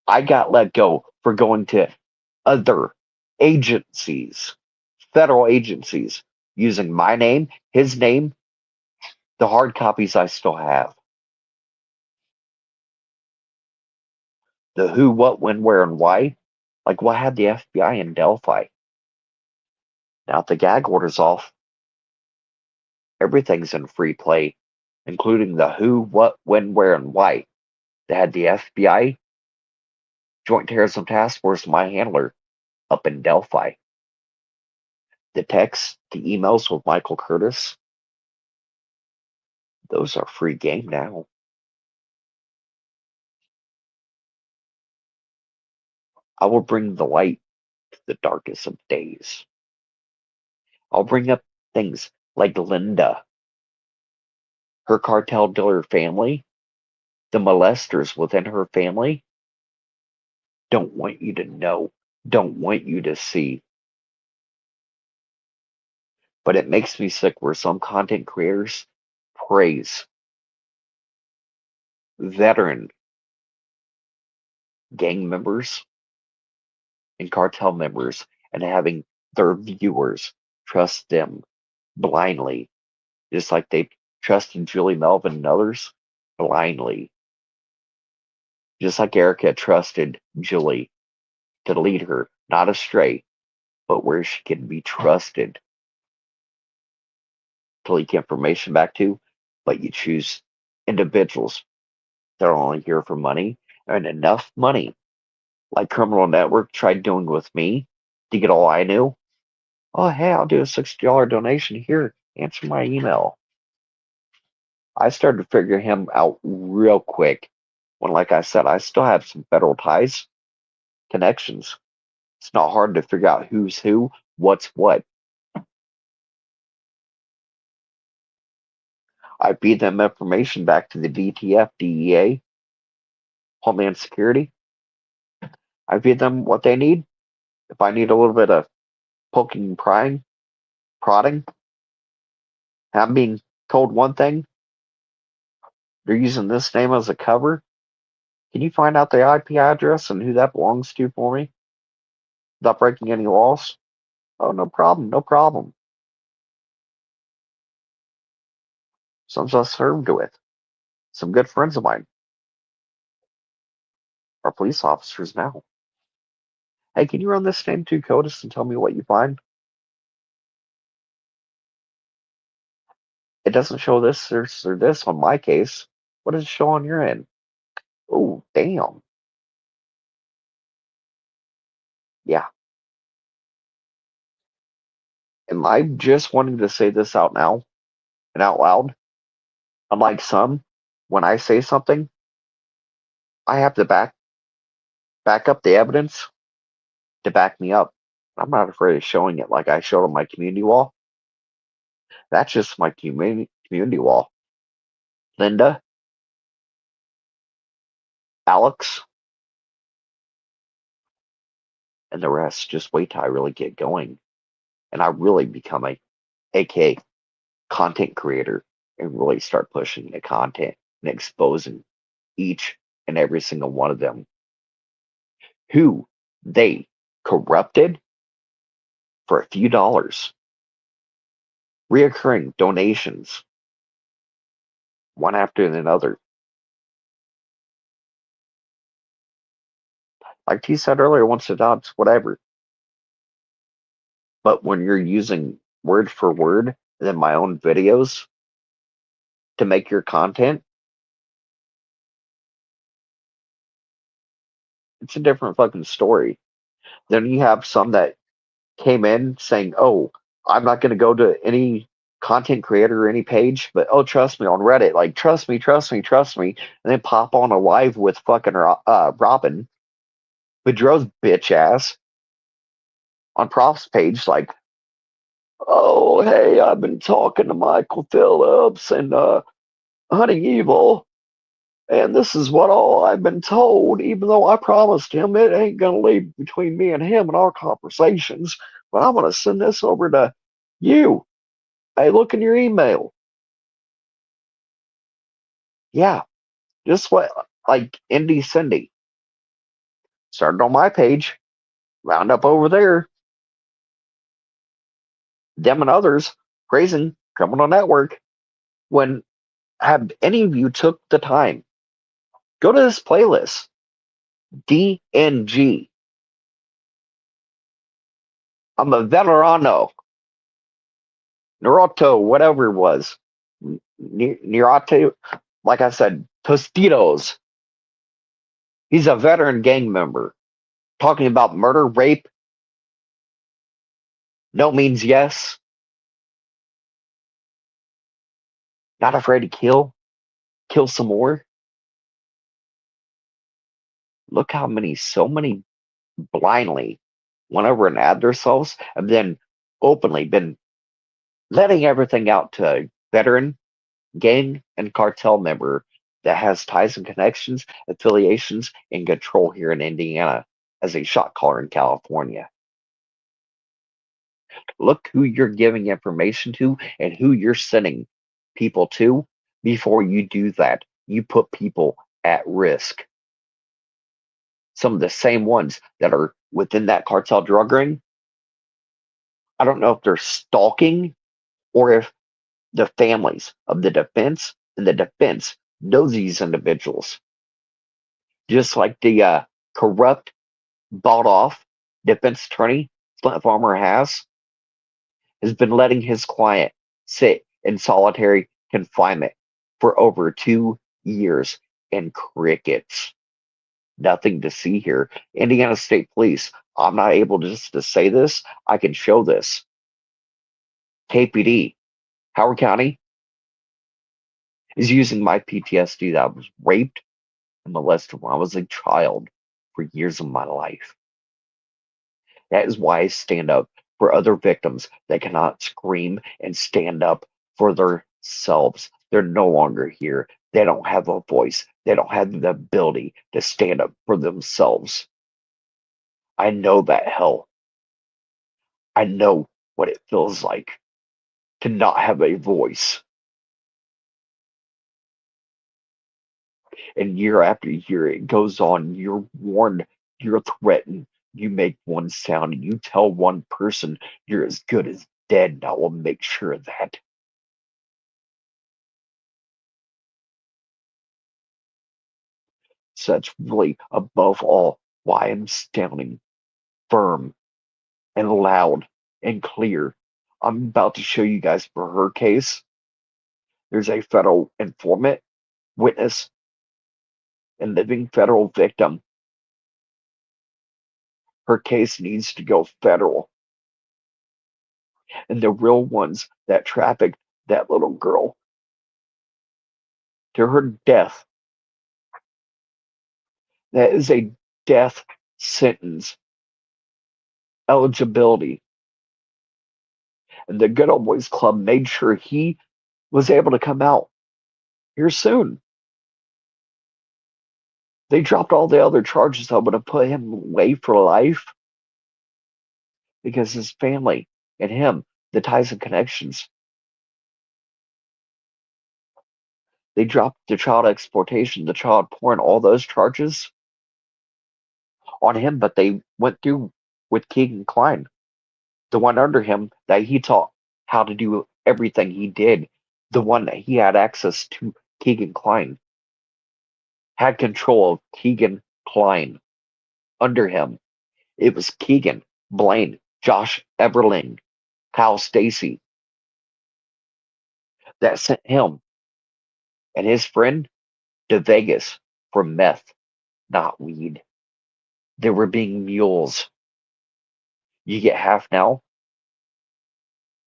I got let go for going to other agencies, federal agencies, using my name, his name, the hard copies I still have. The who, what, when, where, and why. Like what had the FBI in Delphi? Now the gag order's off. Everything's in free play, including the who, what, when, where, and why. They had the FBI, Joint Terrorism Task Force, my handler, up in Delphi. The texts, the emails with Michael Curtis, those are free game now. I will bring the light to the darkest of days. I'll bring up things like Linda, her cartel dealer family, the molesters within her family. Don't want you to know, don't want you to see. But it makes me sick where some content creators praise veteran gang members and cartel members and having their viewers trust them blindly, just like they trusted Julie Melvin and others blindly. Just like Erica trusted Julie to lead her, not astray, but where she can be trusted to leak information back to. But you choose individuals that are only here for money and enough money, like Criminal Network tried doing with me to get all I knew. Oh, hey, I'll do a $60 donation here. Answer my email. I started to figure him out real quick when, like I said, I still have some federal ties, connections. It's not hard to figure out who's who, what's what. I feed them information back to the DTF, DEA, Homeland Security. I feed them what they need. If I need a little bit of poking, prying, prodding, I'm being told one thing, they're using this name as a cover. Can you find out the IP address and who that belongs to for me without breaking any laws? Oh, no problem, no problem. Some I served with. Some good friends of mine are police officers now. Hey, can you run this name to CODIS and tell me what you find? It doesn't show this or this on my case. What does it show on your end? Oh, damn. Yeah. Am I just wanting to say this out now and out loud? Unlike some, when I say something, I have to back up the evidence to back me up. I'm not afraid of showing it like I showed on my community wall. That's just my community wall. Linda, Alex, and the rest. Just wait till I really get going and I really become a AK content creator and really start pushing the content and exposing each and every single one of them who they corrupted for a few dollars, reoccurring donations, one after another. Like T said earlier, once it adopts, whatever. But when you're using word for word in my own videos to make your content, it's a different fucking story. Then you have some that came in saying, "Oh, I'm not going to go to any content creator or any page, but oh, trust me on Reddit, like trust me, trust me, trust me," and then pop on a live with fucking Robin Boudreaux's bitch ass on Prof's page, like, "Oh, hey, I've been talking to Michael Phillips and Hunting Evil, and this is what all I've been told, even though I promised him it ain't gonna leave between me and him in our conversations, but I'm gonna send this over to you. Hey, look in your email." Yeah, just what, like Indy Cindy started on my page, wound up over there. Them and others praising Criminal Network. When have any of you took the time, go to this playlist, DNG. I'm a veterano, Naruto, whatever it was, Naruto. Like I said, Tostitos. He's a veteran gang member talking about murder, rape. No means yes. Not afraid to kill some more. Look how many, so many blindly went over and add themselves and then openly been letting everything out to a veteran gang and cartel member that has ties and connections, affiliations, and control here in Indiana as a shot caller in California. Look who you're giving information to and who you're sending people to. Before you do that, you put people at risk. Some of the same ones that are within that cartel drug ring, I don't know if they're stalking or if the families of the defense and the defense know these individuals. just like the corrupt, bought off defense attorney Flint Farmer has been letting his client sit in solitary confinement for over 2 years and crickets. Nothing to see here. Indiana State Police, I'm not able just to say this, I can show this. KPD, Howard County, is using my PTSD that I was raped and molested when I was a child for years of my life. That is why I stand up for other victims that cannot scream and stand up for themselves. They're no longer here. They don't have a voice. They don't have the ability to stand up for themselves. I know that hell. I know what it feels like to not have a voice. And year after year, it goes on. You're warned, you're threatened. You make one sound, and you tell one person you're as good as dead, and I will make sure of that. So that's really, above all, why I'm standing firm and loud and clear. I'm about to show you guys for her case. There's a federal informant, witness, and living federal victim. Her case needs to go federal. And the real ones that trafficked that little girl to her death, that is a death sentence eligibility. And the Good Old Boys Club made sure he was able to come out here soon. They dropped all the other charges that would have put him away for life because his family and him, the ties and connections. They dropped the child exploitation, the child porn, all those charges on him, but they went through with Keegan Klein, the one under him that he taught how to do everything he did, the one that he had access to Keegan Klein, had control of Keegan Klein under him. It was Keegan, Blaine, Josh Everling, Kyle Stacy that sent him and his friend to Vegas for meth, not weed. They were being mules. You get half now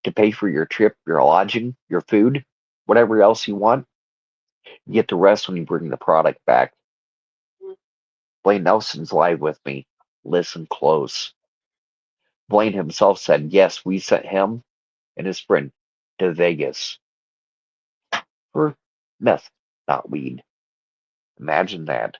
to pay for your trip, your lodging, your food, whatever else you want. You get the rest when you bring the product back. Blaine Nelson's live with me. Listen close. Blaine himself said, yes, we sent him and his friend to Vegas for meth, not weed. Imagine that.